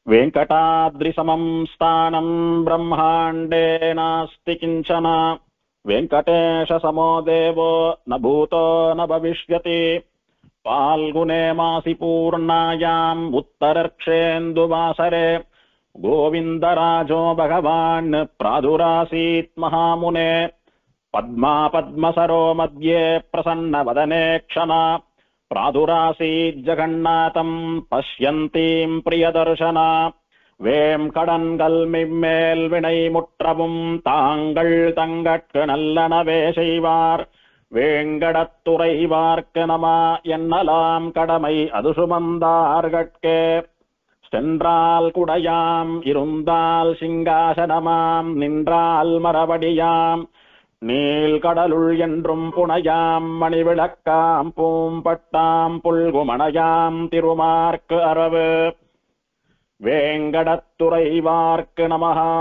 वेङ्कटाद्रिसमं स्थानं ब्रह्माण्डे नास्ति किञ्चन। वेङ्कटेशसमो देवो न भूतो न भविष्यति। फाल्गुने मासि पूर्णायाम् उत्तरर्क्षेन्दुवासरे गोविन्दराजो भगवान् प्रादुरासीत् महामुने। पद्मा पद्मसरो मध्ये प्रसन्नवदने क्षणा प्रादुरासीज्जगन्नाथम् पश्यन्तीम् प्रियदर्शना। வேம்கடன்கள் மிம்மேல் வினை முற்றவும் தாங்கள் தங்கட்கு நல்லனவே செய்வார். வேங்கடத்துறைவார்க்கு நம என்னலாம் கடமை அது சுமந்தார்கட்கே. சென்றால் குடையாம் இருந்தால் சிங்காசனமாம் நின்றால் மரவடியாம் நீள்கடலுள் என்றும் புனையாம் மணிவிளக்காம் பூம்பட்டாம் புல்குமணையாம் திருமார்க்கு அரவு. வேங்கடத்துறைவார்க்கு நமஹா.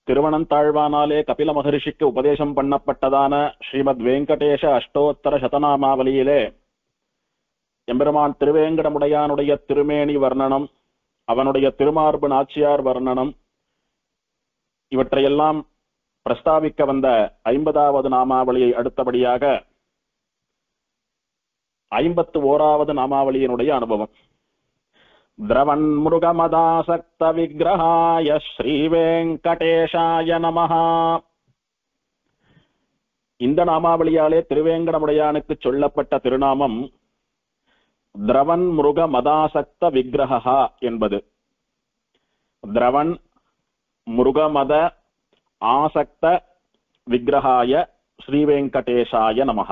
திருவனந்தாழ்வானாலே கபில மகரிஷிக்கு உபதேசம் பண்ணப்பட்டதான ஸ்ரீமத் வெங்கடேஷ அஷ்டோத்தர சதநாமாவலியிலே எம்பெருமான் திருவேங்கடமுடையானுடைய திருமேனி வர்ணனம், அவனுடைய திருமார்பு நாச்சியார் வர்ணனம், இவற்றையெல்லாம் பிரஸ்தாபிக்க வந்த 50வது நாமாவளியை அடுத்தபடியாக 51வது நாமாவளியினுடைய அனுபவம். திரவன்முருகமதாசக்த விக்கிரகாய ஸ்ரீவேங்கடேஷாய நமஹ. இந்த நாமாவளியாலே திருவேங்கடமுடையானுக்கு சொல்லப்பட்ட திருநாமம் திரவன் முருக மதாசக்த விக்கிரகா என்பது. திரவன் முருகமத ஆசக்த விக்கிரகாய ஸ்ரீவேங்கடேஷாய நமஹ.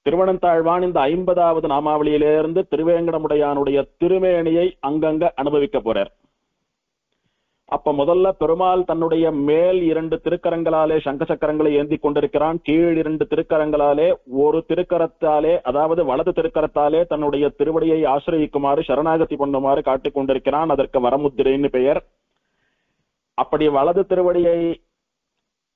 திருவனந்தாழ்வான் இந்த 50வது நாமாவளியிலிருந்து திருவேங்கடமுடையானுடைய திருமேனியை அங்கங்க அனுபவிக்க போறார். அப்ப முதல்ல பெருமாள் தன்னுடைய மேல் 2 திருக்கரங்களாலே சங்க சக்கரங்களை ஏந்தி கொண்டிருக்கிறான். கீழ் 2 திருக்கரங்களாலே ஒரு திருக்கரத்தாலே, அதாவது வலது திருக்கரத்தாலே தன்னுடைய திருவடியை ஆசிரியிக்குமாறு சரணாகதி பண்ணுமாறு காட்டிக் கொண்டிருக்கிறான். அதற்கு வரமுத்திரைன்னு பெயர். அப்படி வலது திருவடியை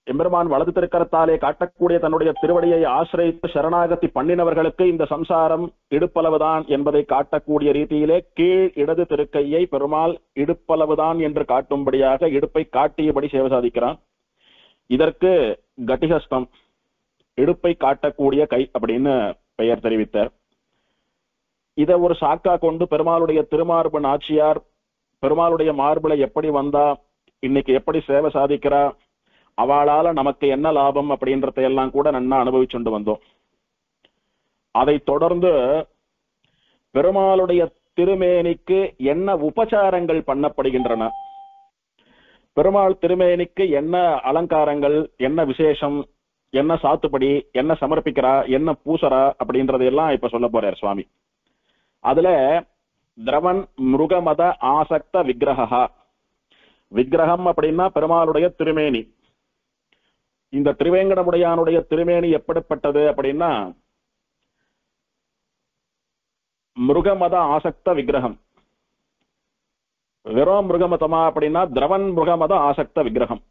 எம்பெருமான் வலது திருக்கரத்தாலே காட்டக்கூடிய தன்னுடைய திருவடியை ஆசிரியித்து சரணாகதி பண்ணினவர்களுக்கு இந்த சம்சாரம் இடுப்பளவுதான் என்பதை காட்டக்கூடிய ரீதியிலே கீழ் இடது திருக்கையை பெருமாள் இடுப்பளவுதான் என்று காட்டும்படியாக இடுப்பை காட்டியபடி சேவை சாதிக்கிறான். இதற்கு கட்டிஹஸ்தம், இடுப்பை காட்டக்கூடிய கை அப்படின்னு பெயர் தெரிவித்தார். இதை ஒரு சாக்கா கொண்டு பெருமாளுடைய திருமார்பு நாச்சியார் பெருமாளுடைய மார்புல எப்படி வந்தா, இன்னைக்கு எப்படி சேவை சாதிக்கிறா, அவளால நமக்கு என்ன லாபம் அப்படின்றதையெல்லாம் கூட நன்னா அனுபவிச்சுண்டு வந்தோம். அதை தொடர்ந்து பெருமாளுடைய திருமேனிக்கு என்ன உபச்சாரங்கள் பண்ணப்படுகின்றன, பெருமாள் திருமேனிக்கு என்ன அலங்காரங்கள், என்ன விசேஷம், என்ன சாத்துப்படி, என்ன சமர்ப்பிக்கிறா, என்ன பூசரா அப்படின்றதையெல்லாம் இப்ப சொல்ல போறார் சுவாமி. அதுல திரவன் மிருகமத ஆசக்த விக்கிரகா. விக்கிரகம் அப்படின்னா பெருமாளுடைய திருமேனி. இந்த திருவேங்கடமுடையானுடைய திருமேனி எப்படிப்பட்டது அப்படின்னா மிருகமத ஆசக்த விக்கிரகம். வெறும் மிருகமதமா அப்படின்னா திரவன் மிருகமத ஆசக்த விக்கிரகம்.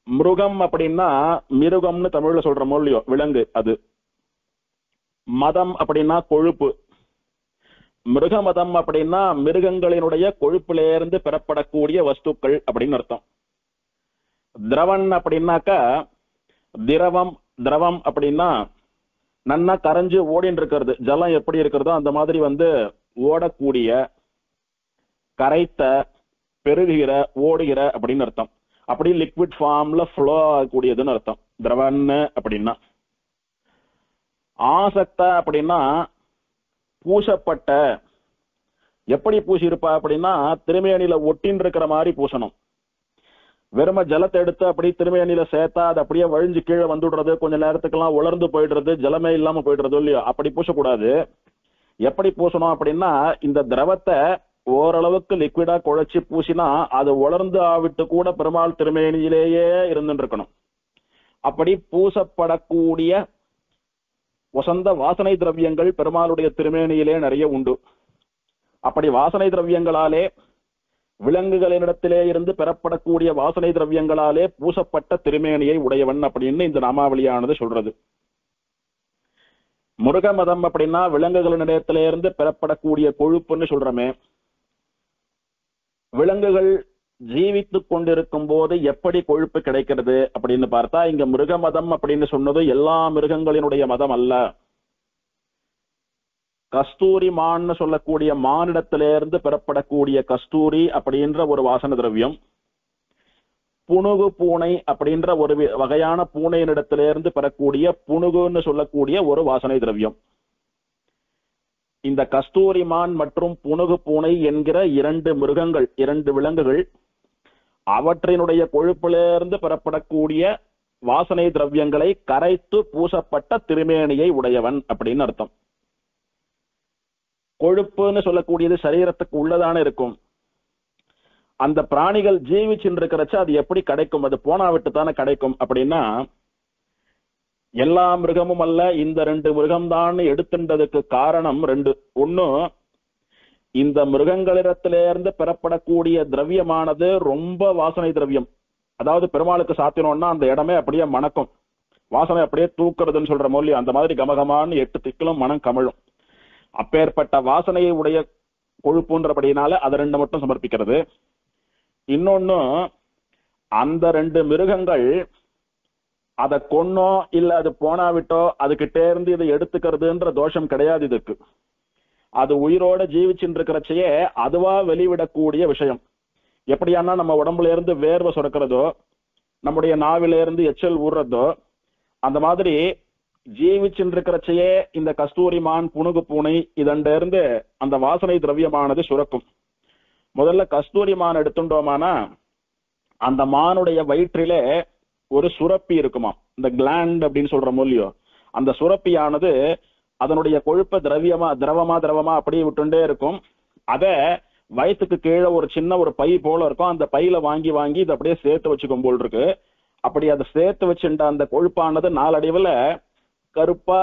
மிருகம் அப்படின்னா மிருகம்னு தமிழ்ல சொல்ற மொழியோ விலங்கு அது. மதம் அப்படின்னா கொழுப்பு. மிருகமதம் அப்படின்னா மிருகங்களினுடைய கொழுப்பிலிருந்து பெறப்படக்கூடிய வஸ்துக்கள் அப்படின்னு அர்த்தம். திரவன் அப்படின்னாக்க திரவம், திரவம் அப்படின்னா நன்னா கரைஞ்சு ஓடின்னு இருக்கிறது, ஜலம் எப்படி இருக்கிறதோ அந்த மாதிரி ஓடக்கூடிய, கரைத்த, பெருகுகிற, ஓடுகிற அப்படின்னு அர்த்தம். அப்படி லிக்விட் ஃபார்ம்ல ஃப்ளோ ஆகக்கூடியதுன்னு அர்த்தம் திரவன் அப்படின்னா. ஆசக்த அப்படின்னா பூசப்பட்ட. எப்படி பூசியிருப்பா அப்படின்னா திருமேனியில ஒட்டின்னு இருக்கிற மாதிரி பூசணும். வெறும ஜலத்தை எடுத்து அப்படி திருமேனியில சேர்த்தா அது அப்படியே வழிஞ்சு கீழே வந்துடுறது, கொஞ்ச நேரத்துக்கெல்லாம் உலர்ந்து போயிடுறது, ஜலமே இல்லாம போயிடுறது இல்லையோ, அப்படி பூசக்கூடாது. எப்படி பூசணும் அப்படின்னா இந்த திரவத்தை ஓரளவுக்கு லிக்விடா குழைச்சி பூசினா அது உலர்ந்து ஆவிட்டு கூட பெருமாள் திருமேனியிலேயே இருந்துட்டு இருக்கணும். அப்படி பூசப்படக்கூடிய வசந்த வாசனை திரவியங்கள் பெருமாளுடைய திருமேனியிலே நிறைய உண்டு. அப்படி வாசனை திரவியங்களாலே, விலங்குகளிடத்திலே இருந்து பெறப்படக்கூடிய வாசனை திரவியங்களாலே பூசப்பட்ட திருமேனியை உடையவன் அப்படின்னு இந்த நாமாவளியானது சொல்றது. மிருக மதம் அப்படின்னா விலங்குகளிடத்திலிருந்து பெறப்படக்கூடிய கொழுப்புன்னு சொல்றமே. விலங்குகள் ஜீவித்துக் கொண்டிருக்கும் போது எப்படி கொழுப்பு கிடைக்கிறது அப்படின்னு பார்த்தா, இங்க மிருக மதம் அப்படின்னு சொன்னது எல்லா மிருகங்களினுடைய மதம் அல்ல. கஸ்தூரி மான்னு சொல்லக்கூடிய மானிடத்திலிருந்து பெறப்படக்கூடிய கஸ்தூரி அப்படின்ற ஒரு வாசன திரவியம், புணுகு பூனை அப்படின்ற ஒரு வகையான பூனையினிடத்திலிருந்து பெறக்கூடிய புணுகுன்னு சொல்லக்கூடிய ஒரு வாசனை திரவியம். இந்த கஸ்தூரி மான் மற்றும் புணுகு பூனை என்கிற இரண்டு மிருகங்கள், இரண்டு விலங்குகள், அவற்றினுடைய கொழுப்பிலிருந்து பெறப்படக்கூடிய வாசனை திரவியங்களை கரைத்து பூசப்பட்ட திருமேனியை உடையவன் அப்படின்னு அர்த்தம். கொழுப்புன்னு சொல்லக்கூடியது சரீரத்துக்கு உள்ளதான இருக்கும். அந்த பிராணிகள் ஜீவிச்சுட்டு இருக்கிறச்ச அது எப்படி கிடைக்கும், அது போனா விட்டு தானே கிடைக்கும் அப்படின்னா, எல்லா மிருகமும் அல்ல, இந்த ரெண்டு மிருகம்தான் எடுத்துன்றதுக்கு காரணம் ரெண்டு. ஒண்ணு, இந்த மிருகங்களிடத்திலிருந்து பெறப்படக்கூடிய திரவியமானது ரொம்ப வாசனை திரவியம். அதாவது பெருமாளுக்கு சாத்தினோம்னா அந்த இடமே அப்படியே மணக்கும், வாசனை அப்படியே தூக்குறதுன்னு சொல்ற மொழி, அந்த மாதிரி கமகமான்னு 8 திக்கிலும் மனம் கமழும். அப்பேற்பட்ட வாசனையை உடைய கொழுப்புன்றபடினால அதை ரெண்டு மட்டும் சமர்ப்பிக்கிறது. இன்னொன்னு, அந்த ரெண்டு மிருகங்கள் அதை கொன்னோ இல்ல அது போனாவிட்டோ அதுகிட்டே இருந்து இதை எடுத்துக்கிறதுன்ற தோஷம் கிடையாது இதுக்கு. அது உயிரோட ஜீவிச்சுட்டு இருக்கிறச்சையே அதுவா வெளிவிடக்கூடிய விஷயம். எப்படியானா நம்ம உடம்புல இருந்து வேர்வை சுரக்கிறதோ, நம்முடைய நாவில இருந்து எச்சல் ஊறுறதோ, அந்த மாதிரி ஜீவிச்சுட்டு இருக்கிறச்சையே இந்த கஸ்தூரி மான் புணுகு பூனை இதண்ட இருந்து அந்த வாசனை திரவியமானது சுரக்கும். முதல்ல கஸ்தூரி மான் எடுத்துட்டோமானா அந்த மானுடைய வயிற்றிலே ஒரு சுரப்பி இருக்குமா, இந்த கிளாண்ட் அப்படின்னு சொல்ற மூலியோ. அந்த சுரப்பியானது அதனுடைய கொழுப்ப திரவமா அப்படியே விட்டுண்டே இருக்கும். அத வயிற்றுக்கு கீழே ஒரு சின்ன ஒரு பை போல இருக்கும், அந்த பையில வாங்கி வாங்கி இதை அப்படியே சேர்த்து வச்சுக்கும் போல் இருக்கு. அப்படி அதை சேர்த்து வச்சுட்ட அந்த கொழுப்பானது நாளடைவுல கருப்பா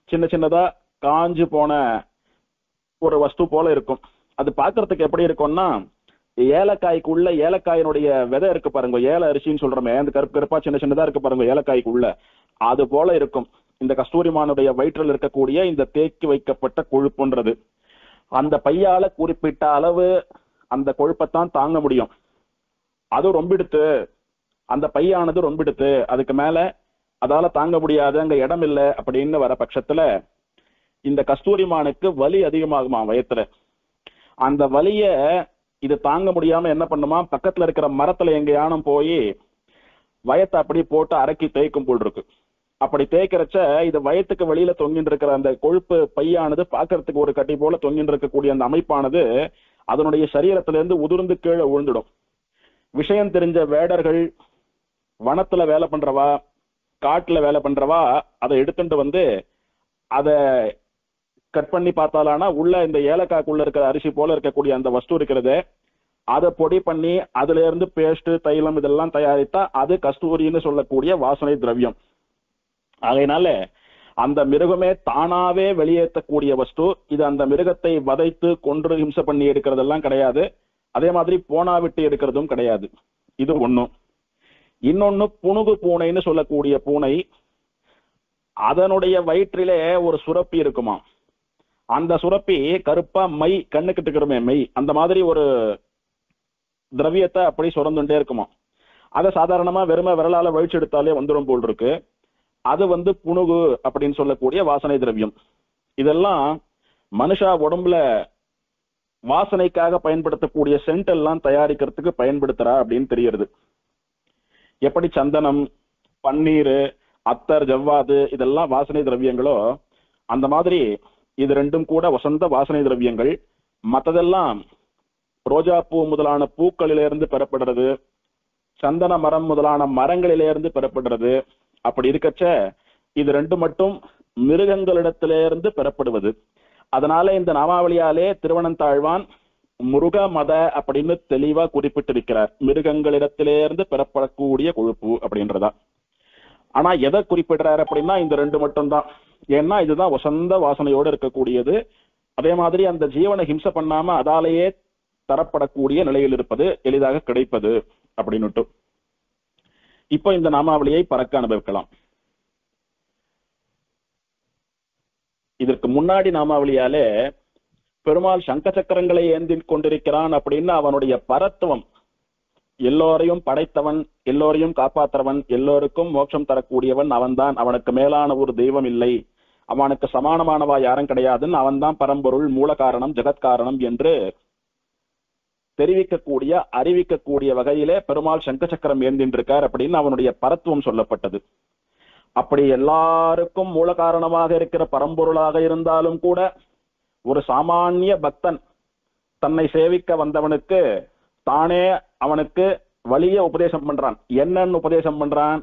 சின்ன சின்னதா காஞ்சு போன ஒரு வஸ்து போல இருக்கும். அது பாக்குறதுக்கு எப்படி இருக்கும்னா, ஏலக்காய்க்குள்ள ஏலக்காயினுடைய விதை இருக்கு பாருங்க, ஏல அரிசின்னு சொல்றமே, அந்த கருப்பு கருப்பா சின்ன சின்னதா இருக்கு பாருங்க ஏலக்காய்க்குள்ள, அது போல இருக்கும் இந்த கஸ்தூரிமானுடைய வயிற்றில் இருக்கக்கூடிய இந்த தேக்கி வைக்கப்பட்ட கொழுப்புன்றது. அந்த பையால குறிப்பிட்ட அளவு அந்த கொழுப்பத்தான் தாங்க முடியும். அது ரொம்பிடுத்து, அந்த பையானது ரொம்பிடுத்து, அதுக்கு மேல அதால தாங்க முடியாது, அங்க இடம் இல்லை அப்படின்னு வர பட்சத்துல இந்த கஸ்தூரிமானுக்கு வலி அதிகமாகுமா வயத்துல. அந்த வலிய இது தாங்க முடியாம என்ன பண்ணுமா, பக்கத்துல இருக்கிற மரத்துல எங்க யானம் போய் வயத்தை அப்படி போட்டு அரக்கி தேய்க்கும் போல் இருக்கு. அப்படி தேய்க்கிறச்ச இது வயத்துக்கு வெளியில தொங்கிட்டு இருக்கிற அந்த கொழுப்பு பையானது பாக்குறதுக்கு ஒரு கட்டி போல தொங்கிட்டு இருக்கக்கூடிய அந்த அமைப்பானது அதனுடைய சரீரத்திலிருந்து உதிர்ந்து கீழே விழுந்துடும். விஷயம் தெரிஞ்ச வேடர்கள், வனத்துல வேலை பண்றவா, காட்டுல வேலை பண்றவா அதை எடுத்துட்டு வந்து அத கட் பண்ணி பார்த்தாலானா உள்ள இந்த ஏலக்காய்க்குள்ள இருக்கிற அரிசி போல இருக்கக்கூடிய அந்த வஸ்து இருக்கிறது, அதை பொடி பண்ணி அதுல இருந்து பேஸ்ட் தைலம் இதெல்லாம் தயாரித்தா அது கஸ்தூரின்னு சொல்லக்கூடிய வாசனை திரவியம். அதனால அந்த மிருகமே தானாவே வெளியேற்றக்கூடிய வஸ்து இது. அந்த மிருகத்தை வதைத்து கொன்று ஹிம்சை பண்ணி எடுக்கிறதெல்லாம் கிடையாது, அதே மாதிரி போனா விட்டு எடுக்கிறதும் கிடையாது. இது ஒண்ணு. இன்னொன்னு, புணுகு பூனைன்னு சொல்லக்கூடிய பூனை, அதனுடைய வயிற்றிலே ஒரு சுரப்பி இருக்குமா. அந்த சுரப்பி கருப்பா மை, கண்ணுக்கிட்டு இருக்கிறமே மை, அந்த மாதிரி ஒரு திரவியத்தை அப்படி சுரந்துட்டே இருக்குமா. அதை சாதாரணமா வெறும விரலால வழிச்சு எடுத்தாலே வந்துடும் போல் இருக்கு. அது புணுகு அப்படின்னு சொல்லக்கூடிய வாசனை திரவியம். இதெல்லாம் மனுஷா உடம்புல வாசனைக்காக பயன்படுத்தக்கூடிய சென்ட் எல்லாம் தயாரிக்கிறதுக்கு பயன்படுத்துறா அப்படின்னு தெரியுது. எப்படி சந்தனம், பன்னீர், அத்தர், ஜவ்வாது இதெல்லாம் வாசனை திரவியங்களோ, அந்த மாதிரி இது ரெண்டும் கூட வசந்த வாசனை திரவியங்கள். மற்றதெல்லாம் ரோஜா பூ முதலான பூக்களிலிருந்து பெறப்படுறது, சந்தன மரம் முதலான மரங்களிலிருந்து பெறப்படுறது. அப்படி இருக்கச்ச இது ரெண்டு மட்டும் மிருகங்களிடத்திலிருந்து பெறப்படுவது. அதனால இந்த நாமாவளியாலே திருவனந்தாழ்வான் முருக மத அப்படின்னு தெளிவா குறிப்பிட்டிருக்கிறார். மிருகங்களிடத்திலிருந்து பெறப்படக்கூடிய கொழுப்பு அப்படின்றதா. ஆனா எதை குறிப்பிடுறாரு அப்படின்னா இந்த ரெண்டு மட்டும் தான். ஏன்னா இதுதான் வசந்த வாசனையோடு இருக்கக்கூடியது. அதே மாதிரி அந்த ஜீவனை ஹிம்சை பண்ணாம அதாலேயே தரப்படக்கூடிய நிலையில் இருப்பது, எளிதாக கிடைப்பது அப்படின்னுட்டு. இப்போ இந்த நாமாவளியை பறக்க அனுபவிக்கலாம். இதற்கு முன்னாடி நாமாவளியாலே பெருமாள் சங்க சக்கரங்களை ஏந்தி கொண்டிருக்கிறான் அப்படின்னு அவனுடைய பரத்துவம், எல்லோரையும் படைத்தவன், எல்லோரையும் காப்பாற்றுறவன், எல்லோருக்கும் மோட்சம் தரக்கூடியவன் அவன்தான், அவனுக்கு மேலான ஒரு தெய்வம் இல்லை, அவனுக்கு சமானமானவா யாரும் கிடையாதுன்னு அவன்தான் பரம்பொருள், மூல காரணம், ஜெகத்காரணம் என்று தெரிவிக்கக்கூடிய அறிவிக்கக்கூடிய வகையிலே பெருமாள் சங்க சக்கரம் ஏந்தின்றிருக்கார் அப்படின்னு அவனுடைய பரத்துவம் சொல்லப்பட்டது. அப்படி எல்லாருக்கும் மூல காரணமாக இருக்கிற பரம்பொருளாக இருந்தாலும் கூட ஒரு சாமானிய பக்தன் தன்னை சேவிக்க வந்தவனுக்கு தானே அவனுக்கு வலிய உபதேசம் பண்றான். என்னன்னு உபதேசம் பண்றான்?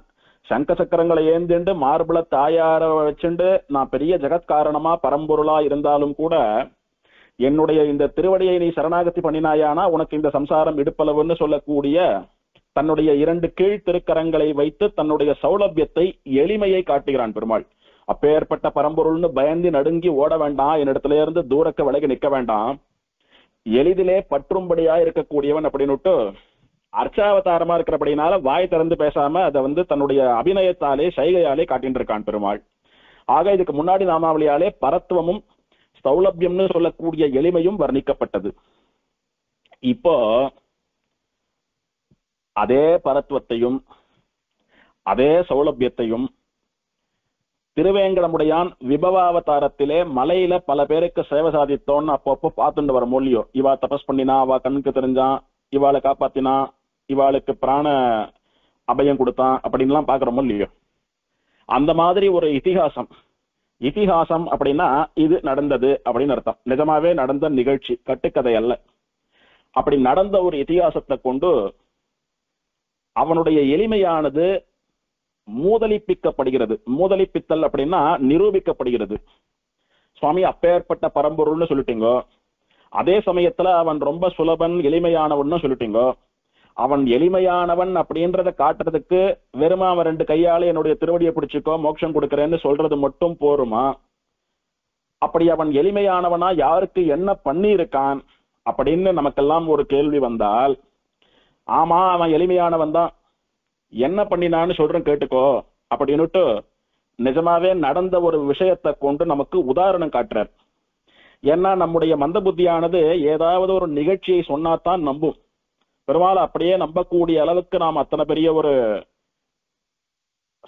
சங்க சக்கரங்களை ஏந்திண்டு மார்புல தாயார வச்சுண்டு நான் பெரிய ஜெகத்காரணமா பரம்பொருளா இருந்தாலும் கூட என்னுடைய இந்த திருவடியை நீ சரணாகதி பண்ணினாயானா உனக்கு இந்த சம்சாரம் இடுப்பளவுன்னு சொல்லக்கூடிய தன்னுடைய 2 கீழ் திருக்கரங்களை வைத்து தன்னுடைய சௌலபியத்தை, எளிமையை காட்டுகிறான் பெருமாள். அப்பேற்பட்ட பரம்பொருள்னு பயந்து நடுங்கி ஓட வேண்டாம், என்னிடத்துல இருந்து தூரக்க விலகி நிக்க வேண்டாம், எளிதிலே பற்றும்படியா இருக்கக்கூடியவன் அப்படின்னுட்டு அர்ச்சாவதாரமா இருக்கிறபடினால வாய் திறந்து பேசாம அதை தன்னுடைய அபிநயத்தாலே சைகையாலே காட்டின்னு இருக்கான் பெருமாள். ஆக இதுக்கு முன்னாடி நாமாவளியாலே பரத்துவமும் சௌலபியம்னு சொல்லக்கூடிய எளிமையும் வர்ணிக்கப்பட்டது. இப்போ அதே பரத்துவத்தையும் அதே சௌலபியத்தையும் திருவேங்கடமுடையான் விபவாவதாரத்திலே மலையில பல பேருக்கு சேவை சாதித்தோன்னு அப்பப்போ பார்த்துட்டு வர மொழியோ, இவா தபஸ் பண்ணினா, அவ கண்ணுக்கு தெரிஞ்சான், இவாளை காப்பாத்தினா, இவாளுக்கு பிராண அபயம் கொடுத்தான் அப்படின்லாம் பாக்குறோமோ இல்லையோ. அந்த மாதிரி ஒரு இதிகாசம் அப்படின்னா இது நடந்தது அப்படின்னு அர்த்தம். நிஜமாவே நடந்த நிகழ்ச்சி, கட்டுக்கதை அல்ல. அப்படி நடந்த ஒரு இதிகாசத்தை கொண்டு அவனுடைய எளிமையானது மூதலிப்பிக்கப்படுகிறது. மூதலிப்பித்தல் அப்படின்னா நிரூபிக்கப்படுகிறது. சுவாமி அப்பேற்பட்ட பரம்பொருள்னு சொல்லிட்டீங்கோ, அதே சமயத்துல அவன் ரொம்ப சுலபன் எளிமையானவன் சொல்லிட்டீங்கோ. அவன் எளிமையானவன் அப்படின்றத காட்டுறதுக்கு வெறுமா அவன் 2 கையால என்னுடைய திருவடியை பிடிச்சிக்கோ மோட்சம் கொடுக்கறேன்னு சொல்றது மட்டும் போருமா? அப்படி அவன் எளிமையானவனா யாருக்கு என்ன பண்ணி இருக்கான் அப்படின்னு நமக்கெல்லாம் ஒரு கேள்வி வந்தால், ஆமா அவன் எளிமையானவன் தான், என்ன பண்ணினான்னு சொல்றேன் கேட்டுக்கோ அப்படின்னுட்டு நிஜமாவே நடந்த ஒரு விஷயத்தை கொண்டு நமக்கு உதாரணம் காட்டுறார். ஏன்னா நம்முடைய மந்த புத்தியானது ஏதாவது ஒரு நிகழ்ச்சியை சொன்னாதான் நம்பும். பெருமாள் அப்படியே நம்பக்கூடிய அளவுக்கு நாம் அத்தனை பெரிய ஒரு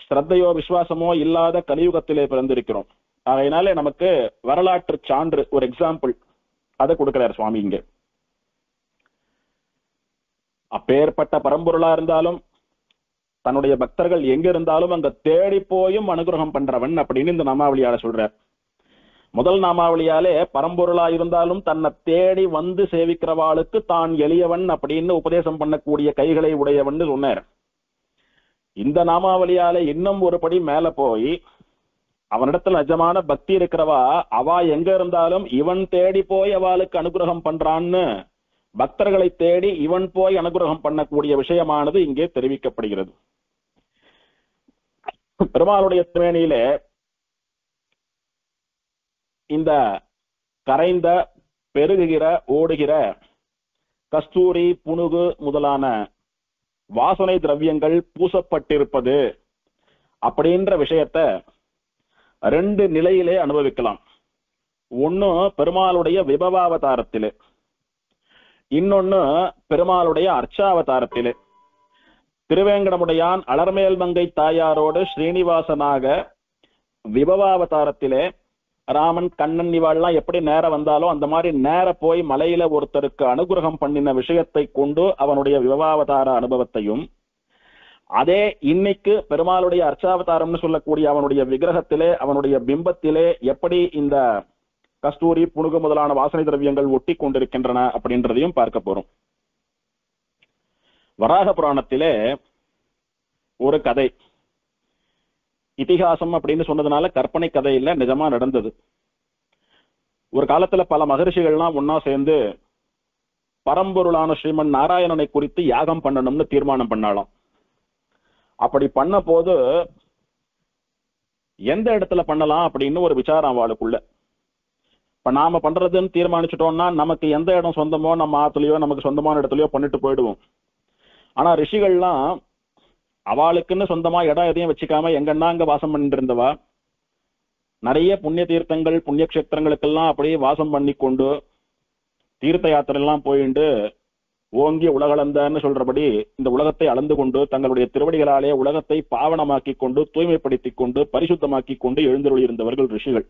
ஸ்ரத்தையோ விசுவாசமோ இல்லாத கலியுகத்திலே பிறந்திருக்கிறோம். அதனால நமக்கு வரலாற்று சான்று, ஒரு எக்ஸாம்பிள் அதை கொடுக்கிறார் சுவாமி இங்க. அப்பேற்பட்ட பரம்பொருளா இருந்தாலும் தன்னுடைய பக்தர்கள் எங்க இருந்தாலும் அங்க தேடி போயும் அனுகிரகம் பண்றவன் அப்படின்னு இந்த நாமாவளியால சொல்றார். முதல் நாமாவளியாலே பரம்பொருளா இருந்தாலும் தன்னை தேடி வந்து சேவிக்கிறவாளுக்கு தான் எளியவன் அப்படின்னு உபதேசம் பண்ணக்கூடிய கைகளை உடையவன் சொன்னார். இந்த நாமாவளியால இன்னும் ஒரு படி மேல போய் அவனிடத்துல நிஜமான பக்தி இருக்கிறவா அவா எங்க இருந்தாலும் இவன் தேடி போய் அவளுக்கு அனுகிரகம் பண்றான்னு பக்தர்களை தேடி இவன் போய் அனுகிரகம் பண்ணக்கூடிய விஷயமானது இங்கே தெரிவிக்கப்படுகிறது. பெருமாளுடைய திருமேனியிலே இந்த கரைந்த, பெருகுகிற, ஓடுகிற கஸ்தூரி, புனுகு முதலான வாசனை திரவியங்கள் பூசப்பட்டிருப்பது அப்படின்ற விஷயத்த 2 நிலையிலே அனுபவிக்கலாம். ஒன்னு பெருமாளுடைய விபவாவதாரத்திலே, இன்னொன்னு பெருமாளுடைய அர்ச்சாவதாரத்திலே. திருவேங்கடமுடையான் அலர்மேல் மங்கை தாயாரோடு ஸ்ரீனிவாசனாக விபவாவதாரத்திலே ராமன், கண்ணன் இவாள்லாம் எப்படி நேர வந்தாலும் அந்த மாதிரி நேர போய் மலையில ஒருத்தருக்கு அனுகிரகம் பண்ணின விஷயத்தை கொண்டு அவனுடைய விபவாவதார அனுபவத்தையும், அதே இன்னைக்கு பெருமாளுடைய அர்ச்சாவதாரம்னு சொல்லக்கூடிய அவனுடைய விக்கிரகத்திலே, அவனுடைய பிம்பத்திலே எப்படி இந்த கஸ்தூரி, புனுகு முதலான வாசனை திரவியங்கள் ஒட்டி கொண்டிருக்கின்றன அப்படின்றதையும் பார்க்க போறோம். வராக புராணத்திலே ஒரு கதை, இதிகாசம் அப்படின்னு சொன்னதுனால கற்பனை கதை இல்ல, நிஜமா நடந்தது. ஒரு காலத்துல பல மகரிஷிகள்லாம் ஒன்னா சேர்ந்து பரம்பொருளான ஸ்ரீமன் நாராயணனை குறித்து யாகம் பண்ணணும்னு தீர்மானம் பண்ணாலும். அப்படி பண்ண போது எந்த இடத்துல பண்ணலாம் அப்படின்னு ஒரு விசாரம் அவளுக்குள்ள. இப்ப நாம பண்றதுன்னு தீர்மானிச்சுட்டோம்னா நமக்கு எந்த இடம் சொந்தமோ நம்ம ஆத்துலயோ நமக்கு சொந்தமான இடத்துலயோ பண்ணிட்டு போயிடுவோம். ஆனா ரிஷிகள்லாம் அவளுக்குன்னு சொந்தமா இடம் எதையும் வச்சுக்காம எங்கன்னா அங்க வாசம் பண்ணிட்டு இருந்தவா. நிறைய புண்ணிய தீர்த்தங்கள் புண்ணிய கஷேத்திரங்களுக்கெல்லாம் அப்படியே வாசம் பண்ணி கொண்டு தீர்த்த யாத்திரை எல்லாம் போயிட்டு ஓங்கிய உலகளந்தன்னு சொல்றபடி இந்த உலகத்தை அளந்து கொண்டு தங்களுடைய திருவடிகளாலே உலகத்தை பாவனமாக்கி கொண்டு தூய்மைப்படுத்திக் கொண்டு பரிசுத்தமாக்கி கொண்டு எழுந்தருளி இருந்தவர்கள் ரிஷிகள்.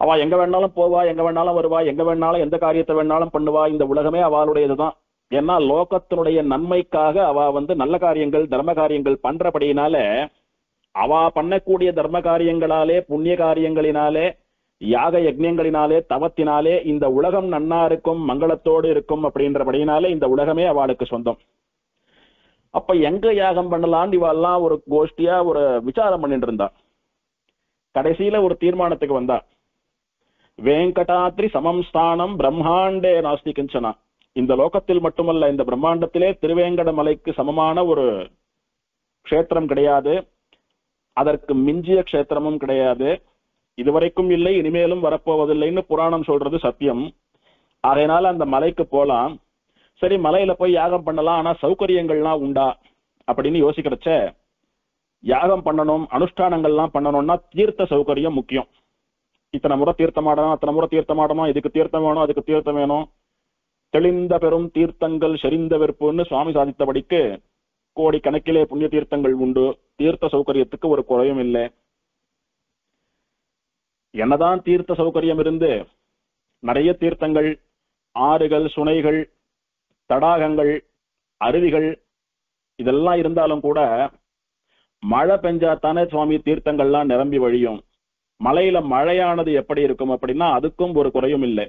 அவ எங்க வேணாலும் போவா, எங்க வேணாலும் வருவா, எங்க வேணாலும் எந்த காரியத்தை வேணாலும் பண்ணுவா. இந்த உலகமே அவளுடையதுதான். ஏன்னா லோகத்தினுடைய நன்மைக்காக அவ நல்ல காரியங்கள் தர்ம காரியங்கள் பண்றபடியினால அவ பண்ணக்கூடிய தர்ம காரியங்களாலே புண்ணிய காரியங்களினாலே யாக யஜ்ஞங்களினாலே தவத்தினாலே இந்த உலகம் நன்னா இருக்கும் மங்களத்தோடு இருக்கும் அப்படின்றபடியினாலே இந்த உலகமே அவளுக்கு சொந்தம். அப்ப எங்க யாகம் பண்ணலான்னு இவெல்லாம் ஒரு கோஷ்டியா ஒரு விசாரம் பண்ணிட்டு இருந்தா. கடைசியில ஒரு தீர்மானத்துக்கு வந்தா. வேங்கடாத்ரி சமம் ஸ்தானம் பிரம்மாண்டே நாஸ்தி கிஞ்சனா. இந்த லோகத்தில் மட்டுமல்ல, இந்த பிரம்மாண்டத்திலே திருவேங்கட மலைக்கு சமமான ஒரு க்ஷேத்திரம் கிடையாது, அதற்கு மிஞ்சிய க்ஷேத்திரமும் கிடையாது, இதுவரைக்கும் இல்லை இனிமேலும் வரப்போவதில்லைன்னு புராணம் சொல்றது சத்தியம். அதனால அந்த மலைக்கு போலாம். சரி, மலையில போய் யாகம் பண்ணலாம், ஆனா சௌகரியங்கள்லாம் உண்டா அப்படின்னு யோசிக்கிறச்ச யாகம் பண்ணணும் அனுஷ்டானங்கள்லாம் பண்ணணும்னா தீர்த்த சௌகரியம் முக்கியம். இத்தனை முறை தீர்த்தமாடணும், அத்தனை முறை தீர்த்தமாடணும், இதுக்கு தீர்த்தம் வேணும், அதுக்கு தீர்த்தம் வேணும். தெளிந்த பெரும் தீர்த்தங்கள் செறிந்த வெறுப்புன்னு சுவாமி சாதித்தபடிக்கு கோடி கணக்கிலே புண்ணிய தீர்த்தங்கள் உண்டு. தீர்த்த சௌகரியத்துக்கு ஒரு குறையும் இல்லை. என்னதான் தீர்த்த சௌகரியம் இருந்து நிறைய தீர்த்தங்கள், ஆறுகள், சுனைகள், தடாகங்கள், அருவிகள் இதெல்லாம் இருந்தாலும் கூட மழை பெஞ்சாத்தானே சுவாமி தீர்த்தங்கள்லாம் நிரம்பி வழியும். மலையில மழையானது எப்படி இருக்கும் அப்படின்னா அதுக்கும் ஒரு குறையும் இல்லை.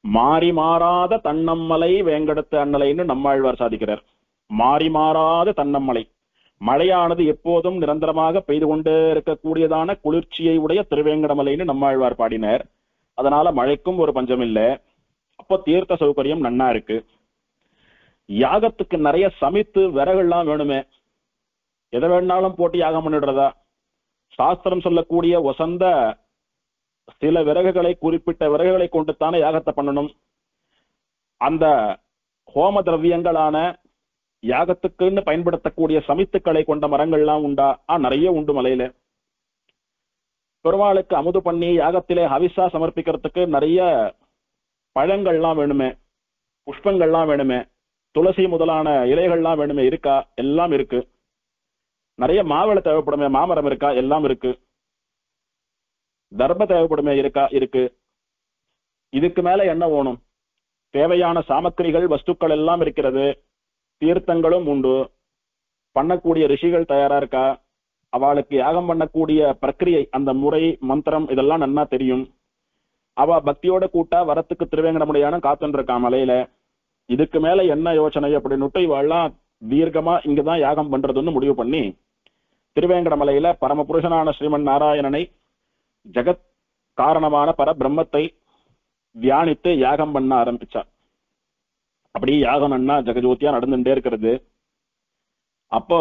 மாறி மாறாத தன்னம்மலை வேங்கடத்து அண்ணலைன்னு நம்மாழ்வார் சாதிக்கிறார். மாறி மாறாத தன்னம்மலை, மழையானது எப்போதும் நிரந்தரமாக பெய்து கொண்டே இருக்கக்கூடியதான குளிர்ச்சியை உடைய திருவேங்கடமலைன்னு நம்மாழ்வார் பாடினார். அதனால மழைக்கும் ஒரு பஞ்சம் இல்லை. அப்போ தீர்த்த சௌகரியம் நன்னா இருக்கு. யாகத்துக்கு நிறைய சமைத்து விறகுலாம் வேணுமே, எதை வேணாலும் போட்டு யாகம் பண்ணிடுறதா? சாஸ்திரம் சொல்லக்கூடிய வசந்த சில விறகுகளை, குறிப்பிட்ட விறகுகளை கொண்டுத்தானே யாகத்தை பண்ணணும். அந்த ஹோம திரவியங்களான யாகத்துக்குன்னு பயன்படுத்தக்கூடிய சமித்துக்களை கொண்ட மரங்கள்லாம் உண்டா? நிறைய உண்டு மலையில. பெருமாளுக்கு அமுது பண்ணி யாகத்திலே ஹவிசா சமர்ப்பிக்கிறதுக்கு நிறைய பழங்கள்லாம் வேணுமே, புஷ்பங்கள்லாம் வேணுமே, துளசி முதலான இலைகள்லாம் வேணுமே. இருக்கா? எல்லாம் இருக்கு. நிறைய மாவிளை தேவைப்படுமே, மாமரம் இருக்கா? எல்லாம் இருக்கு. தர்ம தேவைப்படுமே, இருக்கா? இருக்கு. இதுக்கு மேல என்ன வேணும்? தேவையான சாமக்கிரிகள் வஸ்துக்கள் எல்லாம் இருக்கிறது. தீர்த்தங்களும் உண்டு. பண்ணக்கூடிய ரிஷிகள் தயாரா இருக்கா? அவளுக்கு யாகம் பண்ணக்கூடிய பிரக்கிரியை, அந்த முறை மந்திரம் இதெல்லாம் நன்னா தெரியும். அவ பக்தியோட கூட்டா வரத்துக்கு திருவேங்கடமுடியான காத்துன்னு இருக்கா மலையில. இதுக்கு மேல என்ன யோசனை அப்படின்னுட்டு இவெல்லாம் தீர்க்கமா இங்கதான் யாகம் பண்றதுன்னு முடிவு பண்ணி திருவேங்கடமலையில பரமபுருஷனான ஸ்ரீமன் நாராயணனை, ஜெகத் காரணமான பரபிரம்மத்தை தியானித்து யாகம் பண்ண ஆரம்பிச்சா. அப்படியே யாகம் நன்னா ஜெகஜோதியா நடந்துட்டே இருக்கிறது. அப்போ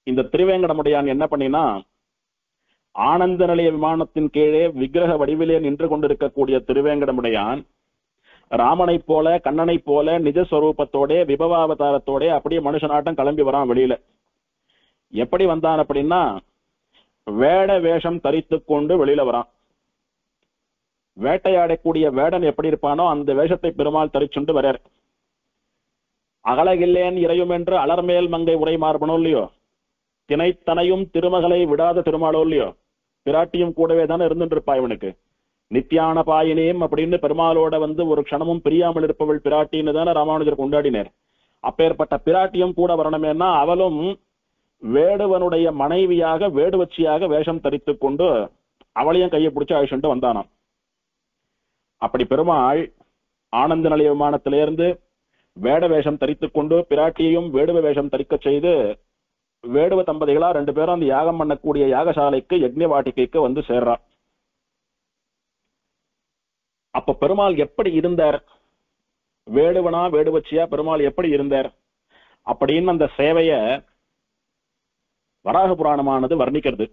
இந்த திருவேங்கடமுடையான் என்ன பண்ணினா, ஆனந்த நிலைய விமானத்தின் கீழே விக்கிரக வடிவிலே நின்று கொண்டிருக்கக்கூடிய திருவேங்கடமுடையான் ராமனை போல கண்ணனை போல நிஜஸ்வரூபத்தோட விபவாவதாரத்தோட அப்படியே மனுஷனாட்டம் கிளம்பி வரான் வெளியில. எப்படி வந்தான் அப்படின்னா வேட வேஷம் தரித்து கொண்டு வெளியில வரான். வேட்டையாடக்கூடிய வேடன் எப்படி இருப்பானோ அந்த வேஷத்தை பெருமாள் தரிச்சுண்டு வரார். அகலகில்லேன் இறையும் என்று அலர்மேல் மங்கை உரை மார்பனோ இல்லையோ, தினைத்தனையும் திருமகளை விடாத திருமாலோ இல்லையோ, பிராட்டியும் கூடவே தானே இருந்துட்டு இருப்பா இவனுக்கு. நித்தியான பாயினேம் அப்படின்னு பெருமாளோட ஒரு க்ஷணமும் பிரியாமல் இருப்பவள் பிராட்டின்னு தானே ராமானுஜர் கொண்டாடினார். அப்பேற்பட்ட பிராட்டியும் கூட வரணுமேனா அவளும் வேடுவனுடைய மனைவியாக வேடுவச்சியாக வேஷம் தரித்து கொண்டு அவளையும் கையை பிடிச்சு அழிச்சுட்டு வந்தானாம். அப்படி பெருமாள் ஆனந்த நிலைய விமானத்திலிருந்து வேட வேஷம் தரித்து கொண்டு பிராட்டியையும் வேடுவ வேஷம் தரிக்க செய்து வேடுவ தம்பதிகளா 2 பேரும் அந்த யாகம் பண்ணக்கூடிய யாகசாலைக்கு யக்ஞ வாட்டிகைக்கு வந்து சேர்றா. அப்ப பெருமாள் எப்படி இருந்தார், வேடுவனா வேடுவச்சியா பெருமாள் எப்படி இருந்தார் அப்படின்னு அந்த சேவைய வராக புராணமானது வர்ணிக்கிறது.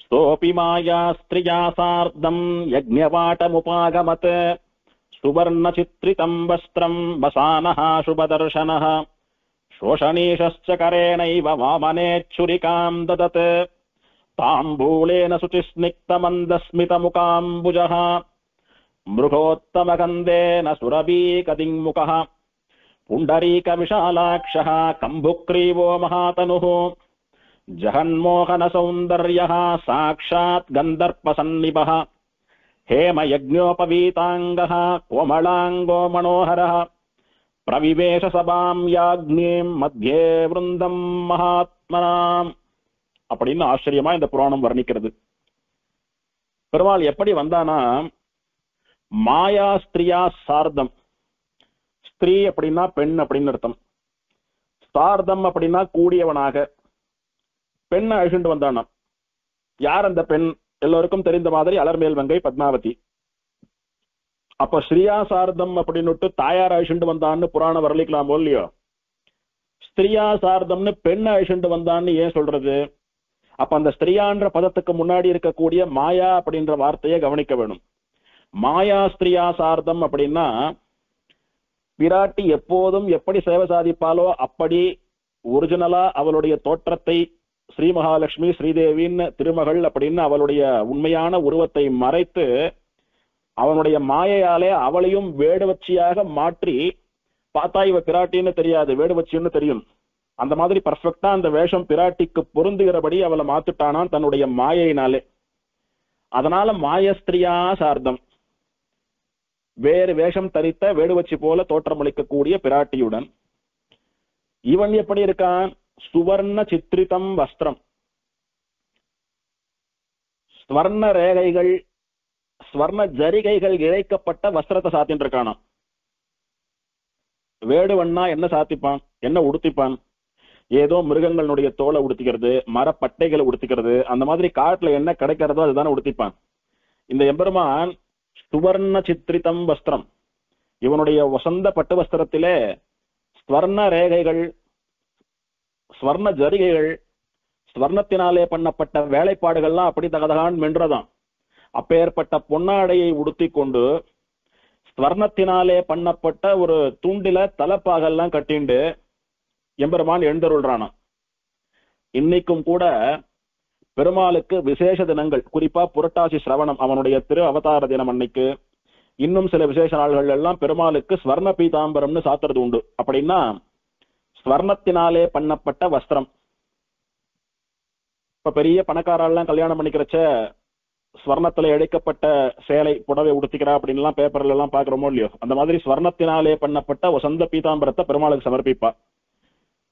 ஸ்தோபி மாயா ஸ்திரியா சார்த்தம் யஜ்ஞவாட்டமுபாகமத் சுவர்ண சித்ரிதம் வஸ்திரம் வசானஹ சுபதர்ஷனஹ சோஷணீஷஸ்ச கரேணைவ வாமனேச்சுரிகாம் ததத் தாம்பூலேன சுச்சிஸ்னிக்தமந்தஸ்மிதமுகாம்புஜः மிருகோத்தமகந்தேன சுரபீகதிங்முகः புண்டரீகவிசாலாக்ஷः கம்புக்ரீவோ மகாதனுः ஜகன்மோகனசௌந்தர்யः சாக்ஷாத் கந்தர்ப்பசன்னிபः हेमयज्ञोपवीताङ्गः कोमलाङ्गो मनोहरः प्रविवेश सभां याज्ञीं मध्ये वृन्दं மகாத்மனாம் அப்படின்னு ஆச்சரியமா இந்த புராணம் வர்ணிக்கிறது. பெருமாள் எப்படி வந்தானா, மாயா ஸ்திரியா சார்தம். ஸ்திரீ அப்படின்னா பெண் அப்படின்னு அர்த்தம். சார்தம் அப்படின்னா கூடியவனாக. பெண்ணை அழிச்சுட்டு வந்தானா. யார் அந்த பெண்? எல்லோருக்கும் தெரிந்த மாதிரி அலர்மேல் மங்கை பத்மாவதி. அப்ப ஸ்ரீயா சார்தம் அப்படின்னு தாயார் அழிச்சுட்டு வந்தான்னு புராணம் வரலிக்கலாமோ இல்லையோ? ஸ்திரியா சார்தம்னு பெண் அழிச்சுட்டு வந்தான்னு ஏன் சொல்றது? அப்ப அந்த ஸ்திரியான்ற பதத்துக்கு முன்னாடி இருக்கக்கூடிய மாயா அப்படின்ற வார்த்தையை கவனிக்க வேணும். மாயா ஸ்திரியா சார்தம் அப்படின்னா பிராட்டி எப்போதும் எப்படி சேவை சாதிப்பாலோ அப்படி ஒரிஜினலா அவளுடைய தோற்றத்தை ஸ்ரீ மகாலட்சுமி ஸ்ரீதேவின்னு திருமகள் அப்படின்னு அவளுடைய உண்மையான உருவத்தை மறைத்து அவனுடைய மாயையாலே அவளையும் வேடுவச்சியாக மாற்றி, பார்த்தா இவ பிராட்டின்னு தெரியாது, வேடுவச்சின்னு தெரியும். அந்த மாதிரி பர்ஃபெக்டா அந்த வேஷம் பிராட்டிக்கு பொருந்துகிறபடி அவளை மாத்துட்டானான் தன்னுடைய மாயையினாலே. அதனால மாயஸ்திரியா சார்த்தம், வேறு வேஷம் தரித்த வேடுவச்சி போல தோற்றமளிக்கக்கூடிய பிராட்டியுடன் இவன் எப்படி இருக்கான்? சுவர்ண சித்திரிதம் வஸ்திரம், ஸ்வர்ண ரேகைகள் ஸ்வர்ண ஜரிகைகள் இழைக்கப்பட்ட வஸ்திரத்தை சாத்தின்னு இருக்கானாம். வேடுவன்னா என்ன சாத்திப்பான், என்ன உடுத்திப்பான்? ஏதோ மிருகங்களுடைய தோலை உடுத்திக்கிறது, மரப்பட்டைகளை உடுத்திக்கிறது, அந்த மாதிரி காட்டுல என்ன கிடைக்கிறதோ அதுதானே உடுத்திப்பான். இந்த எம்பெருமான் சுவர்ண சித்திரிதம் வஸ்திரம், இவனுடைய வசந்த பட்டு வஸ்திரத்திலே ஸ்வர்ண ரேகைகள், ஸ்வர்ண ஜரிகைகள், ஸ்வர்ணத்தினாலே பண்ணப்பட்ட வேலைப்பாடுகள்லாம் அப்படி தகதகான் மென்றதாம். அப்பேற்பட்ட பொன்னாடையை உடுத்தி கொண்டு ஸ்வர்ணத்தினாலே பண்ணப்பட்ட ஒரு துண்டில தலப்பாகெல்லாம் கட்டிண்டு எம்பெருமான் எழுந்தருள்றானாம். இன்னைக்கும் கூட பெருமாளுக்கு விசேஷ தினங்கள், குறிப்பா புரட்டாசி சிரவணம் அவனுடைய திரு அவதார தினம் அன்னைக்கு, இன்னும் சில விசேஷ நாள்கள் எல்லாம் பெருமாளுக்கு ஸ்வர்ண பீதாம்பரம்னு சாத்துறது உண்டு. அப்படின்னா ஸ்வர்ணத்தினாலே பண்ணப்பட்ட வஸ்திரம். இப்ப பெரிய பணக்காரெல்லாம் கல்யாணம் பண்ணிக்கிறச்ச ஸ்வர்ணத்துல இழைக்கப்பட்ட சேலை புடவை உடுத்திக்கிறா அப்படின்லாம் பேப்பர்ல எல்லாம் பாக்குறோமோ இல்லையோ, அந்த மாதிரி ஸ்வர்ணத்தினாலே பண்ணப்பட்ட வசந்த பீதாம்பரத்தை பெருமாளுக்கு சமர்ப்பிப்பா.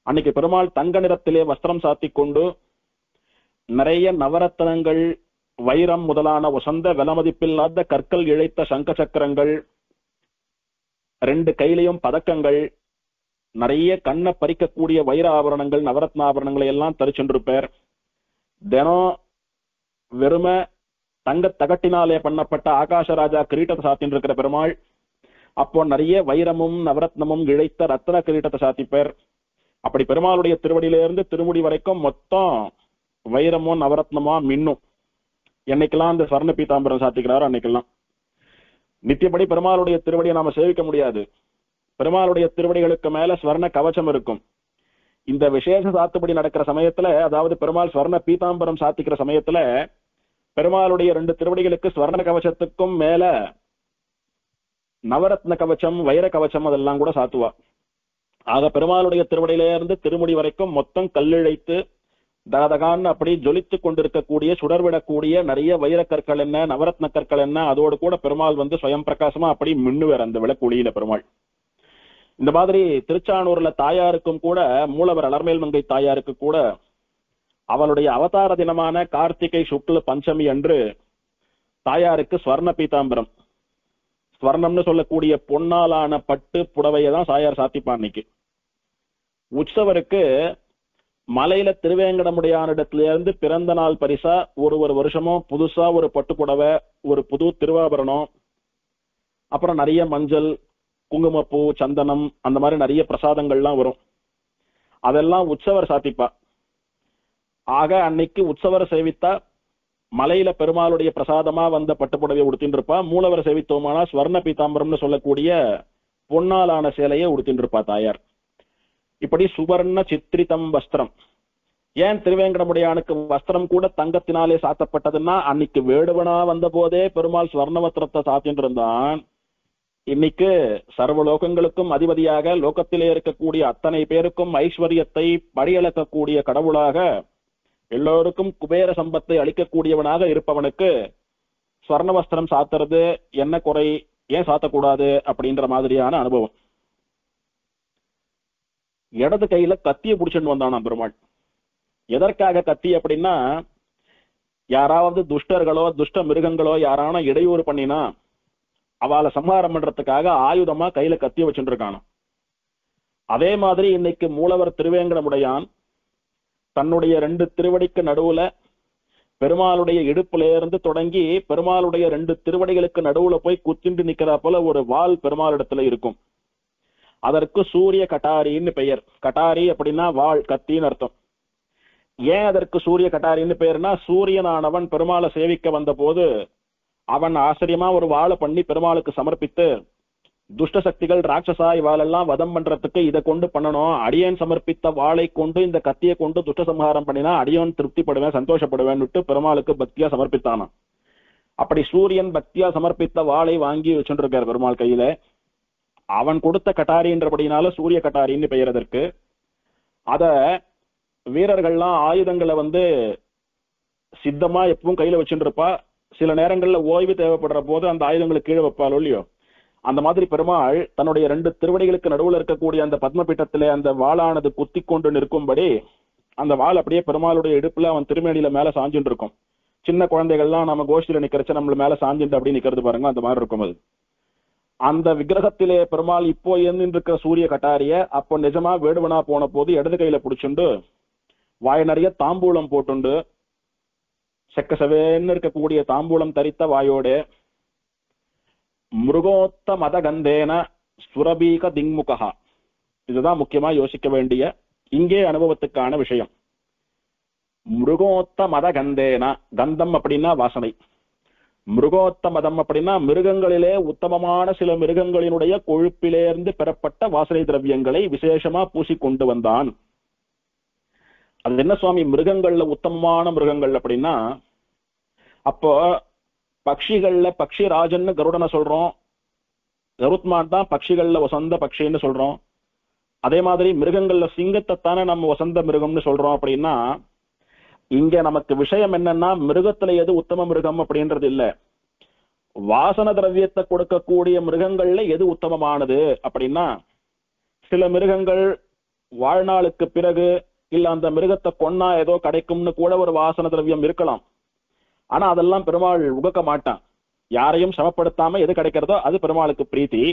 அன்னைக்கு பெருமாள் தங்க நிறத்திலே வஸ்திரம் சாத்தி கொண்டு நிறைய நவரத்தனங்கள், வைரம் முதலான வசந்த விலமதிப்பில்லாத கற்கள் இழைத்த சங்க சக்கரங்கள், 2 கையிலையும் பதக்கங்கள், நிறைய கண்ணை பறிக்கக்கூடிய வைர ஆபரணங்கள், நவரத்ன ஆபரணங்களை எல்லாம் தரிச்சென்றிருப்பார். தினம் வெறும தங்க தகட்டினாலே பண்ணப்பட்ட ஆகாசராஜா கிரீட்டத்தை சாத்தின்னு இருக்கிற பெருமாள் அப்போ நிறைய வைரமும் நவரத்னமும் இழைத்த ரத்ன கிரீட்டத்தை சாத்திப்பார். அப்படி பெருமாளுடைய திருவடியிலிருந்து திருமுடி வரைக்கும் மொத்தம் வைரமோ நவரத்னமா மின்னும். என்னைக்கெல்லாம் அந்த ஸ்வர்ண பீதாம்பரம் சாத்திக்கிறாரோ அன்னைக்கெல்லாம். நித்தியப்படி பெருமாளுடைய திருவடியை நாம சேவிக்க முடியாது. பெருமாளுடைய திருவடிகளுக்கு மேல ஸ்வர்ண கவச்சம் இருக்கும். இந்த விசேஷ சாத்துபடி நடக்கிற சமயத்துல, அதாவது பெருமாள் ஸ்வர்ண பீதாம்பரம் சாத்திக்கிற சமயத்துல பெருமாளுடைய 2 திருவடிகளுக்கு ஸ்வர்ண கவச்சத்துக்கும் மேல நவரத்ன கவச்சம், வைர கவச்சம் அதெல்லாம் கூட சாத்துவா. ஆக பெருமாளுடைய திருவடியில இருந்து திருமுடி வரைக்கும் மொத்தம் கல்லிழைத்து தகதகான்னு அப்படி ஜொலித்து கொண்டிருக்கக்கூடிய, சுடர்விடக்கூடிய நிறைய வைர கற்கள் என்ன, நவரத்ன கற்கள் என்ன, அதோடு கூட பெருமாள் சுயம் பிரகாசமா அப்படி மின்னுவார் அந்த விளக்குழியில பெருமாள். இந்த மாதிரி திருச்சானூர்ல தாயாருக்கும் கூட, மூலவர் அலர்மேல் மங்கை தாயாருக்கு கூட அவளுடைய அவதார தினமான கார்த்திகை சுக்ல பஞ்சமி அன்று தாயாருக்கு ஸ்வர்ண பீதாம்பரம், ஸ்வர்ணம்னு சொல்லக்கூடிய பொன்னாலான பட்டு புடவையை தான் தாயார் சாத்திப்பான். இன்னைக்கு உற்சவருக்கு மலையில திருவேங்கடமுடையானிடத்திலிருந்து பிறந்த நாள் பரிசா ஒரு வருஷமும் புதுசா ஒரு பட்டு புடவை, ஒரு புது திருவாபரணம், அப்புறம் நிறைய மஞ்சள், குங்குமப்பூ, சந்தனம், அந்த மாதிரி நிறைய பிரசாதங்கள்லாம் வரும். அதெல்லாம் உற்சவர் சாத்திப்பா. ஆக அன்னைக்கு உற்சவரை சேவித்தா மலையில பெருமாளுடைய பிரசாதமா வந்த பட்டுப்புடவை உடுத்தின்னு இருப்பா. மூலவரை சேவித்தோமானா ஸ்வர்ண பீதாம்பரம்னு சொல்லக்கூடிய பொன்னாலான சேலையை உடுத்தின்னு இருப்பா தாயார். இப்படி சுவர்ண சித்திரிதம் வஸ்திரம், ஏன் திருவேங்கடமுடையானுக்கு வஸ்திரம் கூட தங்கத்தினாலே சாத்தப்பட்டதுன்னா, அன்னைக்கு வேடுவனா வந்த போதே பெருமாள் ஸ்வர்ண வஸ்திரத்தை சாத்திட்டு இருந்தான். இன்னைக்கு சர்வ லோகங்களுக்கும் அதிபதியாக, லோகத்திலே இருக்கக்கூடிய அத்தனை பேருக்கும் ஐஸ்வர்யத்தை படியளக்கக்கூடிய கடவுளாக, எல்லோருக்கும் குபேர சம்பத்தை அளிக்கக்கூடியவனாக இருப்பவனுக்கு ஸ்வர்ண வஸ்திரம் சாத்துறது என்ன குறை, ஏன் சாத்தக்கூடாது அப்படின்ற மாதிரியான அனுபவம். இடது கையில கத்திய புடிச்சுட்டு வந்தானா பெருமாள். எதற்காக கத்தி அப்படின்னா, யாராவது துஷ்டர்களோ துஷ்ட மிருகங்களோ யாரான இடையூறு பண்ணினா அவளை சம்ஹாரம் பண்றதுக்காக ஆயுதமா கையில கத்திய வச்சுட்டு இருக்கானோ. அதே மாதிரி இன்னைக்கு மூலவர் திருவேங்கடமுடையான் தன்னுடைய 2 திருவடிக்கு நடுவுல பெருமாளுடைய இடுப்புல இருந்து தொடங்கி பெருமாளுடைய 2 திருவடிகளுக்கு நடுவுல போய் குத்திண்டு நிக்கிறா போல ஒரு வாள் பெருமாளிடத்துல இருக்கும். அதற்கு சூரிய கட்டாரின்னு பெயர். கட்டாரி அப்படின்னா வாள், கத்தின்னு அர்த்தம். ஏன் அதற்கு சூரிய கட்டாரின்னு பெயர்னா, சூரியனானவன் பெருமாளை சேவிக்க வந்த போது அவன் ஆச்சரியமா ஒரு வாளை பண்ணி பெருமாளுக்கு சமர்ப்பித்து, துஷ்ட சக்திகள் ராட்சசா இவாளெல்லாம் வதம் பண்றதுக்கு இதை கொண்டு பண்ணணும், அடியன் சமர்ப்பித்த வாளை கொண்டு இந்த கத்தியை கொண்டு துஷ்ட சம்ஹாரம் பண்ணினா அடியன் திருப்திப்படுவேன் சந்தோஷப்படுவேன் பெருமாளுக்கு பக்தியா சமர்ப்பித்தானா. அப்படி சூரியன் பக்தியா சமர்ப்பித்த வாளை வாங்கி வச்சுட்டு இருக்காரு பெருமாள் கையில. அவன் கொடுத்த கட்டாரின்றபடினால சூரிய கட்டாரின்னு பெயர் அதற்கு. அத வீரர்கள்லாம் ஆயுதங்களை சித்தமா எப்பவும் கையில வச்சுட்டு இருப்பா. சில நேரங்கள்ல ஓய்வு தேவைப்படுற போது அந்த ஆயுதங்களை கீழே வைப்பாளோ இல்லையோ, அந்த மாதிரி பெருமாள் தன்னுடைய 2 திருவடிகளுக்கு நடுவில் இருக்கக்கூடிய அந்த பத்மபீட்டத்திலே அந்த வாளானது குத்தி கொண்டு நிற்கும்படி அந்த வாள் அப்படியே பெருமாளுடைய இடுப்புல அவன் திருமேனியில மேல சாஞ்சுட்டு இருக்கும். சின்ன குழந்தைகள்லாம் நம்ம கோஷ்டியில நிக்கிறச்ச நம்மள மேல சாஞ்சுட்டு அப்படி நிக்கிறது பாருங்க, அந்த மாதிரி இருக்கும். அது அந்த விக்கிரகத்திலே பெருமாள் இப்போ எண்ணிட்டு இருக்கிற சூரிய கட்டாரிய அப்போ நிஜமா வேடுவனா போன போது இடது கையில பிடிச்சுண்டு வாய் நிறைய தாம்பூலம் போட்டுண்டு செக்கசவேன்னு இருக்கக்கூடிய தாம்பூலம் தரித்த வாயோட மிருகோத்த மத கந்தேன சுரபீக திங்முகா. இதுதான் முக்கியமா யோசிக்க வேண்டிய இங்கே அனுபவத்துக்கான விஷயம். மிருகோத்த மத கந்தேன, கந்தம் அப்படின்னா வாசனை, மிருகோத்த மதம் அப்படின்னா மிருகங்களிலே உத்தமமான சில மிருகங்களினுடைய கொழுப்பிலேருந்து பெறப்பட்ட வாசனை திரவியங்களை விசேஷமா பூசி கொண்டு வந்தான். அது என்ன சுவாமி மிருகங்கள்ல உத்தமமான மிருகங்கள் அப்படின்னா, அப்போ பட்சிகள்ல பக்ஷி ராஜன்னு கருடனை சொல்றோம், கருத்மான் தான் பட்சிகள்ல வசந்த பட்சின்னு சொல்றோம். அதே மாதிரி மிருகங்கள்ல சிங்கத்தை தானே நம்ம வசந்த மிருகம்னு சொல்றோம். அப்படின்னா இங்க நமக்கு விஷயம் என்னன்னா, மிருகத்துல எது உத்தம மிருகம் அப்படின்றது இல்ல, வாசன திரவியத்தை கொடுக்கக்கூடிய மிருகங்கள்ல எது உத்தமமானது அப்படின்னா, சில மிருகங்கள் வாழ்நாளுக்கு பிறகு இல்ல அந்த மிருகத்தை கொன்னா ஏதோ கிடைக்கும்னு கூட ஒரு வாசன திரவியம் இருக்கலாம். ஆனா அதெல்லாம் பெருமாள் உகக்க மாட்டான். யாரையும் சமப்படுத்தாம எது கிடைக்கிறதோ அது பெருமாளுக்கு பிரீத்தி.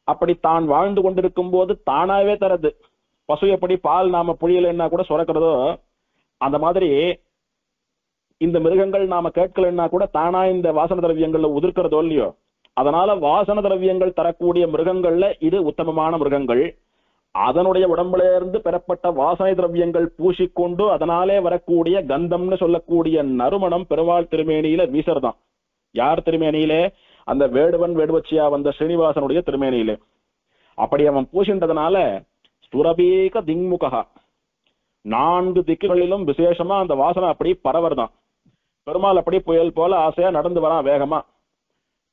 அப்படி தான் வாழ்ந்து கொண்டிருக்கும் போது தானாவே தரது. பசு எப்படி பால் நாம புழியலைன்னா கூட சுரக்கிறதோ, அந்த மாதிரி இந்த மிருகங்கள் நாம கேட்கலன்னா கூட தானா இந்த வாசன திரவியங்கள்ல உதிர்க்கிறதோ இல்லையோ. அதனால வாசன திரவியங்கள் தரக்கூடிய மிருகங்கள்ல இது உத்தமமான மிருகங்கள். அதனுடைய உடம்புல இருந்து பெறப்பட்ட வாசனை திரவியங்கள் பூசிக்கொண்டு அதனாலே வரக்கூடிய கந்தம்னு சொல்லக்கூடிய நறுமணம் பெருமாள் திருமேனியில வீசறதான். யார் திருமேனியிலே? அந்த வேடுவன் வேடுவச்சியா வந்த ஸ்ரீனிவாசனுடைய திருமேனியிலே. அப்படி அவன் பூசின்றதுனால சுரபீக திங்முகா, 4 திக்குகளிலும் விசேஷமா அந்த வாசனை அப்படி பரவர்தான். பெருமாள் அப்படி புயல் போல ஆசையா நடந்து வரான் வேகமா.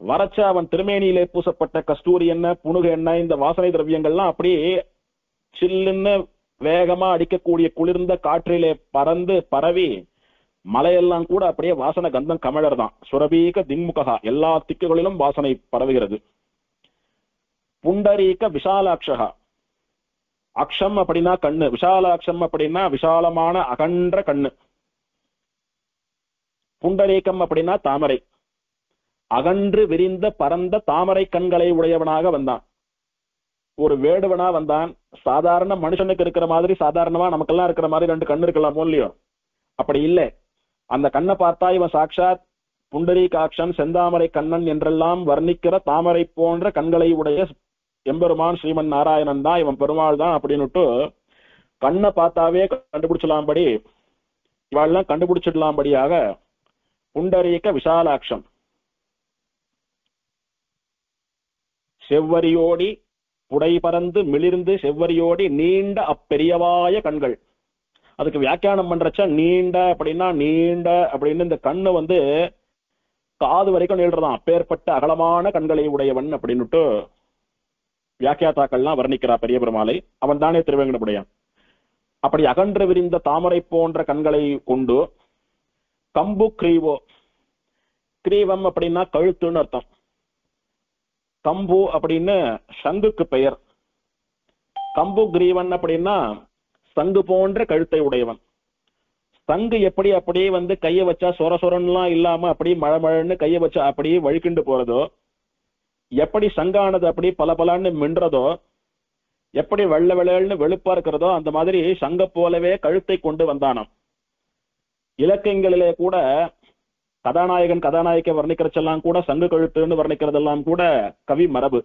வரச்ச அவன் திருமேனியிலே பூசப்பட்ட கஸ்தூரி என்ன புணுகு என்ன இந்த வாசனை திரவியங்கள்லாம் அப்படி சில்லுன்னு வேகமா அடிக்கக்கூடிய குளிர்ந்த காற்றிலே பறந்து பரவி மலையெல்லாம் கூட அப்படியே வாசனை கந்தம் கமழர்தான். சுரபீக திங்முகா, எல்லா திக்குகளிலும் வாசனை பரவுகிறது. புண்டரீக விஷாலாட்சகா, அக்ஷம் அப்படின்னா கண்ணு, விஷாலாட்சம் அப்படின்னா விஷாலமான அகன்ற கண்ணு. புண்டரீகம் அப்படின்னா தாமரை, அகன்று விரிந்த பரந்த தாமரை கண்களை உடையவனாக வந்தான். ஒரு வேடுவனா வந்தான். சாதாரண மனுஷனுக்கு இருக்கிற மாதிரி சாதாரணமா நமக்கெல்லாம் இருக்கிற மாதிரி 2 கண்ணு இருக்கலாமோ இல்லையோ, அப்படி இல்லை. அந்த கண்ணை பார்த்தா இவன் சாட்சாத் புண்டரீகாட்சன் செந்தாமரை கண்ணன் என்றெல்லாம் வர்ணிக்கிற தாமரை போன்ற கண்களை உடைய எம்பெருமான் ஸ்ரீமன் நாராயணன் தான், இவன் பெருமாள் தான் அப்படின்னுட்டு கண்ணை பார்த்தாவே கண்டுபிடிச்சலாம்படி இவாள்லாம் கண்டுபிடிச்சிடலாம்படியாக புண்டரீக விஷாலாட்சம். செவ்வரியோடி புடை பறந்து மிளிர்ந்து செவ்வரியோடி நீண்ட அப்பெரியவாய கண்கள். அதுக்கு வியாக்கியானம் பண்றச்ச நீண்ட அப்படின்னா நீண்ட அப்படின்னு இந்த கண்ணு வந்து காது வரைக்கும் நீள்றதான், அப்பேற்பட்ட அகலமான கண்களை உடையவன் அப்படின்னுட்டு வியாக்கியாத்தாக்கள்லாம் வர்ணிக்கிறா பெரிய பெருமாளை. அவன் தானே திருவேங்கடமுடையான். அப்படி அகன்று விரிந்த தாமரை போன்ற கண்களை கொண்டு கம்பு கிரீவோ, கிரீவம் அப்படின்னா கழுத்துன்னு அர்த்தம். கம்பு அப்படின்னு சங்குக்கு பெயர். கம்பு கிரீவன் அப்படின்னா சங்கு போன்ற கழுத்தை உடையவன். சங்கு எப்படி அப்படியே வந்து கையை வச்சா சொர சொரன்லாம் இல்லாம அப்படி மழை மழைன்னு கையை வச்சா அப்படியே வழுக்கிண்டு போறதோ, எப்படி சங்கானது அப்படி பல பலன்னு மின்றதோ, எப்படி வெள்ள வெள்ளன்னு வெளுப்பா இருக்கிறதோ, அந்த மாதிரி சங்க போலவே கழுத்தை கொண்டு வந்தானாம். இலக்கியங்களிலே கூட கதாநாயகன் கதாநாயகை வர்ணிக்கிறச்செல்லாம் கூட சங்கு கழுத்துன்னு வர்ணிக்கிறதெல்லாம் கூட கவி மரபு.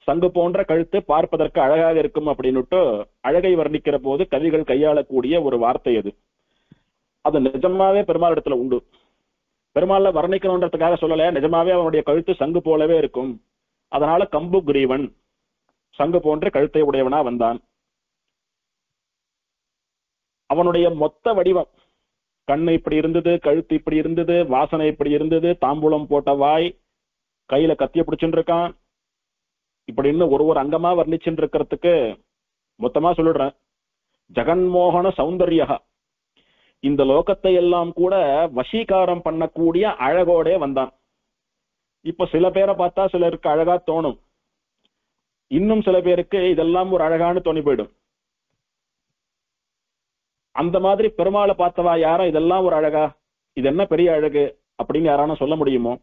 சங்கு போன்ற கழுத்து பார்ப்பதற்கு அழகாக இருக்கும் அப்படின்னுட்டு அழகை வர்ணிக்கிற போது கவிகள் கையாளக்கூடிய ஒரு வார்த்தை அது. அது நிஜமாவே பெருமாள் இடத்துல உண்டு. பெருமாள்ல வர்ணிக்கணுன்றதுக்காக சொல்லல, நிஜமாவே அவனுடைய கழுத்து சங்கு போலவே இருக்கும். அதனால கம்பு கிரீவன், சங்கு போன்ற கழுத்தை உடையவனா வந்தான். அவனுடைய மொத்த வடிவம், கண்ணு இப்படி இருந்தது, கழுத்து இப்படி இருந்தது, வாசனை இப்படி இருந்தது, தாம்பூலம் போட்ட வாய், கையில கத்திய பிடிச்சுட்டு இருக்கான், இப்படின்னு ஒரு ஒரு அங்கமா வர்ணிச்சுட்டு இருக்கிறதுக்கு மொத்தமா சொல்லிடுறேன். ஜெகன்மோகன சௌந்தர்யா, இந்த லோகத்தை எல்லாம் கூட வசீகாரம் பண்ணக்கூடிய அழகோடே வந்தான். இப்ப சில பேரை பார்த்தா சிலருக்கு அழகா தோணும், இன்னும் சில பேருக்கு இதெல்லாம் ஒரு அழகான்னு தோணி போயிடும். அந்த மாதிரி பெருமாளை பார்த்தவா யாரும் இதெல்லாம் ஒரு அழகா, இது என்ன பெரிய அழகு அப்படின்னு யாரான சொல்ல முடியுமோ?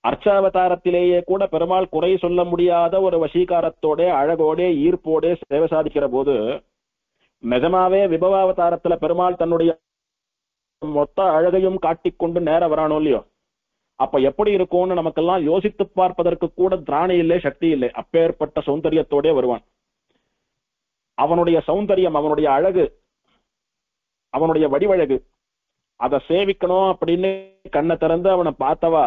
அர்ச்சாவதாரத்திலேயே கூட பெருமாள் குறை சொல்ல முடியாத ஒரு வசீகாரத்தோட அழகோட ஈர்ப்போட சேவை சாதிக்கிற போது, நிஜமாவே விபவாவதாரத்துல பெருமாள் தன்னுடைய மொத்த அழகையும் காட்டிக்கொண்டு நேர வரானோ இல்லையோ, அப்ப எப்படி இருக்கும்னு நமக்கெல்லாம் யோசித்து பார்ப்பதற்கு கூட திராணி இல்லை, சக்தி இல்லை. அப்பேற்பட்ட சௌந்தரியத்தோட வருவான். அவனுடைய சௌந்தரியம், அவனுடைய அழகு, அவனுடைய வடிவழகு, அதை சேவிக்கணும் அப்படின்னு கண்ணை திறந்து அவனை பார்த்தவா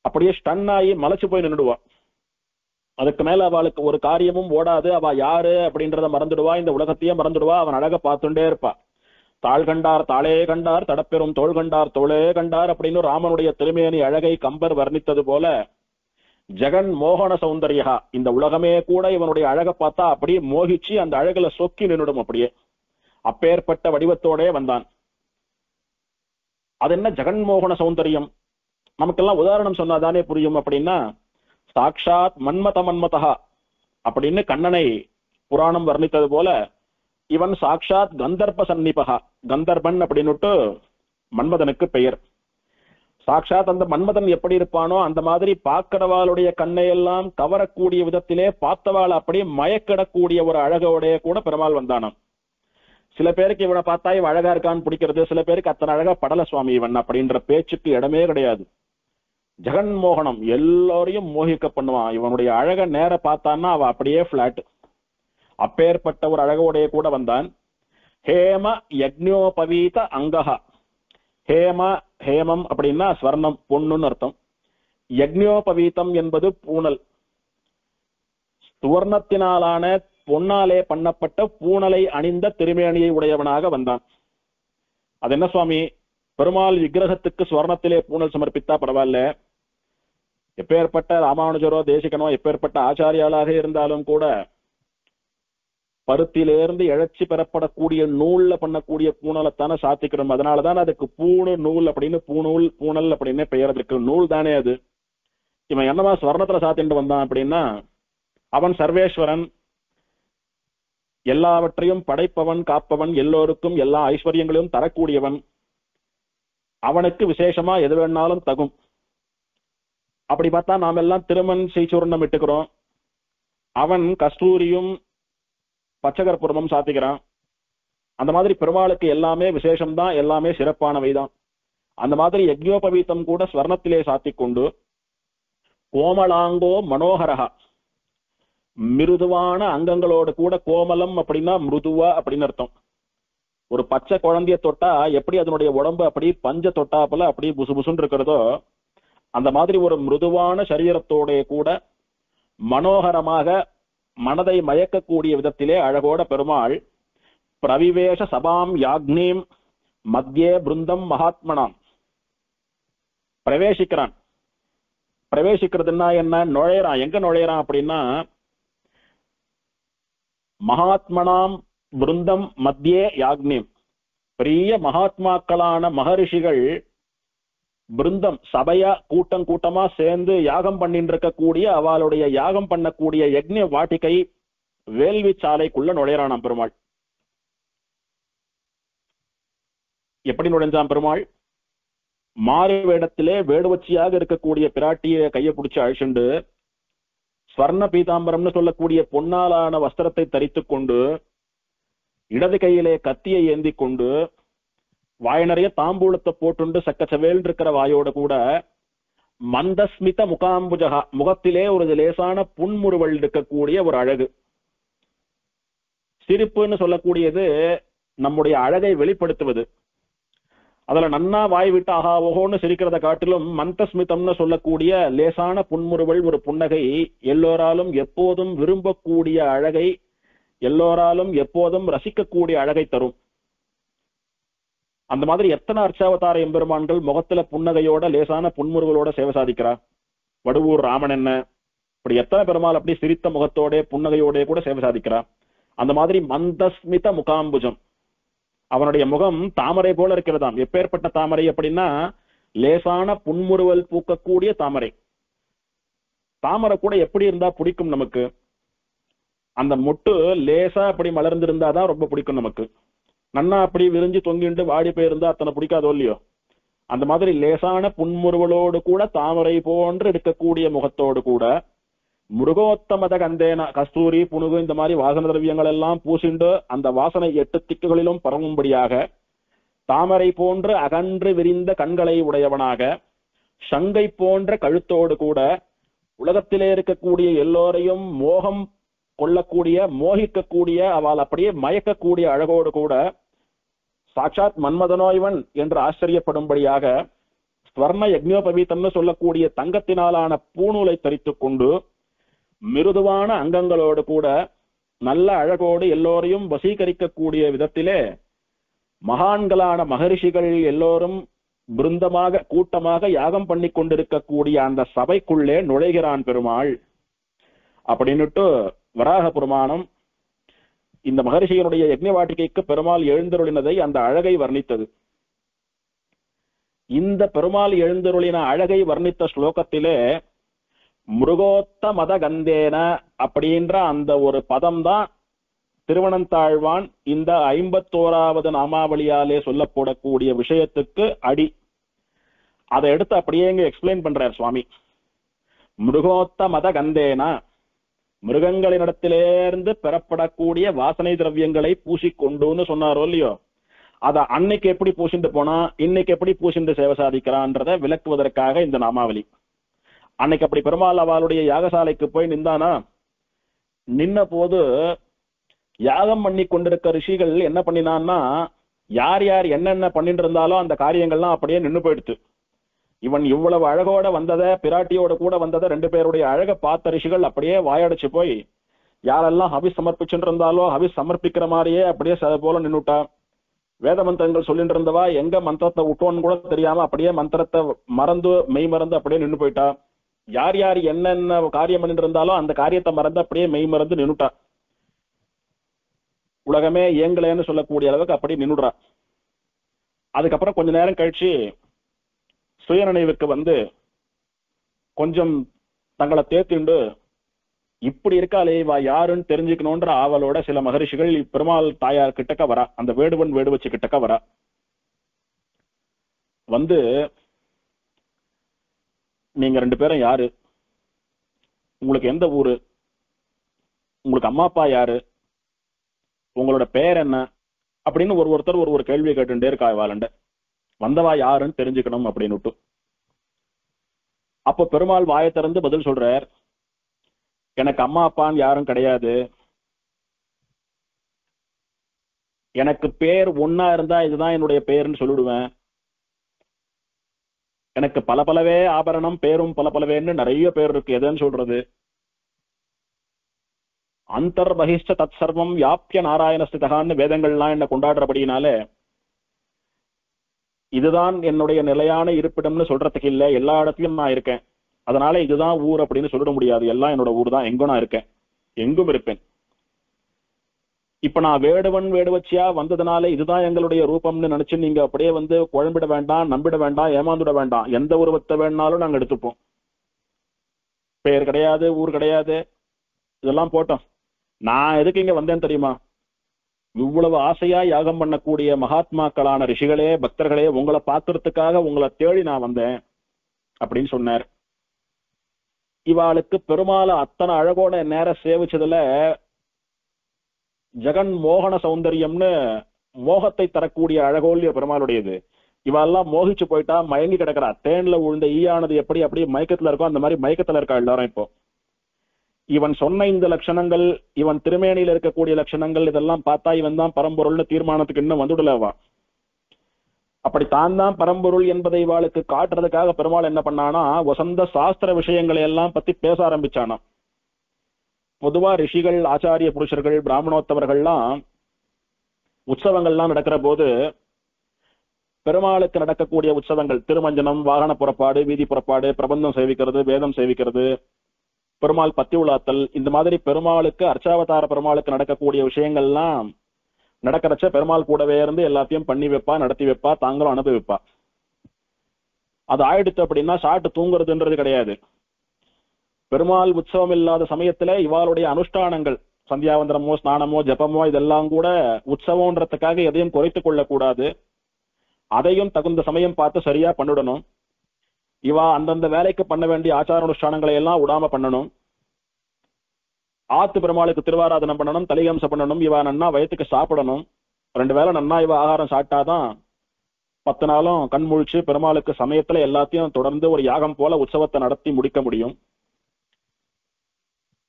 அப்படியே ஸ்டன் ஆகி மலைச்சு போய் நின்றுடுவா. அதுக்கு மேல அவளுக்கு ஒரு காரியமும் ஓடாது. அவ யாரு அப்படின்றத மறந்துடுவா, இந்த உலகத்தையே மறந்துடுவா. அவன் அழக பார்த்துட்டே இருப்பா. தாள் கண்டார் தாளே கண்டார், தடப்பெரும் தோள் கண்டார் தோளே கண்டார் அப்படின்னு ராமனுடைய திருமேனி அழகை கம்பர் வர்ணித்தது போல, ஜெகன் மோகன சௌந்தர்யா, இந்த உலகமே கூட இவனுடைய அழகை பார்த்தா அப்படியே மோகிச்சு அந்த அழகுல சொக்கி நின்றுடும். அப்படியே அப்பேற்பட்ட வடிவத்தோடே வந்தான். அது என்ன ஜெகன்மோகன சௌந்தரியம்? நமக்கெல்லாம் உதாரணம் சொன்னாதானே புரியும். அப்படின்னா, சாக்ஷாத் மன்மத மன்மதா அப்படின்னு கண்ணனை புராணம் வர்ணித்தது போல, இவன் சாக்ஷாத் கந்தர்ப சன்னிபகா, கந்தர்பன் அப்படின்னுட்டு மன்மதனுக்கு பெயர். சாக்ஷாத் அந்த மன்மதன் எப்படி இருப்பானோ அந்த மாதிரி பார்க்கிறவாளுடைய கண்ணையெல்லாம் கவரக்கூடிய விதத்திலே பார்த்தவாள் அப்படியே மயக்கிடக்கூடிய ஒரு அழகோடைய கூட பெருமாள் வந்தானாம். சில பேருக்கு இவனை பார்த்தா இவன் அழகா இருக்கான்னு பிடிக்கிறது, சில பேருக்கு அத்தனை அழகா படல சுவாமி இவன் அப்படின்ற பேச்சுக்கு இடமே கிடையாது. ஜெகன்மோகனம், எல்லாரையும் மோகிக்க பண்ணுவான். இவனுடைய அழக நேர பார்த்தான்னா அவ அப்படியே பிளாட். அப்பேற்பட்ட ஒரு அழகோடைய கூட வந்தான். ஹேம யக்ஞோபவீத அங்கஹா, ஹேம ஹேமம் அப்படின்னா ஸ்வர்ணம், பொண்ணுன்னு அர்த்தம். யக்ஞோபவீதம் என்பது பூணல். சுவர்ணத்தினாலான பொன்னாலே பண்ணப்பட்ட பூணலை அணிந்த திருமேனியை உடையவனாக வந்தான். அது என்ன சுவாமி, பெருமாள் விக்கிரகத்துக்கு ஸ்வர்ணத்திலே பூணல் சமர்ப்பித்தா பரவாயில்ல, எப்பேற்பட்ட ராமானுஜரோ தேசிகனோ எப்பேற்பட்ட ஆச்சாரியாளாக இருந்தாலும் கூட பருத்தியிலிருந்து இழைச்சி பெறப்படக்கூடிய நூல்ல பண்ணக்கூடிய பூணலைத்தானே சாத்திக்கிறோம். அதனாலதான் அதுக்கு பூணு நூல் அப்படின்னு பூணூல் பூணல் அப்படின்னு பெயர். அதுக்கு நூல் தானே அது. இவன் என்னமா ஸ்வர்ணத்துல சாத்திட்டு வந்தான் அப்படின்னா, அவன் சர்வேஸ்வரன், எல்லாவற்றையும் படைப்பவன், காப்பவன், எல்லோருக்கும் எல்லா ஐஸ்வர்யங்களையும் தரக்கூடியவன். அவனுக்கு விசேஷமா எது வேணாலும் தகும். அப்படி பார்த்தா நாம் எல்லாம் திருமண் செய்சூர்ணம் இட்டுக்கிறோம். அவன் கஸ்தூரியும் பச்சகற்புரமும் சாத்திக்கிறான். அந்த மாதிரி பெருமாளுக்கு எல்லாமே விசேஷம்தான், எல்லாமே சிறப்பானவைதான். அந்த மாதிரி யக்ஞோபவீதம் கூட ஸ்வர்ணத்திலே சாத்திக் கொண்டு, கோமலாங்கோ மனோகரகா, மிருதுவான அங்கங்களோடு கூட, கோமலம் அப்படின்னா மிருதுவா அப்படின்னு அர்த்தம். ஒரு பச்சை குழந்தைய தொட்டா எப்படி அதனுடைய உடம்பு அப்படி பஞ்ச தொட்டாப்புல அப்படி புசு புசுன்னு இருக்கிறதோ, அந்த மாதிரி ஒரு மிருதுவான சரீரத்தோட கூட மனோகரமாக மனதை மயக்கக்கூடிய விதத்திலே அழகோட பெருமாள் பிரவிவேஷ சபாம் யாக்னீம் மத்தியே பிருந்தம் மகாத்மனாம். பிரவேசிக்கிறான். பிரவேசிக்கிறதுனா என்ன? நுழையறான். எங்க நுழையறான் அப்படின்னா, மகாத்மனாம் பிருந்தம் மத்தியே யாக்னீம். பெரிய மகாத்மாக்களான மகரிஷிகள் பிருந்தம் சபையா கூட்டம் கூட்டமா சேர்ந்து யாகம் பண்ணிட்டு இருக்கக்கூடிய அவளுடைய யாகம் பண்ணக்கூடிய யக்ஞ வாட்டிகை வேள்வி சாலைக்குள்ள நுழையறானாம் பெருமாள். எப்படி நுழைஞ்சான் பெருமாள்? மாறு வேடத்திலே வேடுவச்சியாக இருக்கக்கூடிய பிராட்டிய கையை பிடிச்சு அழிச்சுண்டு, ஸ்வர்ண பீதாம்பரம்னு சொல்லக்கூடிய பொன்னாலான வஸ்திரத்தை தரித்துக் கொண்டு, இடது கையிலே கத்தியை ஏந்தி கொண்டு, வாய் நிறைய தாம்பூலத்தை போட்டுண்டு சக்கச்சவேல் இருக்கிற வாயோட கூட, மந்தஸ்மித முகாம்புஜகா, முகத்திலே ஒரு லேசான புன்முறுவல் இருக்கக்கூடிய ஒரு அழகு. சிரிப்புன்னு சொல்லக்கூடியது நம்முடைய அழகை வெளிப்படுத்துவது. அதுல நன்னா வாய் விட்டு ஆஹா ஓஹோன்னு சிரிக்கிறத காட்டிலும் மந்தஸ்மிதம்னு சொல்லக்கூடிய லேசான புன்முறுவல், ஒரு புன்னகை எல்லோராலும் எப்போதும் விரும்பக்கூடிய அழகை, எல்லோராலும் எப்போதும் ரசிக்கக்கூடிய அழகை தரும். அந்த மாதிரி எத்தனை அர்ச்சாவதார எம்பெருமான்கள் முகத்துல புன்னகையோட லேசான புன்முறுவலோட சேவை சாதிக்கிறா. வடுவூர் ராமன் என்ன, இப்படி எத்தனை பெருமாள் அப்படி சிரித்த முகத்தோட புன்னகையோட கூட சேவை சாதிக்கிறா. அந்த மாதிரி மந்தஸ்மித முகாம்புஜம், அவனுடைய முகம் தாமரை போல இருக்கிறதாம். எப்பேற்பட்ட தாமரை அப்படின்னா, லேசான புன்முறுவல் பூக்கக்கூடிய தாமரை. தாமரை கூட எப்படி இருந்தா பிடிக்கும் நமக்கு? அந்த மொட்டு லேசா அப்படி மலர்ந்திருந்தாதான் ரொம்ப பிடிக்கும் நமக்கு. நன்னா அப்படி விரிஞ்சு தொங்கிண்டு வாடி போயிருந்தா அத்தனை பிடிக்காதோ இல்லையோ? அந்த மாதிரி லேசான புன்முறுவலோடு கூட தாமரை போன்று இருக்கக்கூடிய முகத்தோடு கூட, முருகோத்தமத கந்தேன, கஸ்தூரி புனுகு இந்த மாதிரி வாசன திரவியங்கள் எல்லாம் பூசிண்டு அந்த வாசனை 8 திக்குகளிலும் பரவும்படியாக, தாமரை போன்று அகன்று விரிந்த கண்களை உடையவனாக, சங்கை போன்ற கழுத்தோடு கூட, உலகத்திலே இருக்கக்கூடிய எல்லோரையும் மோகம் கொள்ளக்கூடிய, மோகிக்கக்கூடிய, அவள் அப்படியே மயக்கக்கூடிய அழகோடு கூட, சாட்சாத் மன்மதனோய்வன் என்று ஆச்சரியப்படும்படியாக ஸ்வர்ண யக்ஞோபவீதம்னு சொல்லக்கூடிய தங்கத்தினாலான பூணூலை தரித்துக் கொண்டு, மிருதுவான அங்கங்களோடு கூட, நல்ல அழகோடு எல்லோரையும் வசீகரிக்கக்கூடிய விதத்திலே மகான்களான மகரிஷிகள் எல்லோரும் பிருந்தமாக கூட்டமாக யாகம் பண்ணி கொண்டிருக்கக்கூடிய அந்த சபைக்குள்ளே நுழைகிறான் பெருமாள். அப்படின்னுட்டு வராக புராணம் இந்த மகரிஷியனுடைய யக்ஞ வாட்டிகைக்கு பெருமாள் எழுந்தருளினதை, அந்த அழகை வர்ணித்தது. இந்த பெருமாள் எழுந்தருளின அழகை வர்ணித்த ஸ்லோகத்திலே முருகோத்தமத கந்தேன அப்படின்ற அந்த ஒரு பதம் தான் திருவனந்தாழ்வான் இந்த 51வது நாமாவளியாலே சொல்லப்படக்கூடிய விஷயத்துக்கு அடி. அதை எடுத்து அப்படியே இங்க எக்ஸ்பிளைன் பண்றார் சுவாமி. மிருகோத்தமத கந்தேனா, மிருகங்களினிடத்திலேருந்து பெறப்படக்கூடிய வாசனை திரவியங்களை பூசிக்கொண்டுன்னு சொன்னாரோ இல்லையோ, அத அன்னைக்கு எப்படி பூசிட்டு போனா இன்னைக்கு எப்படி பூசிட்டு சேவை சாதிக்கிறான்றத விளக்குவதற்காக இந்த நாமாவளி. அன்னைக்கு அப்படி பெருமாள் அவளுடைய யாகசாலைக்கு போய் நின்றானா, நின்ன போது யாகம் பண்ணி கொண்டிருக்க ரிஷிகள் என்ன பண்ணினான்னா, யார் யார் என்னென்ன பண்ணிட்டு இருந்தாலும் அந்த காரியங்கள்லாம் அப்படியே நின்று போயிடுச்சு. இவன் இவ்வளவு அழகோட வந்தத, பிராட்டியோட கூட வந்தத, 2 பேருடைய அழக பார்த்த ரிஷிகள் அப்படியே வாயடிச்சு போய், யாரெல்லாம் ஹவிஸ் சமர்ப்பிச்சுட்டு இருந்தாலோ ஹவிஸ் சமர்ப்பிக்கிற மாதிரியே அப்படியே போல நின்னுட்டா. வேத மந்திரங்கள் சொல்லிட்டு இருந்தவா எங்க மந்திரத்தை விட்டோன்னு கூட தெரியாம அப்படியே மந்திரத்தை மறந்து மெய் மறந்து அப்படியே நின்று போயிட்டா. யார் யார் என்னென்ன காரியம் பண்ணிட்டு இருந்தாலும் அந்த காரியத்தை மறந்து அப்படியே மெய் மறந்து நின்னுட்டா. உலகமே ஏங்கலேன்னு சொல்லக்கூடிய அளவுக்கு அப்படியே நின்னுடுறா. அதுக்கப்புறம் கொஞ்ச நேரம் கழிச்சு சுயநினைவுக்கு வந்து கொஞ்சம் தங்களை தேர்த்திண்டு, இப்படி இருக்காளே வா யாருன்னு தெரிஞ்சுக்கணும்ன்ற ஆவலோட சில மகரிஷிகள் பெருமாள் தாயார் கிட்டக்க வரா, அந்த வேடுவன் வேடுவச்சு கிட்டக்க வரா. வந்து, நீங்க 2 பேரும் யாரு, உங்களுக்கு எந்த ஊரு, உங்களுக்கு அம்மா அப்பா யாரு, உங்களோட பேர் என்ன அப்படின்னு ஒருத்தர் ஒரு கேள்வியை கேட்டுட்டே இருக்கா வாழண்ட. வந்தவா யாருன்னு தெரிஞ்சுக்கணும் அப்படின்னு. அப்ப பெருமாள் வாயை திறந்து பதில் சொல்றார், எனக்கு அம்மா அப்பான்னு யாரும் கிடையாது, எனக்கு பேர் ஒன்னா இருந்தா இதுதான் என்னுடைய பேருன்னு சொல்லிடுவேன், எனக்கு பல பலவே ஆபரணம் பேரும் பல பலவேன்னு நிறைய பேர் இருக்கு, எதுன்னு சொல்றது, அந்தர்பகிஷ்ட தத் சர்வம் வியாபிய நாராயணஸ்திதகான்னு வேதங்கள்லாம் என்ன கொண்டாடுறபடினால இதுதான் என்னுடைய நிலையான இருப்பிடம்னு சொல்றதுக்கு இல்ல, எல்லா இடத்துலயும் நான் இருக்கேன், அதனால இதுதான் ஊர் அப்படின்னு சொல்லிட முடியாது. எல்லாம் என்னோட ஊர் தான், எங்கும் நான் இருக்கேன், எங்கும் இருப்பேன். இப்ப நான் வேடுவன் வேடுவச்சியா வந்ததுனால இதுதான் எங்களுடைய ரூபம்னு நினைச்சு நீங்க அப்படியே குழம்பிட வேண்டாம், நம்பிட வேண்டாம், ஏமாந்துட வேண்டாம். எந்த உருவத்தை வேணாலும் நாங்க எடுத்துப்போம். பேர் கிடையாது, ஊர் கிடையாது, இதெல்லாம் போட்டோம். நான் எதுக்கு இங்க வந்தேன் தெரியுமா? இவ்வளவு ஆசையா யாகம் பண்ணக்கூடிய மகாத்மாக்களான ரிஷிகளே, பக்தர்களே, உங்களை பார்க்கறதுக்காக உங்களை தேடி நான் வந்தேன் அப்படின்னு சொன்னார். இவாளுக்கு பெருமாளை அத்தனை அழகோட நேரம் சேவிச்சதுல ஜெகன் மோகன சௌந்தரியம்னு மோகத்தை தரக்கூடிய அழகோல்ய பெருமாளுடையது. இவெல்லாம் மோகிச்சு போயிட்டா மயங்கி கிடக்கிறா. தேன்ல விழுந்த ஈயானது எப்படி அப்படியே மயக்கத்துல இருக்கோ அந்த மாதிரி மயக்கத்துல இருக்கா எல்லாரும். இப்போ இவன் சொன்ன இந்த லட்சணங்கள், இவன் திருமேனியில இருக்கக்கூடிய லட்சணங்கள், இதெல்லாம் பார்த்தா இவன் தான் பரம்பொருள்னு தீர்மானத்துக்கு இன்னும் வந்துடலவா. அப்படி தான் தான் பரம்பொருள் என்பதை இவாளுக்கு காட்டுறதுக்காக பெருமாள் என்ன பண்ணானா, வசந்த சாஸ்திர விஷயங்களை எல்லாம் பத்தி பேச ஆரம்பிச்சானா. பொதுவா ரிஷிகள், ஆச்சாரிய புருஷர்கள், பிராமணோத்தவர்கள்லாம் உற்சவங்கள்லாம் நடக்கிற போது பெருமாளுக்கு நடக்கக்கூடிய உற்சவங்கள், திருமஞ்சனம், வாகன புறப்பாடு, வீதி புறப்பாடு, பிரபந்தம் சேவிக்கிறது, வேதம் சேவிக்கிறது, பெருமாள் பத்தி உலாத்தல், இந்த மாதிரி பெருமாளுக்கு அர்ச்சாவதார பெருமாளுக்கு நடக்கக்கூடிய விஷயங்கள்லாம் நடக்கிறச்ச பெருமாள் கூடவே இருந்து எல்லாத்தையும் பண்ணி வைப்பா, நடத்தி வைப்பா, தாங்களும் அனுபவிப்பா. அது ஆயிடுத்து அப்படின்னா சாட்டு தூங்குறதுன்றது கிடையாது. பெருமாள் உற்சவம் இல்லாத சமயத்துல இவாளுடைய அனுஷ்டானங்கள், சந்தியாவந்தனமோ ஸ்நானமோ ஜபமோ, இதெல்லாம் கூட உற்சவம்ன்றதுக்காக எதையும் குறைத்துக் கொள்ளக்கூடாது. அதையும் தகுந்த சமயம் பார்த்து சரியா பண்ணிடணும். இவா அந்தந்த வேலைக்கு பண்ண வேண்டிய ஆச்சார அனுஷ்டானங்களை எல்லாம் விடாம பண்ணணும். ஆத்து பெருமாளுக்கு திருவாராதனம் பண்ணணும், தலையம்சம் பண்ணணும். இவா நன்னா வயத்துக்கு சாப்பிடணும். 2 வேளை நன்னா இவ ஆகாரம் சாப்பிட்டாதான் 10 நாளும் கண் முழிச்சு பெருமாளுக்கு சமயத்துல எல்லாத்தையும் தொடர்ந்து ஒரு யாகம் போல உற்சவத்தை நடத்தி முடிக்க முடியும்.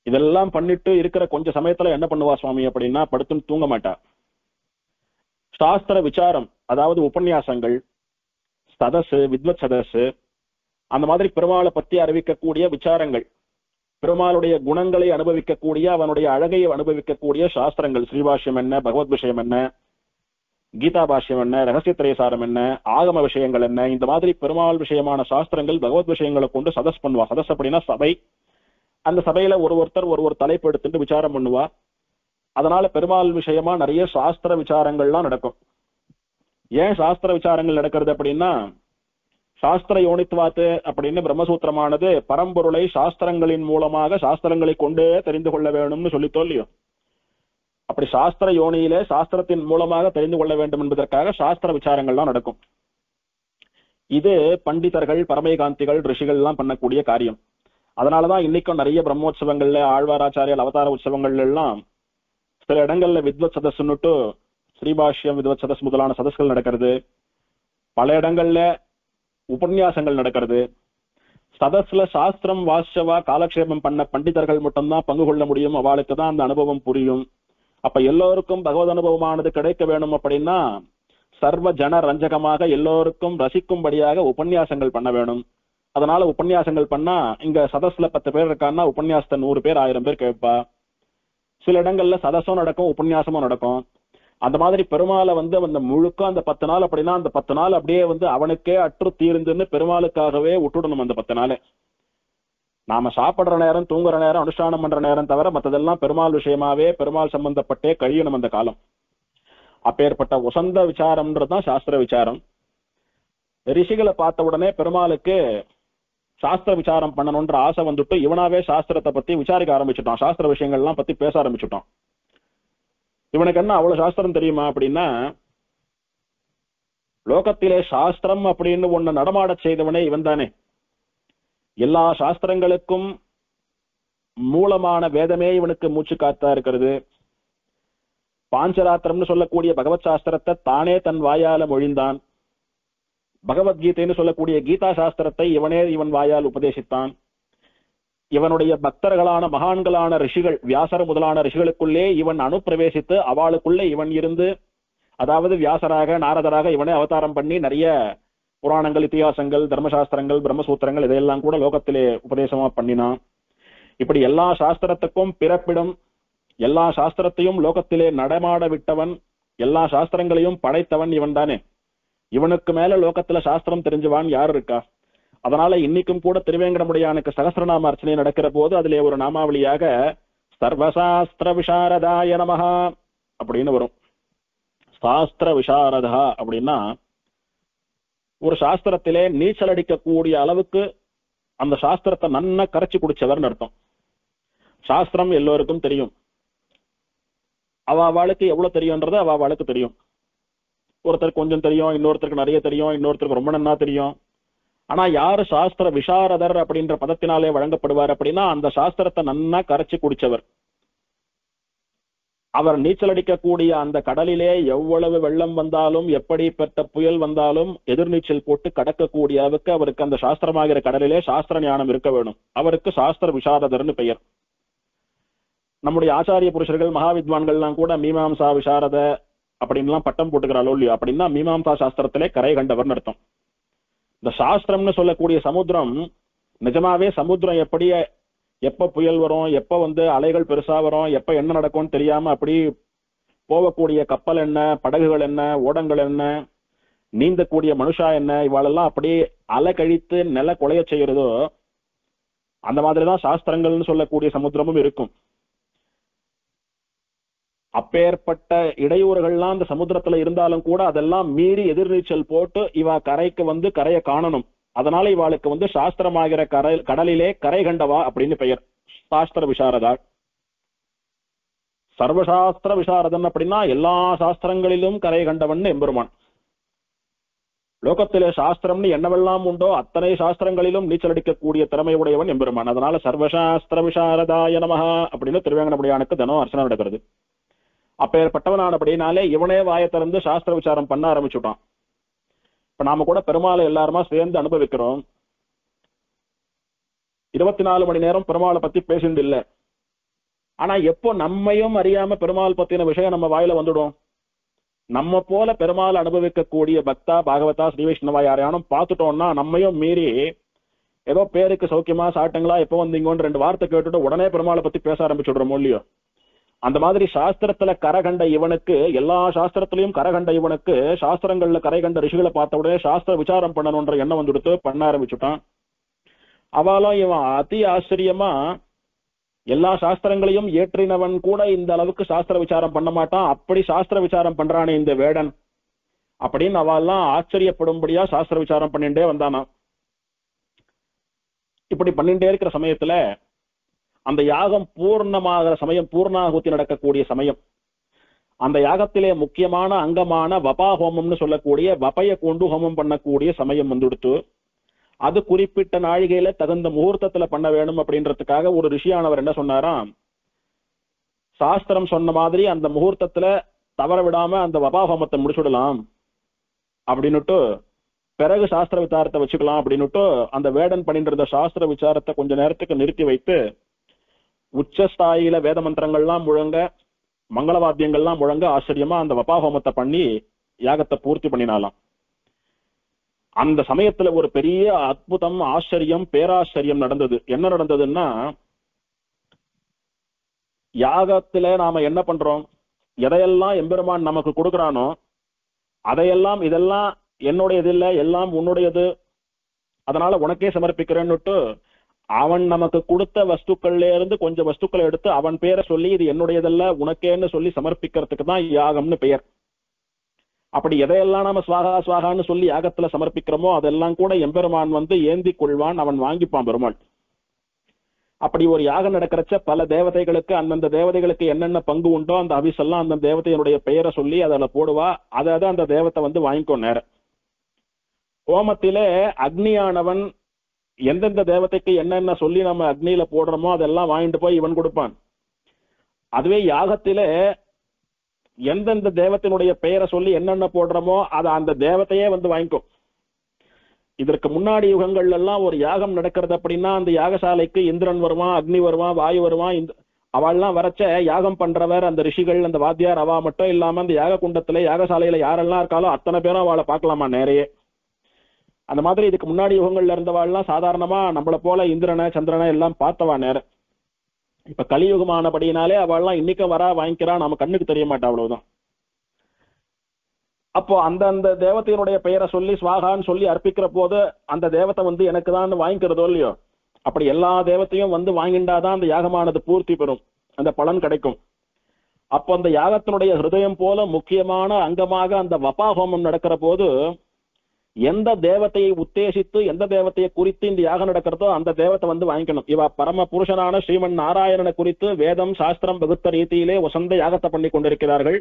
இதெல்லாம் பண்ணிட்டு இருக்கிற கொஞ்ச சமயத்துல என்ன பண்ணுவா சுவாமி அப்படின்னா, படுத்துன்னு தூங்க மாட்டா. சாஸ்திர விசாரம், அதாவது உபன்யாசங்கள், சதசு, வித்வத் சதசு, அந்த மாதிரி பெருமாளை பத்தி அறிவிக்கக்கூடிய விசாரங்கள், பெருமாளுடைய குணங்களை அனுபவிக்கக்கூடிய, அவனுடைய அழகை அனுபவிக்கக்கூடிய சாஸ்திரங்கள், ஸ்ரீபாஷ்யம் என்ன, பகவத் விஷயம் என்ன, கீதா பாஷ்யம் என்ன, ரகசிய திரேசாரம் என்ன, ஆகம விஷயங்கள் என்ன, இந்த மாதிரி பெருமாள் விஷயமான சாஸ்திரங்கள், பகவத் விஷயங்களை கொண்டு சதஸ் பண்ணுவா. சதஸ் அப்படின்னா சபை. அந்த சபையில ஒருத்தர் ஒரு தலைப்பு எடுத்துட்டு விசாரம் பண்ணுவா. அதனால பெருமாள் விஷயமா நிறைய சாஸ்திர விசாரங்கள்லாம் நடக்கும். ஏன் சாஸ்திர விசாரங்கள் நடக்கிறது அப்படின்னா, சாஸ்திர யோனித்வாத்து அப்படின்னு பிரம்மசூத்திரமானது பரம்பொருளை சாஸ்திரங்களின் மூலமாக சாஸ்திரங்களை கொண்டே தெரிந்து கொள்ள வேணும்னு சொல்லித்தோ இல்லையோ. அப்படி சாஸ்திர யோனியிலே சாஸ்திரத்தின் மூலமாக தெரிந்து கொள்ள வேண்டும் என்பதற்காக சாஸ்திர விசாரங்கள்லாம் நடக்கும். இது பண்டிதர்கள், பரமேகாந்திகள், ரிஷிகள் எல்லாம் பண்ணக்கூடிய காரியம். அதனாலதான் இன்னைக்கும் நிறைய பிரம்மோற்சவங்கள்ல, ஆழ்வாராச்சாரியர் அவதார உற்சவங்கள்ல எல்லாம் சில இடங்கள்ல வித்வத் சதஸ்ன்னுட்டு ஸ்ரீபாஷ்யம், வித்வத் சதஸ் முதலான சதஸ்கள் நடக்கிறது. பல இடங்கள்ல உபன்யாசங்கள் நடக்கிறது. சதஸ்ல சாஸ்திரம் வாசிச்சவா காலக்ஷேபம் பண்ண பண்டிதர்கள் மட்டும்தான் பங்கு கொள்ள முடியும். அவளுக்கு தான் அந்த அனுபவம் புரியும். அப்ப எல்லோருக்கும் பகவத் அனுபவமானது கிடைக்க வேணும் அப்படின்னா சர்வ ஜன ரஞ்சகமாக எல்லோருக்கும் ரசிக்கும்படியாக உபன்யாசங்கள் பண்ண வேணும். அதனால உபன்யாசங்கள் பண்ணா, இங்க சதஸ்ல 10 பேர் இருக்கான்னா உபன்யாசத்தை 100 பேர் 1000 பேர் கேட்பா. சில இடங்கள்ல சதஸும் நடக்கும், உபன்யாசமும் நடக்கும். அந்த மாதிரி பெருமாளை அந்த முழுக்க அந்த 10 நாள் அப்படின்னா அந்த 10 நாள் அப்படியே அவனுக்கே அற்று தீர்ந்துன்னு பெருமாளுக்காகவே விட்டுடணும். அந்த 10 நாள் நாம சாப்பிடுற நேரம், தூங்குற நேரம், அனுஷ்டானம் பண்ற நேரம் தவிர மற்றதெல்லாம் பெருமாள் விஷயமாவே, பெருமாள் சம்பந்தப்பட்டே கழியணும் அந்த காலம். அப்பேற்பட்ட வசந்த விசாரம்ன்றதுதான் சாஸ்திர விசாரம். ரிஷிகளை பார்த்த உடனே பெருமாளுக்கு சாஸ்திர விசாரம் பண்ணணும்ன்ற ஆசை வந்துட்டு இவனாவே சாஸ்திரத்தை பத்தி விசாரிக்க ஆரம்பிச்சுட்டான். சாஸ்திர விஷயங்கள்லாம் பத்தி பேச ஆரம்பிச்சுட்டான். இவனுக்கு என்ன அவ்வளவு சாஸ்திரம் தெரியுமா அப்படின்னா, லோகத்திலே சாஸ்திரம் அப்படின்னு ஒண்ணு நடமாட செய்தவனே இவன் தானே. எல்லா சாஸ்திரங்களுக்கும் மூலமான வேதமே இவனுக்கு மூச்சு காத்தா இருக்கிறது. பாஞ்சராத்திரம்னு சொல்லக்கூடிய பகவத் சாஸ்திரத்தை தானே தன் வாயால மொழிந்தான். பகவத்கீதைன்னு சொல்லக்கூடிய கீதா சாஸ்திரத்தை இவன் வாயால் உபதேசித்தான். இவனுடைய பக்தர்களான மகான்களான ரிஷிகள், வியாசர் முதலான ரிஷிகளுக்குள்ளே இவன் அனுப்பிரவேசித்து அவளுக்குள்ளே இவன் இருந்து, அதாவது வியாசராக, நாரதராக இவனே அவதாரம் பண்ணி நிறைய புராணங்கள், இத்தியாசங்கள், தர்மசாஸ்திரங்கள், பிரம்மசூத்திரங்கள் இதையெல்லாம் கூட லோகத்திலே உபதேசமா பண்ணினான். இப்படி எல்லா சாஸ்திரத்துக்கும் பிறப்பிடம் எல்லா சாஸ்திரத்தையும் லோகத்திலே நடமாட விட்டவன், எல்லா சாஸ்திரங்களையும் படைத்தவன் இவன் தானே. இவனுக்கு மேல லோகத்துல சாஸ்திரம் தெரிஞ்சவான் யார் இருக்கா? அதனால இன்னைக்கும் கூட திருவேங்கடமுடையானுக்கு சகஸ்ரநாம அர்ச்சனை நடக்கிற போது அதிலே ஒரு நாமாவளியாக சர்வசாஸ்திர விசாரதாய நமஹா அப்படின்னு வரும். சாஸ்திர விசாரதா அப்படின்னா ஒரு சாஸ்திரத்திலே நீச்சல் அடிக்கக்கூடிய அளவுக்கு அந்த சாஸ்திரத்தை நன்னா கரைச்சு குடிச்சவர்னு அர்த்தம். சாஸ்திரம் எல்லோருக்கும் தெரியும், அவளுக்கு எவ்வளவு தெரியும்ன்றது அவளுக்கு தெரியும். ஒருத்தருக்கு கொஞ்சம் தெரியும், இன்னொருத்தருக்கு நிறைய தெரியும், இன்னொருத்தருக்கு ரொம்ப நன்னா தெரியும். ஆனா யாரு சாஸ்திர விசாரதர் அப்படின்ற பதத்தினாலே வழங்கப்படுவார் அப்படின்னா அந்த சாஸ்திரத்தை நன்னா கரைச்சு குடிச்சவர். அவர் நீச்சல் அடிக்கக்கூடிய அந்த கடலிலே எவ்வளவு வெள்ளம் வந்தாலும் எப்படிப்பட்ட புயல் வந்தாலும் எதிர்நீச்சல் போட்டு கடக்கக்கூடிய அளவுக்கு அவருக்கு அந்த சாஸ்திரமாகிற கடலிலே சாஸ்திர ஞானம் இருக்க வேணும். அவருக்கு சாஸ்திர விசாரதர்னு பெயர். நம்முடைய ஆச்சாரிய புருஷர்கள் மகாவித்வான்கள்லாம் கூட மீமாம்சா விசாரத அப்படின்லாம் பட்டம் போட்டுக்கிறாளோ இல்லையோ, அப்படின்னா மீமாம்சா சாஸ்திரத்திலே கரை கண்டவர்னு அர்த்தம். இந்த சாஸ்திரம்னு சொல்லக்கூடிய சமுத்திரம் நிஜமாவே சமுத்திரம் எப்படி எப்ப புயல் வரும், எப்ப அலைகள் பெருசா வரும், எப்ப என்ன நடக்கும்னு தெரியாம அப்படி போகக்கூடிய கப்பல் என்ன, படகுகள் என்ன, ஓடங்கள் என்ன, நீந்தக்கூடிய மனுஷா என்ன, இவாளெல்லாம் அப்படி அலை கழித்து நில கொலைய செய்யறதோ அந்த மாதிரிதான் சாஸ்திரங்கள்னு சொல்லக்கூடிய சமுத்திரமும் இருக்கும். அப்பேற்பட்ட இடையூறுகள்லாம் அந்த சமுத்திரத்துல இருந்தாலும் கூட அதெல்லாம் மீறி எதிர்நீச்சல் போட்டு இவ கரைக்கு கரையை காணணும். அதனால இவாளுக்கு சாஸ்திரமாகிற கடலிலே கரை கண்டவா அப்படின்னு பெயர், சாஸ்திர விசாரதா. சர்வசாஸ்திர விசாரதன் அப்படின்னா எல்லா சாஸ்திரங்களிலும் கரை கண்டவன் எம்பெருமான். லோகத்திலே சாஸ்திரம்னு என்னவெல்லாம் உண்டோ அத்தனை சாஸ்திரங்களிலும் நீச்சல் அடிக்கக்கூடிய திறமை உடையவன் எம்பெருமான். அதனால சர்வசாஸ்திர விசாரதாய நமஹா அப்படின்னு திருவேங்கடமுடையானுக்கு தினம் அர்ச்சனை நடக்கிறது. அப்பேற்பட்டவனான அப்படின்னாலே இவனே வாயை திறந்து சாஸ்திர விசாரம் பண்ண ஆரம்பிச்சுட்டான். இப்ப நாம கூட பெருமாளை எல்லாருமா சேர்ந்து அனுபவிக்கிறோம். 24 மணி நேரம் பெருமாளை பத்தி பேசிட்டு இல்ல. ஆனா எப்போ நம்மையும் அறியாம பெருமாள் பத்தின விஷயம் நம்ம வாயில வந்துடும். நம்ம போல பெருமாள் அனுபவிக்கக்கூடிய பக்தா பாகவதா ஸ்ரீ வைஷ்ணவா யாரையானும் பார்த்துட்டோம்னா நம்மையும் மீறி ஏதோ பேருக்கு சௌக்கியமா சாப்பிட்டங்களா, எப்போ வந்தீங்கன்னு 2 வார்த்தை கேட்டுட்டு உடனே பெருமாளை பத்தி பேச ஆரம்பிச்சுடுறோமோ இல்லையோ. அந்த மாதிரி சாஸ்திரத்துல கரகண்ட இவனுக்கு, எல்லா சாஸ்திரத்திலையும் கரகண்ட இவனுக்கு சாஸ்திரங்கள்ல கரை கண்ட ரிஷிகளை பார்த்த உடனே சாஸ்திர விசாரம் பண்ணணும்ன்ற எண்ணம் வந்துடுத்து பண்ண ஆரம்பிச்சுட்டான். அவளும் இவன் அதி ஆச்சரியமா எல்லா சாஸ்திரங்களையும் ஏற்றினவன் கூட இந்த அளவுக்கு சாஸ்திர விசாரம் பண்ண மாட்டான், அப்படி சாஸ்திர விசாரம் பண்றானே இந்த வேடன் அப்படின்னு அவெல்லாம் ஆச்சரியப்படும்படியா சாஸ்திர விசாரம் பண்ணிட்டே வந்தானா. இப்படி பண்ணிட்டே இருக்கிற சமயத்துல அந்த யாகம் பூர்ணமாகிற சமயம், பூர்ணாகுதி நடக்கக்கூடிய சமயம், அந்த யாகத்திலே முக்கியமான அங்கமான வபா ஹோமம்னு சொல்லக்கூடிய வபைய கொண்டு ஹோமம் பண்ணக்கூடிய சமயம் வந்துடுத்து. அது குறிப்பிட்ட நாழிகையில தகுந்த முகூர்த்தத்துல பண்ண வேணும் அப்படின்றதுக்காக ஒரு ரிஷியானவர் என்ன சொன்னாராம், சாஸ்திரம் சொன்ன மாதிரி அந்த முகூர்த்தத்துல தவற விடாம அந்த வபா ஹோமத்தை முடிச்சுடலாம் அப்படின்னுட்டு பிறகு சாஸ்திர விசாரத்தை வச்சுக்கலாம் அப்படின்னுட்டு அந்த வேடன் பண்ணிட்டு இருந்த சாஸ்திர விசாரத்தை கொஞ்ச நேரத்துக்கு நிறுத்தி வைத்து உச்சஸ்தாயில வேத மந்திரங்கள்லாம் முழங்க, மங்களவாத்தியங்கள்லாம் முழங்க ஆச்சரியமா அந்த வபாஹோமத்தை பண்ணி யாகத்தை பூர்த்தி பண்ணினாலாம். அந்த சமயத்துல ஒரு பெரிய அற்புதம், ஆச்சரியம், பேராச்சரியம் நடந்தது. என்ன நடந்ததுன்னா, யாகத்துல நாம என்ன பண்றோம், எதையெல்லாம் எம்பெருமான் நமக்கு கொடுக்கறானோ அதையெல்லாம் இதெல்லாம் என்னுடையது இல்ல, எல்லாம் உன்னுடையது, அதனால உனக்கே சமர்ப்பிக்கிறேன்னுட்டு அவன் நமக்கு கொடுத்த வஸ்துக்கள்ல இருந்து கொஞ்சம் வஸ்துக்களை எடுத்து அவன் பேரை சொல்லி இது என்னுடையதல்ல உனக்கேன்னு சொல்லி சமர்ப்பிக்கிறதுக்கு தான் யாகம்னு பெயர். அப்படி எதையெல்லாம் நாம ஸ்வாகா ஸ்வாகான்னு சொல்லி யாகத்துல சமர்ப்பிக்கிறோமோ அதெல்லாம் கூட எம்பெருமான் ஏந்தி கொள்வான், அவன் வாங்கிப்பான் பெருமாள். அப்படி ஒரு யாகம் நடக்கிறச்ச பல தேவதைகளுக்கு அந்தந்த தேவதைகளுக்கு என்னென்ன பங்கு உண்டோ அந்த அபிசெல்லாம் அந்த தேவதையினுடைய பெயரை சொல்லி அதில் போடுவா. அதை அந்த தேவத்தை வாங்கிக்கோ நேர. ஹோமத்திலே அக்னியானவன் எந்தெந்த தேவதைக்கு என்னென்ன சொல்லி நம்ம அக்னியில போடுறோமோ அதெல்லாம் வாங்கிட்டு போய் இவன் கொடுப்பான். அதுவே யாகத்திலே எந்தெந்த தேவத்தினுடைய பெயரை சொல்லி என்னென்ன போடுறோமோ அதை அந்த தேவத்தையே வாங்கிக்கும். இதற்கு முன்னாடி யுகங்கள்ல எல்லாம் ஒரு யாகம் நடக்கிறது அப்படின்னா அந்த யாகசாலைக்கு இந்திரன் வருவான், அக்னி வருவான், வாயு வருவான். அவள்லாம் வரச்ச யாகம் பண்றவர் அந்த ரிஷிகள் அந்த வாத்தியார் அவா மட்டும் இல்லாம அந்த யாக குண்டத்துல யாகசாலையில யாரெல்லாம் இருக்காலோ அத்தனை பேரும் அவளை பார்க்கலாமா நேரையே. அந்த மாதிரி இதுக்கு முன்னாடி யுகங்கள்ல இருந்தவாள்லாம் சாதாரணமா நம்மளை போல இந்திரனை சந்திரனை எல்லாம் பார்த்தவா நேரம். இப்ப கலியுகமானபடினாலே அவள்லாம் இன்னைக்கு வரா வாங்கிக்கிறா, நம்ம கண்ணுக்கு தெரிய மாட்டா, அவ்வளவுதான். அப்போ அந்த தேவத்தையினுடைய பெயரை சொல்லி ஸ்வாகான்னு சொல்லி அர்ப்பிக்கிற போது அந்த தேவத்தை வந்து எனக்கு தான் வாங்கிக்கிறதோ இல்லையோ, அப்படி எல்லா தேவத்தையும் வந்து வாங்கிண்டாதான் அந்த யாகமானது பூர்த்தி பெறும், அந்த பலன் கிடைக்கும். அப்போ அந்த யாகத்தினுடைய ஹிருதயம் போல முக்கியமான அங்கமாக அந்த வபா ஹோமம் நடக்கிற போது எந்த தேவத்தையை உத்தேசித்து எந்த தேவத்தையை குறித்து இந்த யாகம் நடக்கிறதோ அந்த தேவத்தை வந்து வாங்கிக்கணும். இவ பரம புருஷனான ஸ்ரீமன் நாராயணனை குறித்து வேதம் சாஸ்திரம் வகுத்த ரீதியிலே வசந்த யாகத்தை பண்ணி கொண்டிருக்கிறார்கள்.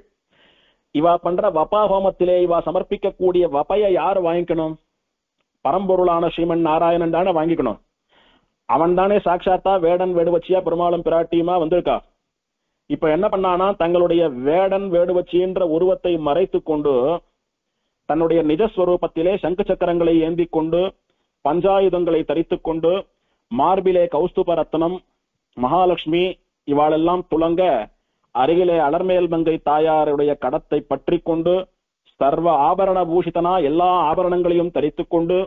இவா பண்ற வபா ஹோமத்திலே இவா சமர்ப்பிக்கக்கூடிய வபையை யார் வாங்கிக்கணும்? பரம்பொருளான ஸ்ரீமன் நாராயணன் தானே வாங்கிக்கணும். அவன் தானே சாட்சாத்தா வேடன் வேடுவச்சியா பெருமாளும் பிராட்டியுமா வந்திருக்கா. இப்ப என்ன பண்ணானா, தங்களுடைய வேடன் வேடுவச்சின்ற உருவத்தை மறைத்து கொண்டு தன்னுடைய நிஜஸ்வரூபத்திலே சங்கு சக்கரங்களை ஏந்தி கொண்டு பஞ்சாயுதங்களை தரித்துக் கொண்டு மார்பிலே கௌஸ்துப ரத்னம் மகாலட்சுமி இவாளெல்லாம் துலங்க அருகிலே அலர்மேல் மங்கை தாயாருடைய கடத்தை பற்றி கொண்டு சர்வ ஆபரண பூஷிதனா எல்லா ஆபரணங்களையும் தரித்துக் கொண்டு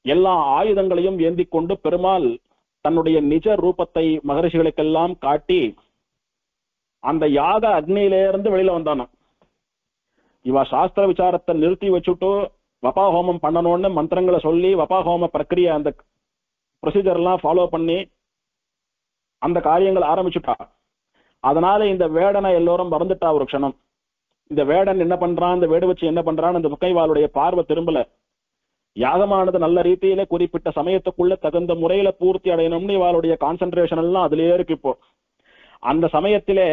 எல்லா ஆயுதங்களையும் ஏந்தி கொண்டு பெருமாள் தன்னுடைய நிஜ ரூபத்தை மகரிஷிகளுக்கெல்லாம் காட்டி அந்த யாக அக்னியிலிருந்து வெளியில வந்தானா. இவ சாஸ்திர விசாரத்தை நிறுத்தி வச்சுட்டு வபா ஹோமம் பண்ணணும்னு மந்திரங்களை சொல்லி வபா ஹோம பிரக்கிரியை அந்த ப்ரொசீஜர் எல்லாம் ஃபாலோ பண்ணி அந்த காரியங்கள் ஆரம்பிச்சுட்டா. அதனால இந்த வேடனை எல்லோரும் மறந்துட்டா ஒரு க்ஷணம். இந்த வேடன் என்ன பண்றான், இந்த வேடு வச்சு என்ன பண்றான், இந்த முக்கைவாளுடைய பார்வை திரும்பல. யாகமானது நல்ல ரீதியில குறிப்பிட்ட சமயத்துக்குள்ள தகுந்த முறையில பூர்த்தி அடையணும்னு இவாளுடைய கான்சென்ட்ரேஷன் எல்லாம் அதுலயே இருக்கு. இப்போ அந்த சமயத்திலே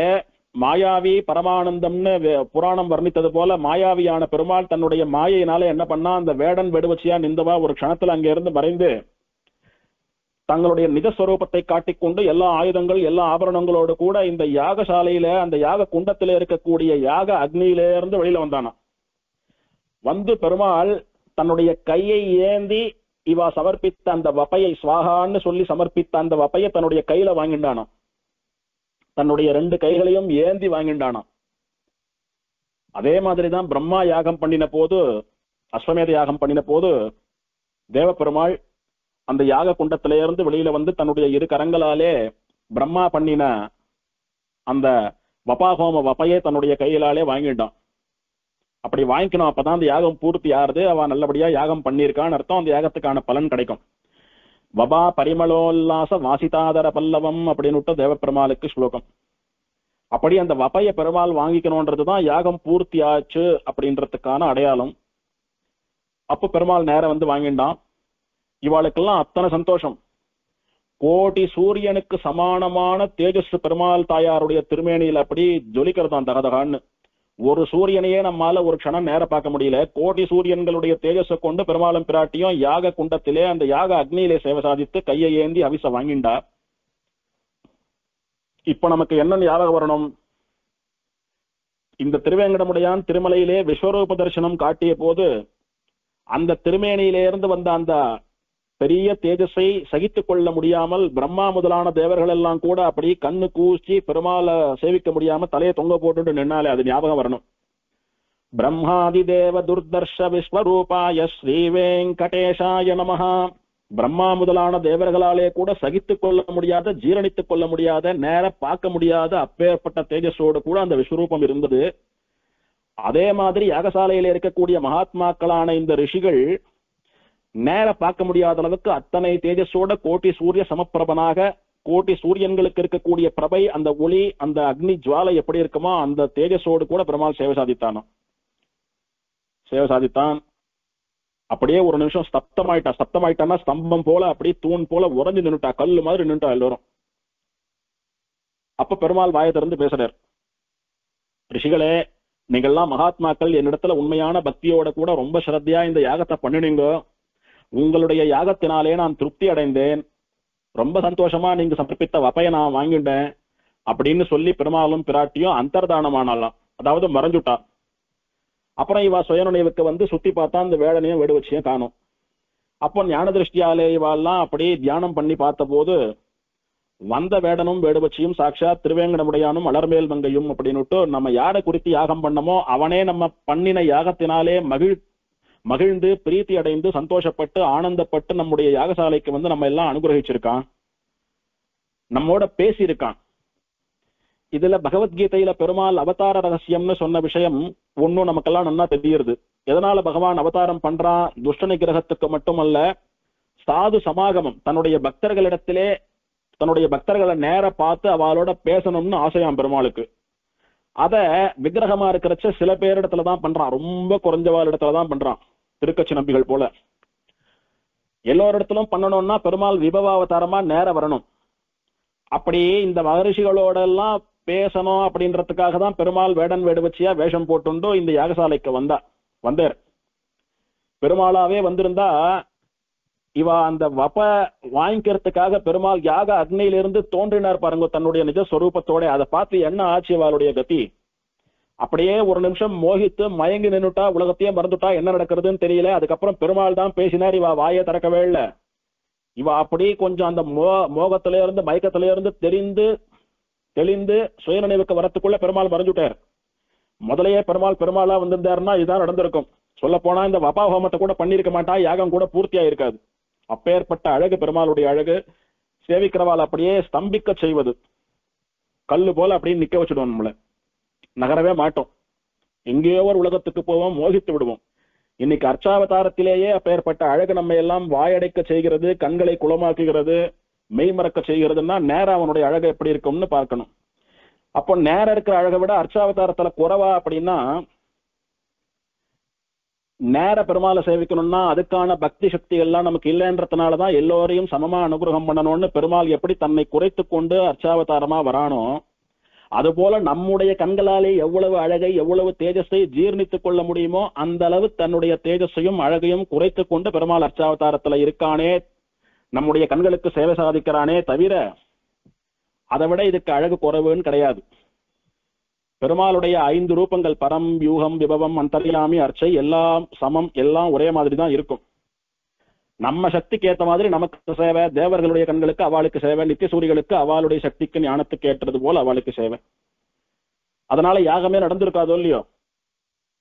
மாயாவி பரமானந்தம்னு புராணம் வர்ணித்தது போல மாயாவியான பெருமாள் தன்னுடைய மாயையினால என்ன பண்ணா, அந்த வேடன் வெடுவச்சியா நின்றவா ஒரு க்ஷணத்துல அங்க இருந்து மறைந்து தங்களுடைய நிஜஸ்வரூபத்தை காட்டிக்கொண்டு எல்லா ஆயுதங்கள் எல்லா ஆபரணங்களோடு கூட இந்த யாகசாலையில அந்த யாக குண்டத்தில இருக்கக்கூடிய யாக அக்னியில இருந்து வெளியில வந்தானா. வந்து பெருமாள் தன்னுடைய கையை ஏந்தி இவா சமர்ப்பித்த அந்த வப்பையை ஸ்வாகான்னு சொல்லி சமர்ப்பித்த அந்த வப்பையை தன்னுடைய கையில வாங்கிண்டானா. தன்னுடைய 2 கைகளையும் ஏந்தி வாங்கிண்டானா. அதே மாதிரிதான் பிரம்மா யாகம் பண்ணின போது, அஸ்வமேத யாகம் பண்ணின போது தேவ பெருமாள் அந்த யாக குண்டத்திலிருந்து வெளியில வந்து தன்னுடைய 2 கரங்களாலே பிரம்மா பண்ணின அந்த வபாஹோம வப்பையை தன்னுடைய கையிலாலே வாங்கிட்டான். அப்படி வாங்கிக்கணும், அப்பதான் அந்த யாகம் பூர்த்தி ஆறுது, அவன் நல்லபடியா யாகம் பண்ணியிருக்கான்னு அர்த்தம், அந்த யாகத்துக்கான பலன் கிடைக்கும். வபா பரிமளோல்லாச வாசிதாதர பல்லவம் அப்படின்னு தேவ பெருமாளுக்கு ஸ்லோகம். அப்படி அந்த வபைய பெருமாள் வாங்கிக்கணும்ன்றதுதான் யாகம் பூர்த்தி ஆச்சு அப்படின்றதுக்கான அடையாளம். அப்ப பெருமாள் நேரம் வந்து வாங்கிட்டான். இவாளுக்கெல்லாம் அத்தனை சந்தோஷம். கோடி சூரியனுக்கு சமானமான தேஜஸ் பெருமாள் தாயாருடைய திருமேனியில் அப்படி ஜொலிக்கிறதான் தகதகான்னு. ஒரு சூரியனையே நம்மால ஒரு க்ஷணம் நேர பார்க்க முடியல. கோடி சூரியன்களுடைய தேஜஸை கொண்டு பெருமாளும் பிராட்டியும் யாக குண்டத்திலே அந்த யாக அக்னியிலே சேவை சாதித்து கையை ஏந்தி அவிச வாங்கிண்டா. இப்ப நமக்கு என்ன ஞாபகம் வரணும்? இந்த திருவேங்கடமுடையான் திருமலையிலே விஸ்வரூப தரிசனம் காட்டிய போது அந்த திருமேனியிலிருந்து வந்த அந்த பெரிய தேஜஸை சகித்துக் கொள்ள முடியாமல் பிரம்மா முதலான தேவர்கள் எல்லாம் கூட அப்படி கண்ணு கூச்சி பெருமாளை சேவிக்க முடியாம தலையை தொங்க போட்டு நின்னாலே அது ஞாபகம் வரணும். பிரம்மாதி தேவ துர்தர்ஷ விஸ்வரூபாய ஸ்ரீ வெங்கடேஷாய நமஹா. பிரம்மா முதலான தேவர்களாலே கூட சகித்துக் கொள்ள முடியாத, ஜீரணித்துக் கொள்ள முடியாத, நேர பார்க்க முடியாத அப்பேற்பட்ட தேஜஸோடு கூட அந்த விஸ்வரூபம் இருந்தது. அதே மாதிரி யாகசாலையில இருக்கக்கூடிய மகாத்மாக்களான இந்த ரிஷிகள் நேர பார்க்க முடியாத அளவுக்கு அத்தனை தேஜஸோட கோட்டி சூரிய சமப்பிரபனாக, கோட்டி சூரியன்களுக்கு இருக்கக்கூடிய பிரபை, அந்த ஒளி, அந்த அக்னி ஜுவாலை எப்படி இருக்குமோ அந்த தேஜஸோடு கூட பெருமாள் சேவை சாதித்தான். அப்படியே ஒரு நிமிஷம் ஸ்தப்தமாயிட்டான்னா ஸ்தம்பம் போல அப்படியே தூண் போல உறைஞ்சு நின்னுட்டா, கல்லு மாதிரி நின்னுட்டா எல்லாரும். அப்ப பெருமாள் வாயை திறந்து பேசுறார். ரிஷிகளே, நீங்கள்லாம் மகாத்மாக்கள், என்னிடத்துல உண்மையான பக்தியோட கூட ரொம்ப ஸ்ரத்தையா இந்த யாகத்தை பண்ணினீங்க. உங்களுடைய யாகத்தினாலே நான் திருப்தி அடைந்தேன். ரொம்ப சந்தோஷமா நீங்க சமர்ப்பித்த வப்பையை நான் வாங்கிட்டேன் அப்படின்னு சொல்லி பெருமாளும் பிராட்டியும் அந்தர்தானமானாலாம், அதாவது மறைஞ்சுட்டா. அப்புறம் இவா சுயநினைவுக்கு வந்து சுத்தி பார்த்தா அந்த வேடனையும் வேடு வச்சியும் காணும். அப்போ ஞான திருஷ்டியாலே இவாள்லாம் அப்படி தியானம் பண்ணி பார்த்த போது வந்த வேடனும் வேடு வச்சியும் சாட்சாத் திருவேங்கடமுடையானும் அலர்மேல் மங்கையும் அப்படின்னுட்டு நம்ம யாரை குறித்து யாகம் பண்ணமோ அவனே நம்ம பண்ணின யாகத்தினாலே மகிழ்ந்து பிரீத்தி அடைந்து சந்தோஷப்பட்டு ஆனந்தப்பட்டு நம்முடைய யாகசாலைக்கு வந்து நம்ம எல்லாம் அனுகிரகிச்சிருக்கான். நம்மோட பேசியிருக்கான். இதுல பகவத்கீதையில பெருமாள் அவதார ரகசியம்னு சொன்ன விஷயம் ஒன்னும் நமக்கெல்லாம் நல்லா தெரியுது. எதனால பகவான் அவதாரம் பண்றான்? துஷ்ட நிகிரகத்துக்கு மட்டுமல்ல, சாது சமாகமம், தன்னுடைய பக்தர்களிடத்திலே தன்னுடைய பக்தர்களை நேர பார்த்து அவளோட பேசணும்னு ஆசையாம் பெருமாளுக்கு. அத விக்கிரகமா இருக்கிறச்ச சில பேரிடத்துலதான் பண்றான், ரொம்ப குறைஞ்சவாள் இடத்துலதான் பண்றான், திருக்கட்சி நம்பிகள் போல. எல்லோரிடத்திலும் பண்ணணும்னா பெருமாள் விபவாவதாரமா நேர வரணும். அப்படி இந்த மகரிஷிகளோட எல்லாம் பேசணும் அப்படின்றதுக்காக தான் பெருமாள் வேடன் வேடுவச்சியா வேஷம் போட்டுண்டு இந்த யாகசாலைக்கு வந்தார். பெருமாளாவே வந்திருந்தா இவ அந்த வப வாங்கிக்கிறதுக்காக பெருமாள் யாக அக்னியிலிருந்து தோன்றினார் பாருங்க தன்னுடைய நிஜ ஸ்வரூபத்தோட. அதை பார்த்து என்ன ஆச்சு அவளுடைய கதி? அப்படியே ஒரு நிமிஷம் மோகித்து மயங்கி நின்னுட்டா, உலகத்தையே மறந்துட்டா, என்ன நடக்கிறதுன்னு தெரியல. அதுக்கப்புறம் பெருமாள் தான் பேசினார், இவ வாயை திறக்கவே இல்லை. இவ அப்படி கொஞ்சம் அந்த மோகத்தில இருந்து மயக்கத்தில இருந்து தெளிந்து சுயநினைவுக்கு வரத்துக்குள்ள பெருமாள் மறைஞ்சுட்டார். முதலையே பெருமாளா வந்திருந்தாருன்னா இதுதான் நடந்திருக்கும். சொல்ல போனா இந்த வபா ஹோமத்தை கூட பண்ணிருக்க மாட்டா, யாகம் கூட பூர்த்தியா இருக்காது. அப்பேற்பட்ட அழகு பெருமாளுடைய அழகு. சேவிக்கிறவாள் அப்படியே ஸ்தம்பிக்க செய்வது, கல்லு போல அப்படியே நிக்க வச்சுடுவோம், நம்மள நகரவே மாட்டோம். எங்கேயோ ஒரு உலகத்துக்கு போவோம், மோகித்து விடுவோம். இன்னைக்கு அர்ச்சாவதாரத்திலேயே அப்பேற்பட்ட அழகு நம்ம எல்லாம் வாயடைக்க செய்கிறது, கண்களை குளமாக்குகிறது, மெய்மறக்க செய்கிறதுன்னா நேர அவனுடைய அழகு எப்படி இருக்கும்னு பார்க்கணும். அப்போ நேர இருக்கிற அழகை விட அர்ச்சாவதாரத்துல குறைவா அப்படின்னா, நேர பெருமாளை சேவிக்கணும்னா அதுக்கான பக்தி சக்தி எல்லாம் நமக்கு இல்லைன்றதுனாலதான் எல்லோரையும் சமமா அனுகிரகம் பண்ணணும்னு பெருமாள் எப்படி தன்னை குறைத்து கொண்டு அர்ச்சாவதாரமா வரானோ, அதுபோல நம்முடைய கண்களாலே எவ்வளவு அழகை எவ்வளவு தேஜஸை ஜீர்ணித்துக் கொள்ள முடியுமோ அந்த அளவு தன்னுடைய தேஜஸையும் அழகையும் குறைத்து கொண்டு பெருமாள் அர்ச்சாவதாரத்துல இருக்கானே, நம்முடைய கண்களுக்கு சேவை சாதிக்கிறானே தவிர அதை விட இதுக்கு அழகு குறைவுன்னு கிடையாது. பெருமாளுடைய 5 ரூபங்கள் பரம், வியூகம், விபவம், அந்தர்யாமி, அர்ச்சை எல்லாம் சமம், எல்லாம் ஒரே மாதிரி தான் இருக்கும். நம்ம சக்திக்கு ஏற்ற மாதிரி நமக்கு சேவை, தேவர்களுடைய கண்களுக்கு அவளுக்கு சேவை, நித்திய சூரிகளுக்கு அவளுடைய சக்திக்கு ஞானத்துக்கு ஏற்றது போல அவளுக்கு சேவை. அதனால யாகமே நடந்திருக்காதோ இல்லையோ.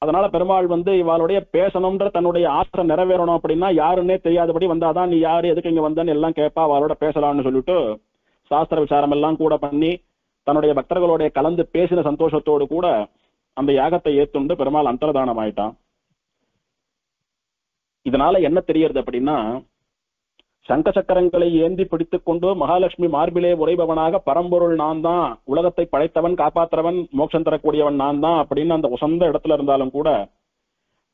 அதனால பெருமாள் இவாளுடைய பேசணும்ன்ற தன்னுடைய ஆசை நிறைவேறணும் அப்படின்னா யாருன்னே தெரியாதபடி வந்தாதான் நீ யாரு, எதுக்கு இங்க வந்தான்னு எல்லாம் கேட்பா, அவளோட பேசலாம்னு சொல்லிட்டு சாஸ்திர விசாரம் எல்லாம் கூட பண்ணி தன்னுடைய பக்தர்களோட கலந்து பேசின சந்தோஷத்தோடு கூட அந்த யாகத்தை ஏத்துண்டு பெருமாள் அந்தர்தானம் ஆயிட்டான். இதனால என்ன தெரியறது அப்படின்னா, சங்க சக்கரங்களை ஏந்தி பிடித்துக் கொண்டு மகாலட்சுமி மார்பிலே உரைபவனாக பரம்பொருள் நான் தான், உலகத்தை படைத்தவன், காப்பாற்றுறவன், மோட்சம் தரக்கூடியவன் நான் தான் அப்படின்னு அந்த உசந்த இடத்துல இருந்தாலும் கூட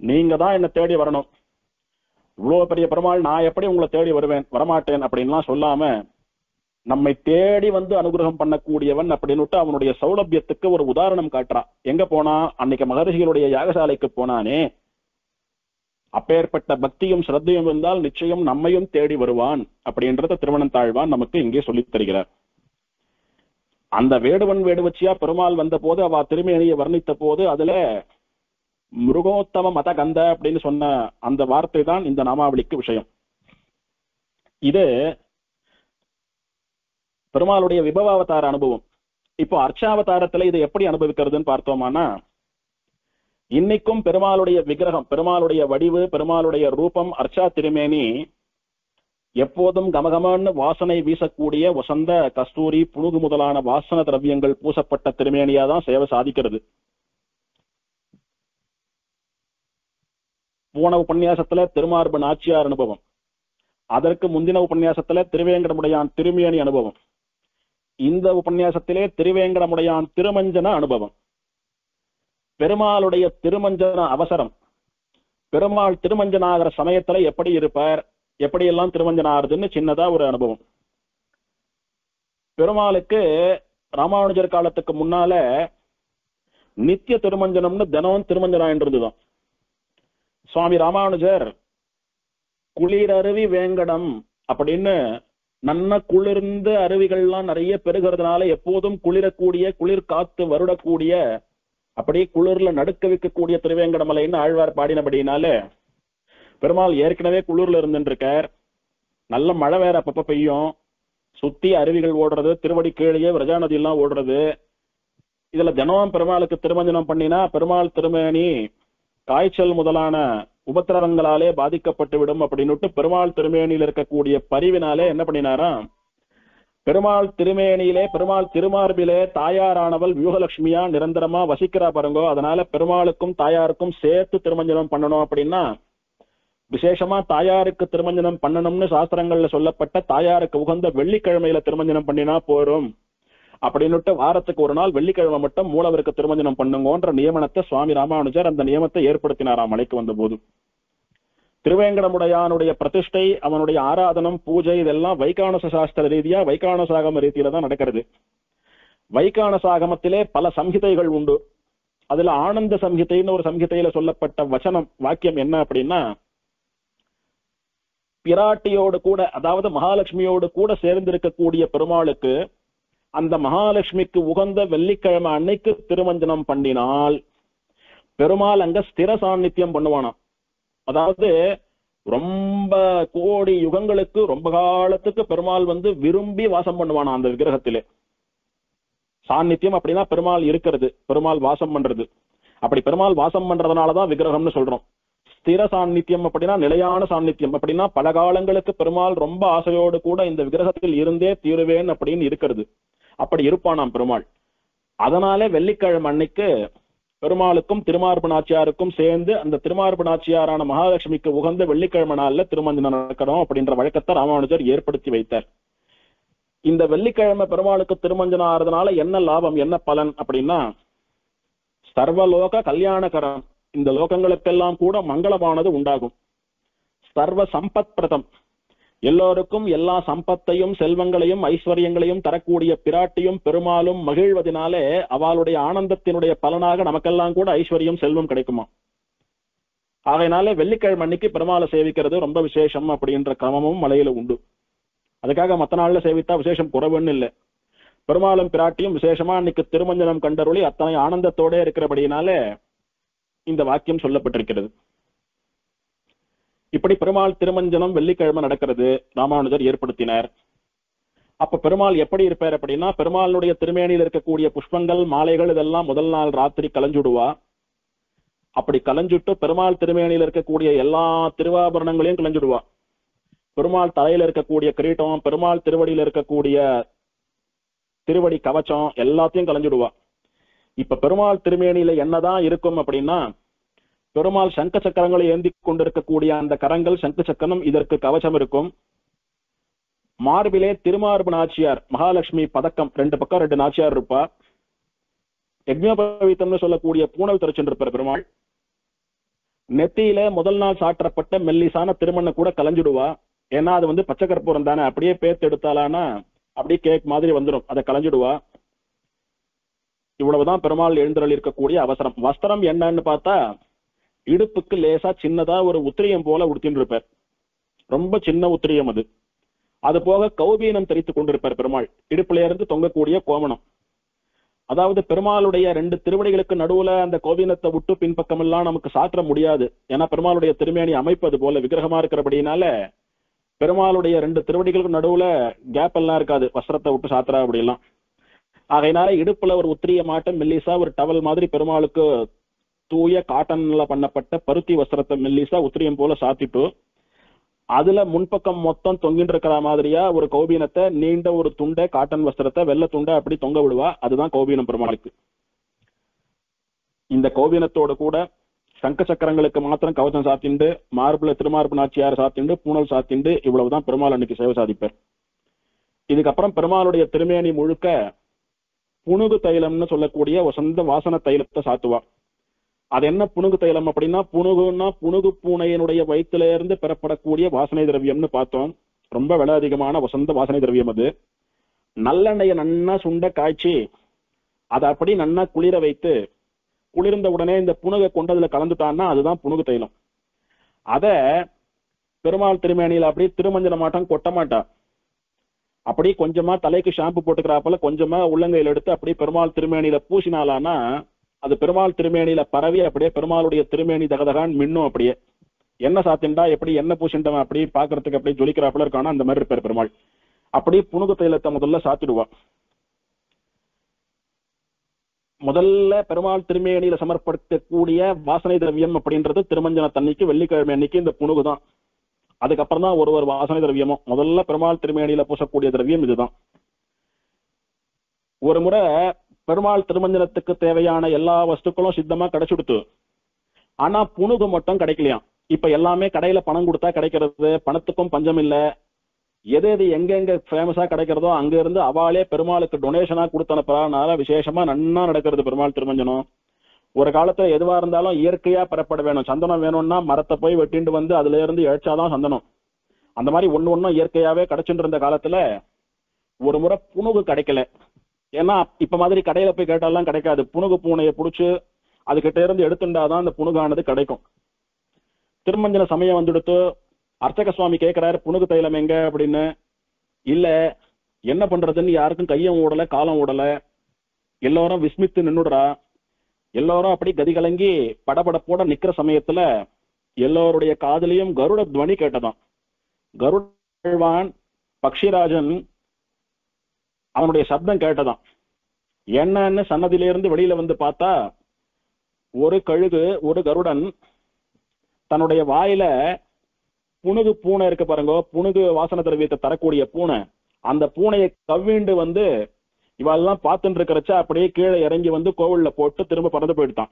நீங்க தான் என்ன தேடி வரணும், இவ்வளவு பெரிய பெருமாள் நான் எப்படி உங்களை தேடி வருவேன், வரமாட்டேன் அப்படின்லாம் சொல்லாம நம்மை தேடி அனுகிரகம் பண்ணக்கூடியவன் அப்படின்னு அவனுடைய சௌலபியத்துக்கு ஒரு உதாரணம் காட்டுறான். எங்க போனா, அன்னைக்கு மகரிஷிகளுடைய யாகசாலைக்கு போனானே, அப்பேற்பட்ட பக்தியும் ஸ்ரத்தையும் இருந்தால் நிச்சயம் நம்மையும் தேடி வருவான் அப்படின்றத திருவனந்தாழ்வான் நமக்கு இங்கே சொல்லித் தருகிறார். அந்த வேடுவன் வேடுவச்சியா பெருமாள் வந்த போது அவ திருமேனியை வர்ணித்த போது அதுல மிருகோத்தம மத கந்த அப்படின்னு சொன்ன அந்த வார்த்தை தான் இந்த நாமாவளிக்கு விஷயம். இது பெருமாளுடைய விபவாவதார அனுபவம். இப்போ அர்ச்சாவதாரத்துல இதை எப்படி அனுபவிக்கிறதுன்னு பார்த்தோமானா, இன்னைக்கும் பெருமாளுடைய விக்கிரகம், பெருமாளுடைய வடிவு, பெருமாளுடைய ரூபம், அர்ச்சா திருமேனி எப்போதும் கமகமன்னு வாசனை வீசக்கூடிய வசந்த கஸ்தூரி புனுகு முதலான வாசன திரவியங்கள் பூசப்பட்ட திருமேனியா தான் சேவை சாதிக்கிறது. போன உபன்யாசத்துல திருமார்பு நாச்சியார் அனுபவம், அதற்கு முந்தின உபன்யாசத்துல திருவேங்கடமுடையான் திருமேனி அனுபவம், இந்த உபன்யாசத்திலே திருவேங்கடமுடையான் திருமஞ்சன அனுபவம். பெருமாளுடைய திருமஞ்சன அவசரம், பெருமாள் திருமஞ்சனாகிற சமயத்துல எப்படி இருப்பார், எப்படி எல்லாம் திருமஞ்சனாருதுன்னு சின்னதா ஒரு அனுபவம். பெருமாளுக்கு ராமானுஜர் காலத்துக்கு முன்னால நித்திய திருமஞ்சனம்னு தினம் திருமஞ்சனாயின்றதுதான். சுவாமி ராமானுஜர் குளிரருவி வேங்கடம் அப்படின்னு நன்ன குளிர்ந்த அருவிகள்லாம் நிறைய பெருகிறதுனால எப்போதும் குளிரக்கூடிய, குளிர் காத்து வருடக்கூடிய, அப்படியே குளிர்ல நடுக்க வைக்கக்கூடிய திருவேங்கடமலைன்னு ஆழ்வார் பாடினபடினால பெருமாள் ஏற்கனவே குளிர்ல இருந்துருக்கார். நல்ல மழை வேற அப்பப்ப பெய்யும், சுத்தி அருவிகள் ஓடுறது, திருவடி கீழே விரஜா நதி எல்லாம் ஓடுறது. இதுல தினம் பெருமாளுக்கு திருமஞ்சனம் பண்ணினா பெருமாள் திருமேனி காய்ச்சல் முதலான உபத்திரவங்களாலே பாதிக்கப்பட்டு விடும் அப்படின்னுட்டு பெருமாள் திருமேனியில் இருக்கக்கூடிய பரிவினாலே என்ன பண்ணினாராம், பெருமாள் திருமேனியிலே பெருமாள் திருமார்பிலே தாயாரானவள் வியூகலட்சுமியா நிரந்தரமா வசிக்கிறா பாருங்கோ. அதனால பெருமாளுக்கும் தாயாருக்கும் சேர்த்து திருமஞ்சனம் பண்ணணும் அப்படின்னா விசேஷமா தாயாருக்கு திருமஞ்சனம் பண்ணணும்னு சாஸ்திரங்கள்ல சொல்லப்பட்ட தாயாருக்கு உகந்த வெள்ளிக்கிழமையில திருமஞ்சனம் பண்ணினா போரும் அப்படின்னுட்டு வாரத்துக்கு ஒரு நாள் வெள்ளிக்கிழமை மட்டும் மூலவருக்கு திருமஞ்சனம் பண்ணுங்கன்ற நியமனத்தை சுவாமி ராமானுஜர் அந்த நியமத்தை ஏற்படுத்தினாராம் மலைக்கு வந்த போது. திருவேங்கடமுடையானுடைய பிரதிஷ்டை, அவனுடைய ஆராதனம், பூஜை இதெல்லாம் வைகானச சாஸ்திர ரீதியா வைகானசாகம ரீதியில தான் நடக்கிறது. வைகானசாகமத்திலே பல சம்ஹிதைகள் உண்டு. அதுல ஆனந்த சம்ஹிதைன்னு ஒரு சம்ஹிதையில சொல்லப்பட்ட வசனம் வாக்கியம் என்ன அப்படின்னா, பிராட்டியோடு கூட அதாவது மகாலட்சுமியோடு கூட சேர்ந்திருக்கக்கூடிய பெருமாளுக்கு அந்த மகாலட்சுமிக்கு உகந்த வெள்ளிக்கிழமை அன்னைக்கு திருமஞ்சனம் பண்ணினால் பெருமாள் அங்க ஸ்திர சாநித்தியம் பண்ணுவானாம். அதாவது ரொம்ப கோடி யுகங்களுக்கு ரொம்ப காலத்துக்கு பெருமாள் விரும்பி வாசம் பண்ணுவானா அந்த விக்கிரகத்திலே. சாநித்தியம் அப்படின்னா பெருமாள் இருக்கிறது, பெருமாள் வாசம் பண்றது. அப்படி பெருமாள் வாசம் பண்றதுனாலதான் விக்கிரகம்னு சொல்றோம். ஸ்திர சாநித்தியம் அப்படின்னா நிலையான சாநித்தியம் அப்படின்னா பல காலங்களுக்கு பெருமாள் ரொம்ப ஆசையோடு கூட இந்த விக்கிரகத்தில் இருந்தே தீருவேன் அப்படின்னு இருக்கிறது. அப்படி இருப்பானாம் பெருமாள். அதனாலே வெள்ளிக்கிழமை அன்னைக்கு பெருமாளுக்கும் திருமார்பு நாச்சியாருக்கும் சேர்ந்து அந்த திருமார்பு நாச்சியாரான மகாலட்சுமிக்கு உகந்த வெள்ளிக்கிழமை நாள்ல திருமஞ்சனம் நடக்கணும் அப்படின்ற வழக்கத்தை ராமானுஜர் ஏற்படுத்தி வைத்தார். இந்த வெள்ளிக்கிழமை பெருமாளுக்கு திருமஞ்சனம் ஆறதுனால என்ன லாபம், என்ன பலன் அப்படின்னா, சர்வலோக கல்யாணகரம், இந்த லோகங்களுக்கெல்லாம் கூட மங்களமானது உண்டாகும். சர்வ சம்பத் பிரதம், எல்லோருக்கும் எல்லா சம்பத்தையும் செல்வங்களையும் ஐஸ்வர்யங்களையும் தரக்கூடிய பிராட்டியும் பெருமாளும் மகிழ்வதனாலே அவளுடைய ஆனந்தத்தினுடைய பலனாக நமக்கெல்லாம் கூட ஐஸ்வர்யம் செல்வம் கிடைக்குமா. ஆகையினாலே வெள்ளிக்கிழமை அன்னைக்கு பெருமாளை சேவிக்கிறது ரொம்ப விசேஷம் அப்படின்ற கிரமமும் மலையில உண்டு. அதுக்காக மற்ற நாள்ல சேவித்தா விசேஷம் குறைவுன்னு இல்லை. பெருமாளும் பிராட்டியும் விசேஷமா அன்னைக்கு திருமஞ்சனம் கண்டருளி அத்தனை ஆனந்தத்தோட இருக்கிறபடினாலே இந்த வாக்கியம் சொல்லப்பட்டிருக்கிறது. இப்படி பெருமாள் திருமஞ்சனம் வெள்ளிக்கிழமை நடக்கிறது ராமானுஜர் ஏற்படுத்தினார். அப்ப பெருமாள் எப்படி இருப்பார் அப்படின்னா, பெருமாளுடைய திருமேனியில் இருக்கக்கூடிய புஷ்பங்கள் மாலைகள் இதெல்லாம் முதல் நாள் ராத்திரி கலைஞ்சுடுவா. அப்படி கலைஞ்சுட்டு பெருமாள் திருமேனியில் இருக்கக்கூடிய எல்லா திருவாபரணங்களையும் கலைஞ்சுடுவா. பெருமாள் தலையில இருக்கக்கூடிய கிரீட்டம், பெருமாள் திருவடியில இருக்கக்கூடிய திருவடி கவச்சம் எல்லாத்தையும் கலைஞ்சுடுவா. இப்ப பெருமாள் திருமேனியில என்னதான் இருக்கும் அப்படின்னா, பெருமாள் சங்க சக்கரங்களை ஏந்தி கொண்டிருக்கக்கூடிய அந்த கரங்கள் சங்கு சக்கரம், இதற்கு கவசம் இருக்கும். மார்பிலே திருமார்பு நாச்சியார் மகாலட்சுமி பதக்கம், ரெண்டு பக்கம் ரெண்டு நாச்சியார் இருப்பா. யஜ்ஞோபவீதம்னு சொல்லக்கூடிய பூணல் தரிச்சுருப்பார் பெருமாள். நெத்தியில முதல் நாள் சாற்றப்பட்ட மெல்லிசான திருமண்ணை கூட கலைஞ்சுடுவா. ஏன்னா அது பச்சை கற்பூரம் தானே, அப்படியே பேத்து எடுத்தாலானா அப்படியே கேக் மாதிரி வந்துடும், அதை கலைஞ்சுடுவா. இவ்வளவுதான் பெருமாள் எழுந்தருள் இருக்கக்கூடிய அவசரம். வஸ்திரம் என்னன்னு பார்த்தா, இடுப்புக்கு லேசா சின்னதா ஒரு உத்திரியம் போல உடுத்தின்னு இருப்பார். ரொம்ப சின்ன உத்திரியம் அது. அது போக கௌபீனம் தரித்து கொண்டிருப்பார் பெருமாள். இடுப்புல இருந்து தொங்கக்கூடிய கோமணம். அதாவது பெருமாளுடைய ரெண்டு திருவடிகளுக்கு நடுவுல அந்த கோபீனத்தை விட்டு பின்பக்கம் எல்லாம் நமக்கு சாற்ற முடியாது. ஏன்னா பெருமாளுடைய திருமேனி அமைப்பு அது போல விக்கிரகமா இருக்கிறபடினால பெருமாளுடைய ரெண்டு திருவடிகளுக்கு நடுவுல கேப் எல்லாம் இருக்காது வஸ்திரத்தை விட்டு சாத்துறா அப்படியெல்லாம். ஆகையினால இடுப்புல ஒரு உத்திரிய மாட்டம் மெல்லிசா ஒரு டவல் மாதிரி பெருமாளுக்கு தூய காட்டன்ல பண்ணப்பட்ட பருத்தி வஸ்திரத்தை மெல்லிசா உத்திரியம் போல சாத்திட்டு அதுல முன்பக்கம் மொத்தம் தொங்கிட்டு இருக்கிற மாதிரியா ஒரு கௌபீனத்தை, நீண்ட ஒரு துண்டை, காட்டன் வஸ்திரத்தை, வெள்ளை துண்டை அப்படி தொங்க விடுவா. அதுதான் கௌபீனம் பெருமாளுக்கு. இந்த கௌபீனத்தோடு கூட சங்க சக்கரங்களுக்கு மாத்திரம் கவசம் சாத்திண்டு, மார்புல திருமார்பு நாச்சியார் சாத்திண்டு, பூணல் சாத்திண்டு, இவ்வளவுதான் பெருமாள் அன்னைக்கு சேவை சாதிப்பார். இதுக்கப்புறம் பெருமாளுடைய திருமேனி முழுக்க புனுகு தைலம்னு சொல்லக்கூடிய வசந்த வாசன தைலத்தை சாத்துவா. அது என்ன புனுகு தைலம் அப்படின்னா, புனுகுன்னா புனுகு பூனையினுடைய வயிற்றுல இருந்து பெறப்படக்கூடிய வாசனை திரவியம்னு பார்த்தோம். ரொம்ப விலை அதிகமான வசந்த வாசனை திரவியம் அது. நல்லெண்ணெயை நன்னா சுண்ட காய்ச்சி அதை அப்படி நன்னா குளிர வைத்து, குளிர்ந்த உடனே இந்த புனுகை கொண்டதுல கலந்துட்டான்னா அதுதான் புனுகு தைலம். அத பெருமாள் திருமேனியில அப்படி திருமஞ்சன மாட்டம் கொட்ட மாட்டா. அப்படி கொஞ்சமா தலைக்கு ஷாம்பு போட்டுக்கிறாப்பல கொஞ்சமா உள்ளங்கையில எடுத்து அப்படி பெருமாள் திருமேனியில பூசினாலானா அது பெருமாள் திருமேனியில பரவி அப்படியே பெருமாளுடைய திருமேனி தகதகான் மின்னும். அப்படியே என்ன சாத்திண்டா எப்படி என்ன பூசிண்டவன் அப்படி பாக்குறதுக்கு அப்படியே ஜொலிக்கிறாப்புல இருக்கானா அந்த மாதிரி இருப்பார் பெருமாள். அப்படி புனுகு தைலத்தை முதல்ல சாத்திடுவா. முதல்ல பெருமாள் திருமேனியில சமர்ப்படுத்தக்கூடிய வாசனை திரவியம் அப்படின்றது திருமஞ்சன தண்ணிக்கு வெள்ளிக்கிழமை அன்னைக்கு இந்த புனுகு தான். அதுக்கப்புறம் தான் ஒரு வாசனை திரவியமும். முதல்ல பெருமாள் திருமேனியில பூசக்கூடிய திரவியம் இதுதான். ஒரு முறை பெருமாள் திருமஞ்சனத்துக்கு தேவையான எல்லா வஸ்துக்களும் சித்தமா கிடைச்சுடுத்து, ஆனா புணுகு மட்டும் கிடைக்கலையாம். இப்ப எல்லாமே கடையில பணம் கொடுத்தா கிடைக்கிறது, பணத்துக்கும் பஞ்சம் இல்ல. எது எது எங்க ஃபேமஸா கிடைக்கிறதோ அங்க இருந்து அவாளே பெருமாளுக்கு டொனேஷனா கொடுத்து அனுப்புறதுனால விசேஷமா நன்னா நடக்கிறது பெருமாள் திருமஞ்சனம். ஒரு காலத்துல எதுவா இருந்தாலும் இயற்கையா பெறப்பட வேணும். சந்தனம் வேணும்னா மரத்தை போய் வெட்டிண்டு வந்து அதுல இருந்து இழைச்சாதான் சந்தனம். அந்த மாதிரி ஒண்ணும் இயற்கையாவே கிடைச்சுட்டு இருந்த காலத்துல ஒரு முறை புணுகு கிடைக்கல. ஏன்னா இப்ப மாதிரி கடையில போய் கேட்டாலாம் கிடைக்காது. புணுகு பூனையை புடிச்சு அதுகிட்ட இருந்து எடுத்துட்டாதான் அந்த புணுகானது கிடைக்கும். திருமஞ்சன சமயம் வந்துடுத்து. அர்ச்சக சுவாமி கேட்கிறாரு, புணுகு தைலம் எங்க அப்படின்னு. இல்ல, என்ன பண்றதுன்னு யாருக்கும் கையும் ஓடல காலம் ஓடல. எல்லாரும் விஸ்மித்து நின்னுடுறா. எல்லாரும் அப்படி கதி கலங்கி படபடப்போட நிக்கிற சமயத்துல எல்லோருடைய காதலியும் கருட துவனி கேட்டதாம். கருடாழ்வான் பக்ஷிராஜன் அவனுடைய சப்தம் கேட்டதாம். என்னன்னு சன்னதியிலிருந்து வெளியில வந்து பார்த்தா ஒரு கழுகு, ஒரு கருடன் தன்னுடைய வாயில புணுகு பூனை இருக்கு பாருங்க, புணுகு வாசன திரவியத்தை தரக்கூடிய பூனை, அந்த பூனையை கவ்விண்டு வந்து இவெல்லாம் பார்த்துட்டு இருக்கிறச்ச அப்படியே கீழே இறங்கி வந்து கோவில்ல போட்டு திரும்ப பறந்து போயிட்டான்.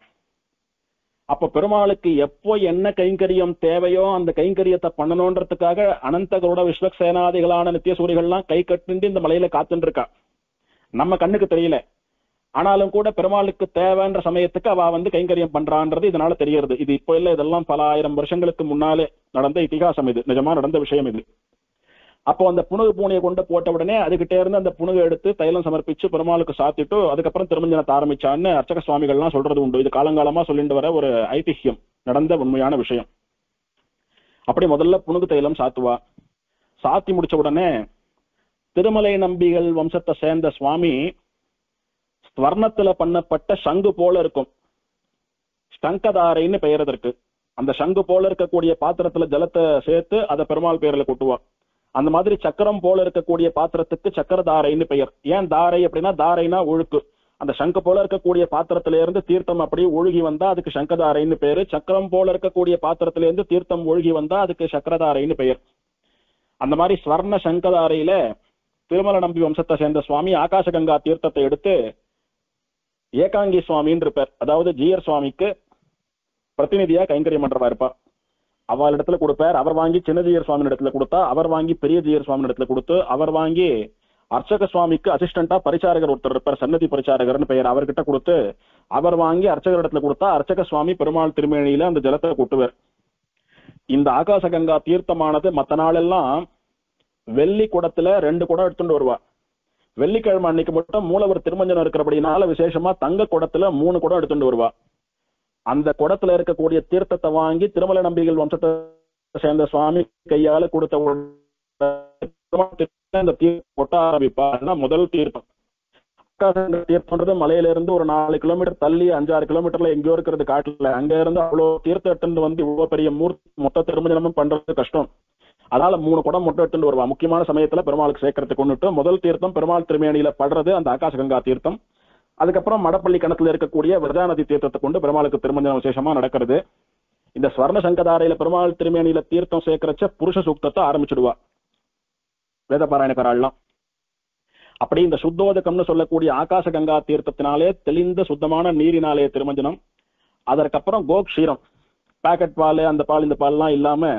அப்ப பெருமாளுக்கு எப்போ என்ன கைங்கரியம் தேவையோ அந்த கைங்கரியத்தை பண்ணணும்ன்றதுக்காக அனந்த கருட விஸ்வக்சேனாதிகளான நித்திய சூரிகள்லாம் கை கட்டுண்டு இந்த மலையில காத்துட்டு இருக்கா. நம்ம கண்ணுக்கு தெரியல, ஆனாலும் கூட பெருமாளுக்கு தேவைன்ற சமயத்துக்கு அவ வந்து கைங்கரியம் பண்றான்றது இதனால தெரியறது. இது இப்போ இல்ல, இதெல்லாம் பல ஆயிரம் வருஷங்களுக்கு முன்னாலே நடந்த இதிகாசம், இது நிஜமா நடந்த விஷயம் இது. அப்போ அந்த புணுகு பூனையை கொண்டு போட்ட உடனே அதுகிட்டே இருந்து அந்த புணுகு எடுத்து தைலம் சமர்ப்பிச்சு பெருமாளுக்கு சாத்திட்டு அதுக்கப்புறம் திருமஞ்சனத்தை ஆரம்பிச்சான்னு அர்ச்சக சுவாமிகள்லாம் சொல்றது உண்டு. இது காலங்காலமா சொல்லிட்டு வர ஒரு ஐதிஹ்யம், நடந்த உண்மையான விஷயம். அப்படி முதல்ல புணுகு தைலம் சாத்துவா. சாத்தி முடிச்ச உடனே திருமலை நம்பிகள் வம்சத்தை சேர்ந்த சுவாமி ஸ்வர்ணத்துல பண்ணப்பட்ட சங்கு போல இருக்கும், ஸ்டங்கதாரைன்னு பெயர் அதற்கு. அந்த சங்கு போல இருக்கக்கூடிய பாத்திரத்துல ஜலத்தை சேர்த்து அதை பெருமாள் பேர்ல கொட்டுவா. அந்த மாதிரி சக்கரம் போல இருக்கக்கூடிய பாத்திரத்துக்கு சக்கரதாரைன்னு பெயர். ஏன் தாரை அப்படின்னா, தாரைனா ஒழுக்கு. அந்த சங்கு போல இருக்கக்கூடிய பாத்திரத்தில இருந்து தீர்த்தம் அப்படியே ஒழுகி வந்தா அதுக்கு சங்கதாரைன்னு பேரு. சக்கரம் போல இருக்கக்கூடிய பாத்திரத்தில இருந்து தீர்த்தம் ஒழுகி வந்தா அதுக்கு சக்கரதாரைன்னு பெயர். அந்த மாதிரி ஸ்வர்ண சங்கதாரையில திருமல நம்பி வம்சத்தை சேர்ந்த சுவாமி ஆகாசகங்கா தீர்த்தத்தை எடுத்து ஏகாங்கி சுவாமின்னு இருப்பார், அதாவது ஜீயர் சுவாமிக்கு பிரதிநிதியா கைங்கரியம் பண்றவா இருப்பா. அவள் இடத்துல கொடுப்பார். அவர் வாங்கி சின்ன ஜீயர் சுவாமி இடத்துல கொடுத்தா, அவர் வாங்கி பெரிய ஜீயர் சுவாமி இடத்துல கொடுத்து, அவர் வாங்கி அர்ச்சக சுவாமிக்கு அசிஸ்டண்டா பரிசாரகர் ஒருத்தர் இருப்பார், சன்னதி பரிசாரகர்னு பெயர், அவர்கிட்ட கொடுத்து அவர் வாங்கி அர்ச்சகர் இடத்துல கொடுத்தா அர்ச்சக சுவாமி பெருமாள் திருமேனியில அந்த ஜலத்தை கொட்டுவார். இந்த ஆகாசகங்கா தீர்த்தமானது மத்த நாளெல்லாம் வெள்ளி குடத்துல 2 குடம் எடுத்துட்டு வருவா. வெள்ளிக்கிழமை அன்னைக்கு மட்டும் மூலவர் திருமஞ்சனம் இருக்கிறபடினால விசேஷமா தங்க குடத்துல 3 குடம் எடுத்துட்டு வருவா. அந்த குடத்துல இருக்கக்கூடிய தீர்த்தத்தை வாங்கி திருமல நம்பிகள் வம்சத்தை சேர்ந்த சுவாமி கையால கொடுத்த கொட்ட ஆரம்பிப்பா. முதல் தீர்த்தம் தீர்த்தம்ன்றது மலையில இருந்து ஒரு 4 கிலோமீட்டர் தள்ளி 5-6 கிலோமீட்டர்ல எங்கேயோ இருக்கிறது காட்டுல. அங்க இருந்து அவ்வளவு தீர்த்தம் எடுத்துட்டு வந்து இவ்வளவு பெரிய மொத்த திருமஞ்சனமும் பண்றது கஷ்டம். அதனால 3 குடம் மட்டும் எடுத்துட்டு வருவா. முக்கியமான சமயத்துல பெருமாளுக்கு சேர்க்கறதுக்கு கொண்டுட்டு முதல் தீர்த்தம் பெருமாள் திருமேனியில படுறது அந்த ஆகாசகங்கா தீர்த்தம். அதுக்கப்புறம் மடப்பள்ளி கணத்துல இருக்கக்கூடிய விரஜாநதி தீர்த்தத்தை கொண்டு பெருமாளுக்கு திருமஞ்சனம் விசேஷமா நடக்கிறது. இந்த ஸ்வர்ண சங்கதாரையில பெருமாள் திருமேனியில தீர்த்தம் சேர்க்கறச்ச புருஷ சூக்தத்தை ஆரம்பிச்சுடுவா வேத பாராயணக்காரெல்லாம். அப்படி இந்த சுத்தோதகம்னு சொல்லக்கூடிய ஆகாசகங்கா தீர்த்தத்தினாலே தெளிந்த சுத்தமான நீரினாலே திருமஞ்சனம். அதற்கப்புறம் கோக்ஷீரம், பேக்கெட் பால், அந்த பால் இந்த பால்லாம் இல்லாம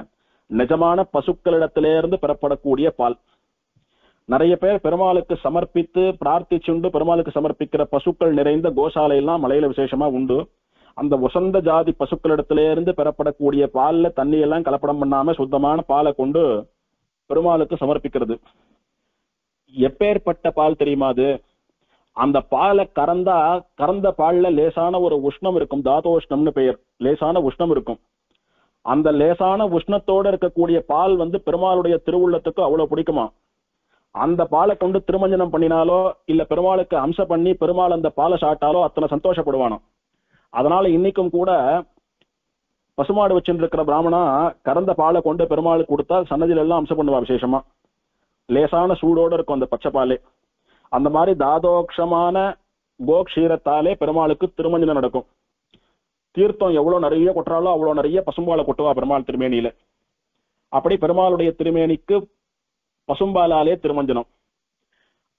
நிஜமான பசுக்களிடத்திலிருந்து பெறப்படக்கூடிய பால். நிறைய பேர் பெருமாளுக்கு சமர்ப்பித்து பிரார்த்திச்சுண்டு பெருமாளுக்கு சமர்ப்பிக்கிற பசுக்கள் நிறைந்த கோசாலை எல்லாம் மலையில விசேஷமா உண்டு. அந்த வசந்த ஜாதி பசுக்களிடத்திலிருந்து பெறப்படக்கூடிய பால்ல தண்ணி எல்லாம் கலப்படம் பண்ணாம சுத்தமான பாலை கொண்டு பெருமாளுக்கு சமர்ப்பிக்கிறது. எப்பேற்பட்ட பால் தெரியுமா அது? அந்த பாலை கறந்த பால்ல லேசான ஒரு உஷ்ணம் இருக்கும், தாதோஷ்ணம்னு பெயர். லேசான உஷ்ணம் இருக்கும். அந்த லேசான உஷ்ணத்தோட இருக்கக்கூடிய பால் பெருமாளுடைய திருவுள்ளத்துக்கு அவ்வளவு பிடிக்குமா. அந்த பாலை கொண்டு திருமஞ்சனம் பண்ணினாலோ இல்ல பெருமாளுக்கு அம்சம் பண்ணி பெருமாள் அந்த பாலை சாட்டாலோ அத்தனை சந்தோஷப்படுவானோ. அதனால இன்னைக்கும் கூட பசுமாடு வச்சுட்டு இருக்கிற பிராமணா கறந்த பாலை கொண்டு பெருமாளுக்கு கொடுத்தா சன்னதியில எல்லாம் அம்சம் பண்ணுவா விசேஷமா. லேசான சூடோட இருக்கும் அந்த பச்சை பாலே. அந்த மாதிரி தாதோக்ஷமான கோக்ஷீரத்தாலே பெருமாளுக்கு திருமஞ்சனம் நடக்கும். தீர்த்தம் எவ்வளவு நிறைய கொட்டுறாலோ அவ்வளவு நிறைய பசும்பாலை கொட்டுவா பெருமாள் திருமேனியில. அப்படி பெருமாளுடைய திருமேனிக்கு பசும்பாலாலே திருமஞ்சனம்.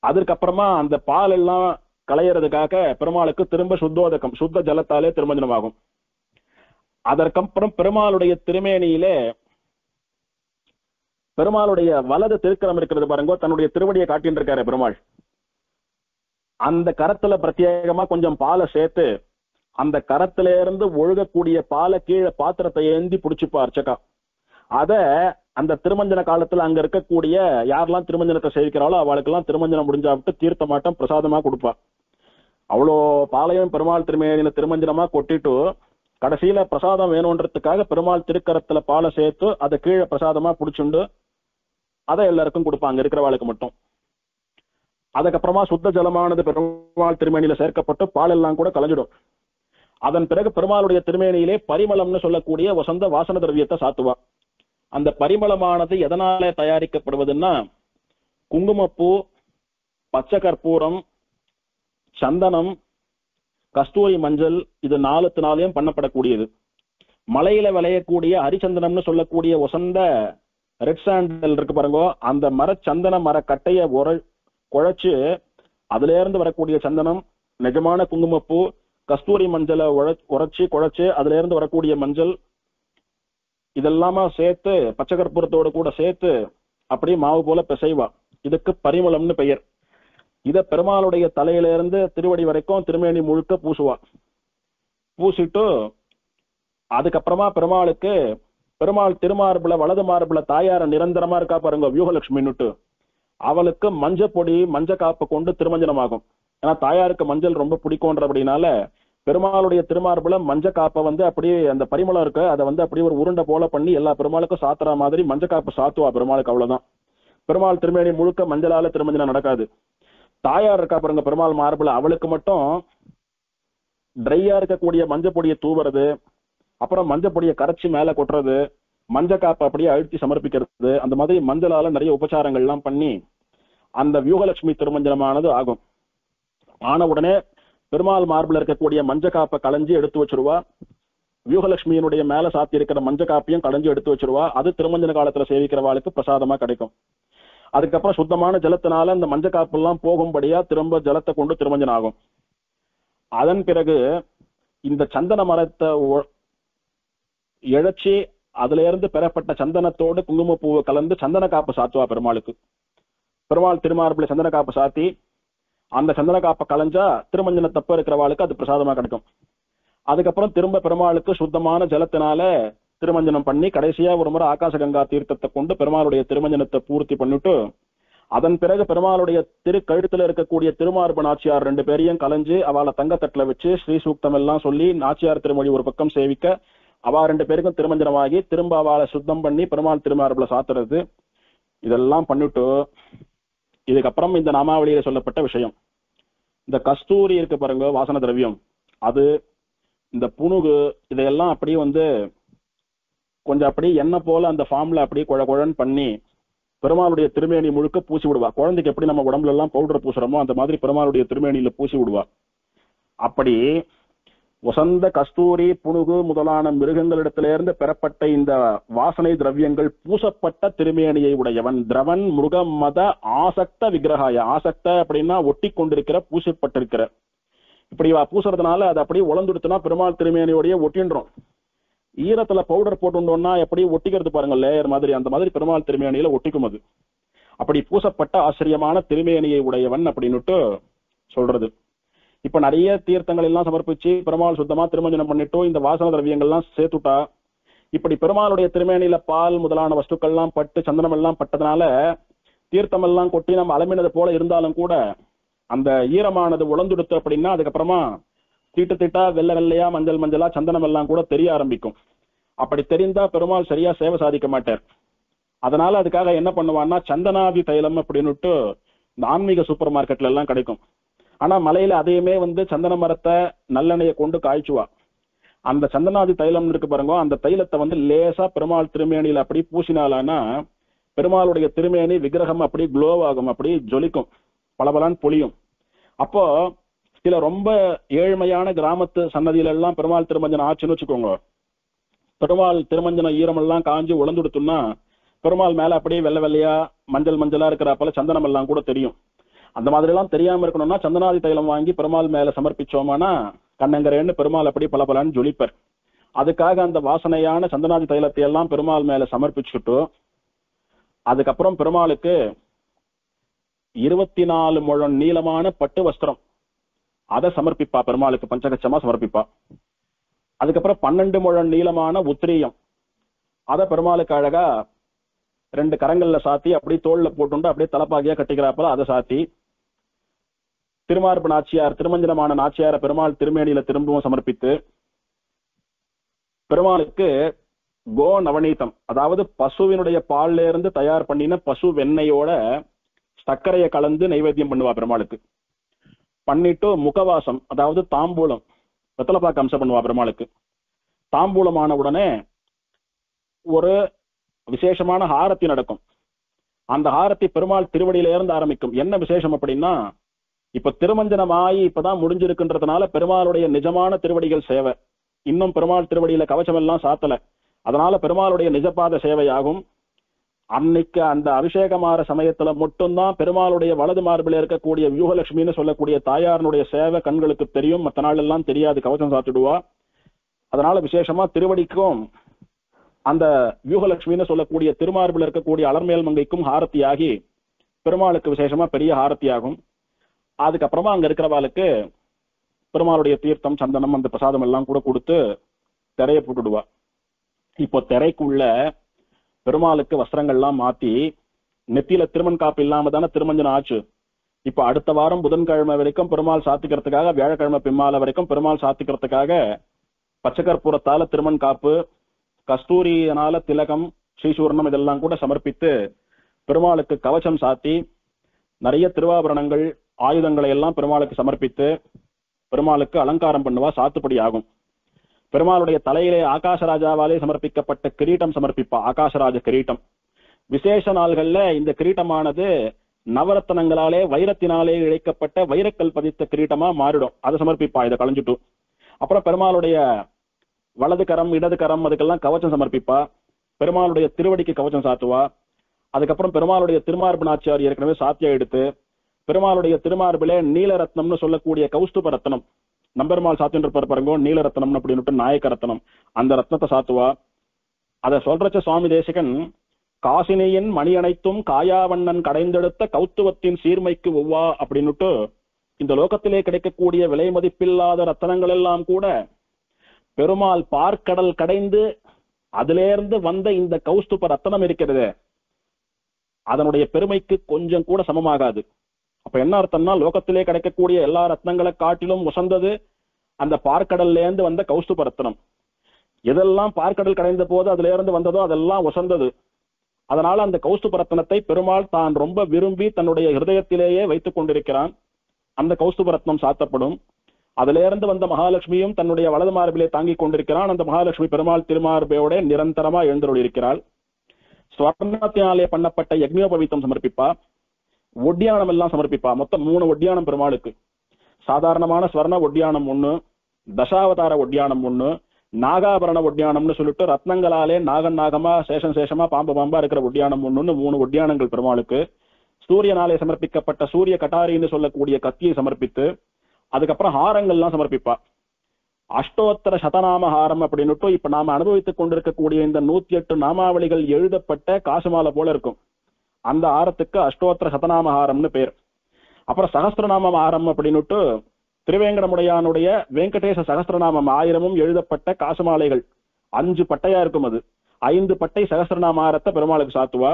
அதுக்கப்புறமா அந்த பால் எல்லாம் களையறதுக்காக பெருமாளுக்கு திரும்ப சுத்தோதகம், சுத்த ஜலத்தாலே திருமஞ்சனமாகும். அதற்கப்புறம் பெருமாளுடைய திருமேனியிலே பெருமாளுடைய வலது திருக்கரம் இருக்கிறது பாருங்க, தன்னுடைய திருவடியை காட்டின்னு இருக்காரு பெருமாள். அந்த கரத்துல பிரத்யேகமா கொஞ்சம் பாலை சேர்த்து அந்த கரத்தில இருந்து ஒழுகக்கூடிய பாலை கீழே பாத்திரத்தை ஏந்தி பிடிச்சுப்பா அர்ச்சகா. அத அந்த திருமஞ்சன காலத்துல அங்க இருக்கக்கூடிய யாரெல்லாம் திருமஞ்சனத்தை சேவிக்கிறாளோ அவளுக்கெல்லாம் திருமஞ்சனம் முடிஞ்சாவிட்டு தீர்த்த மாட்டம் பிரசாதமா கொடுப்பா. அவ்வளோ பாளையம் பெருமாள் திருமேனியில திருமஞ்சனமா கொட்டிட்டு கடைசியில பிரசாதம் வேணும்ன்றதுக்காக பெருமாள் திருக்கரத்துல பாலை சேர்த்து அதை கீழே பிரசாதமா புடிச்சுண்டு அதை எல்லாருக்கும் கொடுப்பாங்க, இருக்கிறவாளுக்கு மட்டும். அதுக்கப்புறமா சுத்த ஜலமானது பெருமாள் திருமேனியில சேர்க்கப்பட்டு பால் எல்லாம் கூட கலைஞ்சிடும். அதன் பிறகு பெருமாளுடைய திருமேனியிலே பரிமளம்னு சொல்லக்கூடிய வசந்த வாசன திரவியத்தை சாத்துவா. அந்த பரிமளமானது எதனால தயாரிக்கப்படுவதுன்னா குங்குமப்பூ, பச்சை கற்பூரம், சந்தனம், கஸ்தூரி மஞ்சள், இது 4 பண்ணப்படக்கூடியது. மலையில விளையக்கூடிய ஹரிச்சந்தனம்னு சொல்லக்கூடிய வசந்த ரெட் சாண்டல் இருக்கு பாருங்க, அந்த மரச்சந்தன மரக்கட்டைய குழைச்சு அதுல இருந்து வரக்கூடிய சந்தனம், நிஜமான குங்குமப்பூ, கஸ்தூரி மஞ்சளை உரைச்சி குழைச்சு அதுல இருந்து வரக்கூடிய மஞ்சள், இதெல்லாமா சேர்த்து பச்சை கற்பூரத்தோடு கூட சேர்த்து அப்படியே மாவு போல பிசைவா. இதுக்கு பரிமளம்னு பெயர். இத பெருமாளுடைய தலையிலிருந்து திருவடி வரைக்கும் திருமேனி முழுக்க பூசுவா. பூசிட்டு அதுக்கப்புறமா பெருமாள் திருமார்புல வலது மார்புல தாயார நிரந்தரமா இருக்கா பாருங்க வியூகலட்சுமின்னுட்டு, அவளுக்கு மஞ்ச பொடி மஞ்ச காப்பு கொண்டு திருமஞ்சனமாகும். ஏன்னா தாயாருக்கு மஞ்சள் ரொம்ப பிடிக்கும்ன்ற அப்படின்னால பெருமாளுடைய திருமார்புல மஞ்ச காப்பை அப்படியே அந்த பரிமளம் இருக்கு அதை அப்படியே ஒரு உருண்டை போல பண்ணி எல்லா பெருமாளுக்கும் சாத்துற மாதிரி மஞ்ச காப்பு சாத்துவா பெருமாளுக்கு. அவ்வளவுதான். பெருமாள் திருமேனி முழுக்க மஞ்சளால திருமஞ்சனம் நடக்காது. தாயார் இருக்கா பாருங்க பெருமாள் மார்புல, அவளுக்கு மட்டும் ட்ரையா இருக்கக்கூடிய மஞ்ச பொடியை தூவுறது, அப்புறம் மஞ்ச பொடியை கரைச்சி மேல கொட்டுறது, மஞ்ச காப்பை அப்படியே அழுத்தி சமர்ப்பிக்கிறது, அந்த மாதிரி மஞ்சளால நிறைய உபச்சாரங்கள் எல்லாம் பண்ணி அந்த வியூகலட்சுமி திருமஞ்சனமானது ஆகும். ஆன உடனே பெருமாள் மார்பில் இருக்கக்கூடிய மஞ்ச காப்பை களைஞ்சி எடுத்து வச்சிருவா. வியூகலட்சுமியினுடைய மேல சாத்தி இருக்கிற மஞ்ச காப்பையும் களைஞ்சி எடுத்து வச்சிருவா. அது திருமஞ்சன காலத்துல சேவிக்கிறவாளுக்கு பிரசாதமா கிடைக்கும். அதுக்கப்புறம் சுத்தமான ஜலத்தினால இந்த மஞ்ச காப்பு எல்லாம் போகும்படியா திரும்ப ஜலத்தை கொண்டு திருமஞ்சனம் ஆகும். அதன் பிறகு இந்த சந்தன மரத்தை இழைச்சி அதுல இருந்து பெறப்பட்ட சந்தனத்தோடு குங்குமப்பூவை கலந்து சந்தன காப்பு சாத்துவா பெருமாளுக்கு. பெருமாள் திருமார்பில் சந்தன காப்பு சாத்தி அந்த சந்தன காப்பை கலைஞ்சா திருமஞ்சன தப்ப இருக்கிறவாளுக்கு அது பிரசாதமா கிடைக்கும். அதுக்கப்புறம் திரும்ப பெருமாளுக்கு சுத்தமான ஜலத்தினால திருமஞ்சனம் பண்ணி கடைசியா ஒரு முறை ஆகாச கங்கா தீர்த்தத்தை கொண்டு பெருமாளுடைய திருமஞ்சனத்தை பூர்த்தி பண்ணிட்டு அதன் பிறகு பெருமாளுடைய கழுத்துல இருக்கக்கூடிய திருமார்பு நாச்சியார் 2 பேரையும் கலைஞ்சு அவளை தங்கத்தட்டுல வச்சு ஸ்ரீ சூக்தம் எல்லாம் சொல்லி நாச்சியார் திருமொழி ஒரு பக்கம் சேவிக்க அவ 2 பேருக்கும் திருமஞ்சனமாகி திரும்ப அவளை சுத்தம் பண்ணி பெருமாள் திருமார்புல சாத்துறது. இதெல்லாம் பண்ணிட்டு இதுக்கப்புறம் இந்த நாமாவளியில சொல்லப்பட்ட விஷயம், இந்த கஸ்தூரி இருக்கு பாருங்க வாசன திரவியம், அது இந்த புணுகு இதையெல்லாம் அப்படியே கொஞ்சம் அப்படியே எண்ணெய் போல அந்த ஃபார்ம்ல அப்படியே குழன்னு பண்ணி பெருமாளுடைய திருமேனி முழுக்க பூசி விடுவா. குழந்தைக்கு எப்படி நம்ம உடம்புல எல்லாம் பவுடர் பூசுறோமோ அந்த மாதிரி பெருமாளுடைய திருமேனியில பூசி விடுவா. அப்படி வசந்த கஸ்தூரி புணுகு முதலான மிருகங்களிடத்திலிருந்து பெறப்பட்ட இந்த வாசனை திரவியங்கள் பூசப்பட்ட திருமேனியை உடையவன் திரவன் மிருகம் மத ஆசக்த விக்கிரகாய. ஆசக்த அப்படின்னா ஒட்டி கொண்டிருக்கிற பூசப்பட்டிருக்கிற. இப்படி பூசுறதுனால அது அப்படியே உழந்துடுத்துனா பெருமாள் திருமேனியோடைய ஒட்டின்றோம். ஈரத்துல பவுடர் போட்டுட்டோம்னா எப்படி ஒட்டிக்கிறது பாருங்க லேயர் மாதிரி, அந்த மாதிரி பெருமாள் திருமேனியில ஒட்டிக்கும். அது அப்படி பூசப்பட்ட ஆச்சரியமான திருமேனியை உடையவன் அப்படின்னுட்டு சொல்றது. இப்ப நிறைய தீர்த்தங்கள் எல்லாம் சமர்ப்பிச்சு பெருமாள் சுத்தமா திருமஞ்சனம் பண்ணிட்டோ இந்த வாசன திரவியங்கள்லாம் சேர்த்துட்டா இப்படி பெருமாளுடைய திருமேனியில பால் முதலான வஸ்துக்கள் எல்லாம் பட்டு சந்தனம் எல்லாம் பட்டதுனால தீர்த்தம் எல்லாம் கொட்டி நம்ம அலமினது போல இருந்தாலும் கூட அந்த ஈரமானது உழந்துடுத்து அப்படின்னா அதுக்கப்புறமா தீட்டு தீட்டா வெள்ளையா மஞ்சளா சந்தனம் எல்லாம் கூட தெரிய ஆரம்பிக்கும். அப்படி தெரிந்தா பெருமாள் சரியா சேவை சாதிக்க மாட்டார். அதனால அதுக்காக என்ன பண்ணுவான்னா சந்தனாதி தைலம் அப்படின்னுட்டு இந்த ஆன்மீக சூப்பர் மார்க்கெட்ல எல்லாம் கிடைக்கும். ஆனா மலையில அதையுமே சந்தன மரத்தை நல்லெண்ணெயை கொண்டு காய்ச்சுவா. அந்த சந்தனாதி தைலம் இருக்கு பாருங்க, அந்த தைலத்தை லேசா பெருமாள் திருமேனியில அப்படி பூசினாலானா பெருமாளுடைய திருமேனி விக்கிரகம் அப்படி க்ளோ ஆகும், அப்படி ஜொலிக்கும், பளபளன்னு பொழியும். அப்போ சில ரொம்ப ஏழ்மையான கிராமத்து சன்னதியில எல்லாம் பெருமாள் திருமஞ்சனம் ஆச்சுன்னு வச்சுக்கோங்க, பெருமாள் திருமஞ்சன ஈரமெல்லாம் காஞ்சி உழந்துடுத்துன்னா பெருமாள் மேல அப்படியே வெள்ளையா மஞ்சளா இருக்கிறப்பல சந்தனம் எல்லாம் கூட தெரியும். அந்த மாதிரி எல்லாம் தெரியாம இருக்கணும்னா சந்தனாதி தைலம் வாங்கி பெருமாள் மேல சமர்ப்பிச்சோமானா கண்ணங்கரேன்னு பெருமாள் அப்படி பலபலன்னு ஜொலிப்பர். அதுக்காக அந்த வாசனையான சந்தனாதி தைலத்தை எல்லாம் பெருமாள் மேல சமர்ப்பிச்சுட்டு அதுக்கப்புறம் பெருமாளுக்கு 24 முழம் நீளமான பட்டு வஸ்திரம் அதை சமர்ப்பிப்பா, பெருமாளுக்கு பஞ்சகச்சமா சமர்ப்பிப்பா. அதுக்கப்புறம் 12 முழம் நீளமான உத்திரியம் அதை பெருமாளுக்கு அழகா 2 கரங்கள்ல சாத்தி அப்படியே தோல்ல போட்டு அப்படியே தலப்பாகியா கட்டிக்கிறாப்பல அதை சாத்தி திருமார்பு நாச்சியார் திருமஞ்சனமான நாச்சியார பெருமாள் திருமேனியில திரும்பவும் சமர்ப்பித்து பெருமாளுக்கு கோ நவநீதம், அதாவது பசுவினுடைய பால்ல இருந்து தயார் பண்ணின பசு வெண்ணெயோட சர்க்கரையை கலந்து நைவேத்தியம் பண்ணுவா பெருமாளுக்கு. பண்ணிட்டு முகவாசம், அதாவது தாம்பூலம் வெத்தலைப்பாக்கு அம்சம் பண்ணுவா பெருமாளுக்கு. தாம்பூலமான உடனே ஒரு விசேஷமான ஹாரத்தி நடக்கும். அந்த ஹாரத்தி பெருமாள் திருவடியில இருந்து ஆரம்பிக்கும். என்ன விசேஷம் அப்படின்னா, இப்ப திருமஞ்சனமாயி இப்பதான் முடிஞ்சிருக்குன்றதுனால பெருமாளுடைய நிஜமான திருவடிகள் சேவை, இன்னும் பெருமாள் திருவடியில கவசம் எல்லாம் சாத்தல, அதனால பெருமாளுடைய நிஜபாத சேவையாகும். அன்னைக்கு அந்த அபிஷேகமாற சமயத்துல மட்டும்தான் பெருமாளுடைய வலது மார்பில் இருக்கக்கூடிய வியூகலட்சுமின்னு சொல்லக்கூடிய தாயாரனுடைய சேவை கண்களுக்கு தெரியும், மற்ற நாள் எல்லாம் தெரியாது, கவசம் சாத்திடுவா. அதனால விசேஷமா திருவடிக்கும் அந்த வியூகலட்சுமின்னு சொல்லக்கூடிய திருமார்பில் இருக்கக்கூடிய அலர்மேல் மங்கைக்கும் ஹாரத்தியாகி பெருமாளுக்கு விசேஷமா பெரிய ஹாரத்தியாகும். அதுக்கப்புறமா அங்க இருக்கிறவாளுக்கு பெருமாளுடைய தீர்த்தம் சந்தனம் அந்த பிரசாதம் எல்லாம் கூட கொடுத்து திரைய போட்டுடுவா. இப்போ திரைக்குள்ள பெருமாளுக்கு வஸ்திரங்கள்லாம் மாத்தி நெத்தியில திருமண் காப்பு இல்லாம தானே திருமஞ்சனம் ஆச்சு. இப்ப அடுத்த வாரம் புதன்கிழமை வரைக்கும் பெருமாள் சாத்திக்கிறதுக்காக, வியாழக்கிழமை பிம்மால வரைக்கும் பெருமாள் சாத்திக்கிறதுக்காக பச்சைக்கற்பூரத்தால திருமண் காப்பு, கஸ்தூரியினால திலகம், ஸ்ரீசூர்ணம் இதெல்லாம் கூட சமர்ப்பித்து பெருமாளுக்கு கவசம் சாத்தி நிறைய திருவாபரணங்கள் ஆயுதங்களை எல்லாம் பெருமாளுக்கு சமர்ப்பித்து பெருமாளுக்கு அலங்காரம் பண்ணுவா, சாத்துப்படி ஆகும். பெருமாளுடைய தலையிலே ஆகாசராஜாவாலே சமர்ப்பிக்கப்பட்ட கிரீட்டம் சமர்ப்பிப்பா, ஆகாசராஜ கிரீட்டம். விசேஷ நாள்கள்ல இந்த கிரீட்டமானது நவரத்தனங்களாலே வைரத்தினாலே இழைக்கப்பட்ட வைரக்கல் பதித்த கிரீட்டமா மாறிடும், அதை சமர்ப்பிப்பா இதை களைஞ்சிட்டு. அப்புறம் பெருமாளுடைய வலது கரம் இடது கரம் அதுக்கெல்லாம் கவச்சம் சமர்ப்பிப்பா, பெருமாளுடைய திருவடிக்கு கவச்சம் சாத்துவா. அதுக்கப்புறம் பெருமாளுடைய திருமார்பு நாச்சியார் ஏற்கனவே சாத்தியா எடுத்து பெருமாளுடைய திருமார்பிலே நீலரத்னம்னு சொல்லக்கூடிய கௌஸ்துப ரத்னம், நம்பெருமாள் சாத்தின்றிருப்பார் பாருங்க நீலரத்னம் அப்படின்னு நாயக்க ரத்னம், அந்த ரத்னத்தை சாத்துவா. அதை சொல்றச்ச சுவாமி தேசிகன் காசினியின் மணி அனைத்தும் காயாவண்ணன் கடைந்தெடுத்த கௌத்துவத்தின் சீர்மைக்கு ஒவ்வா அப்படின்னுட்டு இந்த லோகத்திலே கிடைக்கக்கூடிய விலை மதிப்பில்லாத ரத்தனங்கள் எல்லாம் கூட பெருமாள் பார்க்கடல் கடைந்து அதிலிருந்து வந்த இந்த கௌஸ்துப ரத்தனம் இருக்கிறது, அதனுடைய பெருமைக்கு கொஞ்சம் கூட சமமாகாது. அப்ப என்ன அர்த்தம்னா, லோகத்திலே கிடைக்கக்கூடிய எல்லா ரத்னங்களை காட்டிலும் உசந்தது அந்த பார்க்கடல்ல இருந்து வந்த கௌஸ்துப ரத்னம். எதெல்லாம் பார்க்கடல் கடைந்த போது அதுல இருந்து வந்ததோ அதெல்லாம் உசந்தது. அதனால அந்த கௌஸ்துப ரத்னத்தை பெருமாள் தான் ரொம்ப விரும்பி தன்னுடைய ஹிருதயத்திலேயே வைத்துக் கொண்டிருக்கிறான். அந்த கௌஸ்துப ரத்னம் சாத்தப்படும். அதுல இருந்து வந்த மகாலட்சுமியும் தன்னுடைய வலது மார்பிலே தாங்கிக் கொண்டிருக்கிறான். அந்த மகாலட்சுமி பெருமாள் திருமார்பையோட நிரந்தரமா எழுந்தருள் இருக்கிறாள். ஸ்வர்ணத்தினாலே பண்ணப்பட்ட யக்ஞோபவீத்தம் சமர்ப்பிப்பா, ஒட்டியானம் எல்லாம் சமர்ப்பிப்பா. மொத்தம் 3 ஒட்டியானம் பெருமாளுக்கு. சாதாரணமான ஸ்வர்ண ஒட்டியானம் 1, தசாவதார ஒட்டியானம் 1, நாகாபரண ஒட்டியானம்னு சொல்லிட்டு ரத்னங்களாலே நாகன் நாகமா சேஷம் சேஷமா பாம்பு பாம்பா இருக்கிற ஒட்டியானம் 1ன்னு 3 ஒட்டியானங்கள் பெருமாளுக்கு. சூரியனாலே சமர்ப்பிக்கப்பட்ட சூரிய கட்டாரின்னு சொல்லக்கூடிய கத்தியை சமர்ப்பித்து அதுக்கப்புறம் ஹாரங்கள்லாம் சமர்ப்பிப்பா. அஷ்டோத்தர சதநாம ஹாரம் அப்படின்னுட்டு இப்ப நாம அனுபவித்துக் கொண்டிருக்கக்கூடிய இந்த 108 நாமாவளிகள் எழுதப்பட்ட காசுமாலை போல இருக்கும். அந்த ஆரத்துக்கு அஷ்டோத்தர சதநாம ஹாரம்னு பேர். அப்புறம் சகஸ்திரநாமம் ஆரம் அப்படின்னுட்டு திருவேங்கடமுடையானுடைய வெங்கடேச சகஸ்திரநாமம் 1000 எழுதப்பட்ட காசுமாலைகள் 5 பட்டையா இருக்கும். அது 5 பட்டை சகஸ்திரநாம ஆரத்தை பெருமாளுக்கு சாத்துவா.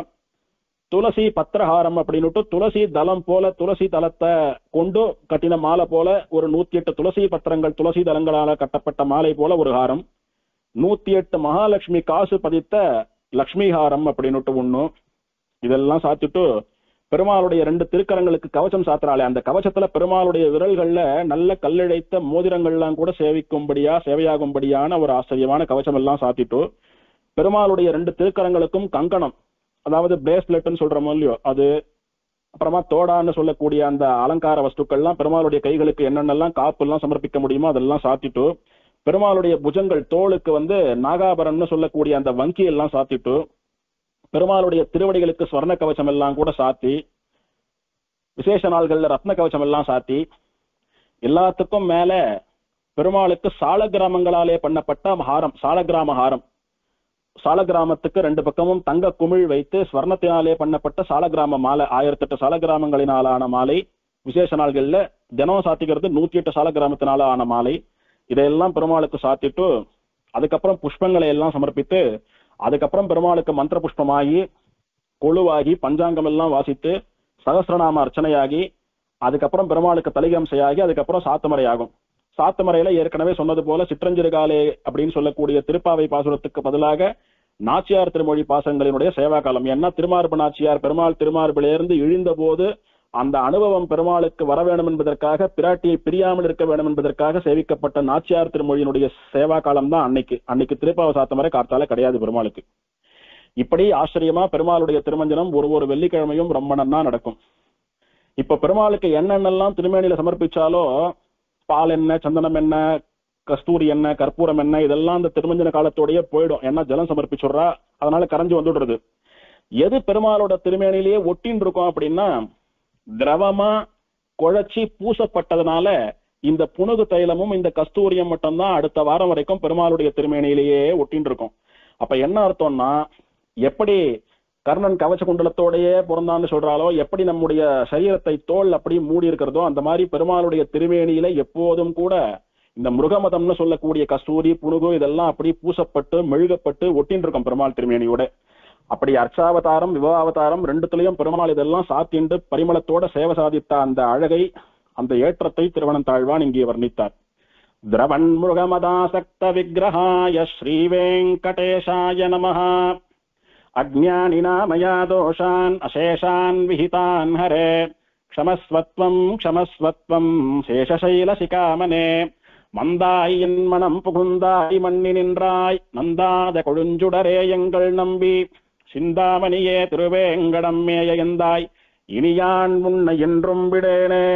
துளசி பத்திரஹாரம் அப்படின்னுட்டு துளசி தளம் போல துளசி தளத்தை கொண்டு கட்டின மாலை போல ஒரு 108 துளசி பத்திரங்கள் துளசி தளங்களால கட்டப்பட்ட மாலை போல ஒரு ஹாரம். 108 மகாலட்சுமி காசு பதித்த லக்ஷ்மி ஹாரம் அப்படின்னுட்டு 1. இதெல்லாம் சாத்திட்டு பெருமாளுடைய 2 திருக்கரங்களுக்கு கவசம் சாத்துறாளே, அந்த கவசத்துல பெருமாளுடைய விரல்கள்ல நல்ல கல்லிழைத்த மோதிரங்கள்லாம் கூட சேவையாகும்படியான ஒரு ஆச்சரியமான கவசம் எல்லாம் சாத்திட்டு பெருமாளுடைய 2 திருக்கரங்களுக்கும் கங்கணம், அதாவது பிரேஸ்லெட்னு சொல்றோமோ இல்லையோ அது, அப்புறமா தோடான்னு சொல்லக்கூடிய அந்த அலங்கார வஸ்துக்கள்லாம் பெருமாளுடைய கைகளுக்கு என்னென்னலாம் காப்பு எல்லாம் சமர்ப்பிக்க முடியுமோ அதெல்லாம் சாத்திட்டு பெருமாளுடைய புஜங்கள் தோளுக்கு நாகாபரம்னு சொல்லக்கூடிய அந்த வங்கி எல்லாம் சாத்திட்டு பெருமாளுடைய திருவடிகளுக்கு ஸ்வர்ண கவசம் எல்லாம் கூட சாத்தி விசேஷ நாள்கள்ல ரத்ன கவசம் எல்லாம் சாத்தி, எல்லாத்துக்கும் மேல பெருமாளுக்கு சால கிராமங்களாலே பண்ணப்பட்ட ஹாரம், சாலகிராம ஹாரம். சாலகிராமத்துக்கு 2 பக்கமும் தங்க குமிழ் வைத்து ஸ்வர்ணத்தினாலே பண்ணப்பட்ட சாலகிராம மாலை, 1008 சாலகிராமங்களினாலான மாலை. விசேஷ நாள்கள்ல தினம் சாத்திக்கிறது 108 சாலகிராமத்தினால ஆன மாலை. இதையெல்லாம் பெருமாளுக்கு சாத்திட்டு அதுக்கப்புறம் புஷ்பங்களை எல்லாம் சமர்ப்பித்து, அதுக்கப்புறம் பெருமாளுக்கு மந்திர புஷ்பமாகி கொழுவாகி பஞ்சாங்கம் எல்லாம் வாசித்து சகஸ்ரநாம அர்ச்சனையாகி, அதுக்கப்புறம் பெருமாளுக்கு தலிகம்சையாகி, அதுக்கப்புறம் சாத்துமறை ஆகும். சாத்துமறையில ஏற்கனவே சொன்னது போல சிற்றஞ்சிறுகாலே அப்படின்னு சொல்லக்கூடிய திருப்பாவை பாசுரத்துக்கு பதிலாக நாச்சியார் திருமொழி பாசங்களினுடைய சேவா காலம். ஏன்னா திருமார்பு நாச்சியார் பெருமாள் திருமார்பிலிருந்து இழிந்த போது அந்த அனுபவம் பெருமாளுக்கு வர வேண்டும் என்பதற்காக, பிராட்டியை பிரியாமல் இருக்க வேண்டும் என்பதற்காக சேவிக்கப்பட்ட நாச்சியார் திருமொழியினுடைய சேவா காலம் தான் அன்னைக்கு திருப்பாவை சாத்துமறை காத்தால கிடையாது பெருமாளுக்கு. இப்படி ஆச்சரியமா பெருமாளுடைய திருமஞ்சனம் ஒரு வெள்ளிக்கிழமையும் ரொம்ப நன்னா நடக்கும். இப்ப பெருமாளுக்கு என்னென்னலாம் திருமேனியில சமர்ப்பிச்சாலோ, பால் என்ன, சந்தனம் என்ன, கஸ்தூரி என்ன, கற்பூரம் என்ன, இதெல்லாம் அந்த திருமஞ்சன காலத்தோடய போயிடும். ஏன்னா ஜலம் சமர்ப்பிச்சுடுறா, அதனால கரைஞ்சு வந்துடுறது. எது பெருமாளோட திருமேனிலேயே ஒட்டின்னு இருக்கும் அப்படின்னா, திரவமா குழைச்சி பூசப்பட்டதுனால இந்த புனுகு தைலமும் இந்த கஸ்தூரியம் மட்டும்தான் அடுத்த வாரம் வரைக்கும் பெருமாளுடைய திருமேனியிலேயே ஒட்டின்னு இருக்கும். அப்ப என்ன அர்த்தம்னா, எப்படி கர்ணன் கவச குண்டலத்தோடையே பிறந்தான்னு சொல்றாலோ, எப்படி நம்முடைய சரீரத்தை தோல் அப்படி மூடி இருக்கிறதோ, அந்த மாதிரி பெருமாளுடைய திருமேனியில எப்போதும் கூட இந்த மிருகமதம்னு சொல்லக்கூடிய கஸ்தூரி புனுகு இதெல்லாம் அப்படி பூசப்பட்டு மெழுகப்பட்டு ஒட்டின்னு இருக்கும் பெருமாள் திருமேனியோட. அப்படி அர்ச்சாவதாரம் விவாவதாரம் ரெண்டுத்திலையும் பெருமாள் இதெல்லாம் சாத்திண்டு பரிமளத்தோட சேவை சாதித்த அந்த அழகை, அந்த ஏற்றத்தை திருவனந்தாழ்வான் இங்கே வர்ணித்தார். திரவன் மிருகமதாசக்த விக்கிரகாய ஸ்ரீ வெங்கடேஷாய நமஹ. அஜ்ஞானினா மயா தோஷான் அசேஷான் விஹிதான் ஹரே. க்ஷமஸ்வத்வம் க்ஷமஸ்வத்வம் சேஷசைல சிகாமனே. மந்தாய் என் மனம் புகுந்தாய் மண்ணி நின்றாய். நந்தாத கொழுஞ்சுடரே எங்கள் நம்பி. சிந்தாமணியே திருவேங்கடம் மேய எந்தாய். இனியான் முன்ன என்றும் விடேனே.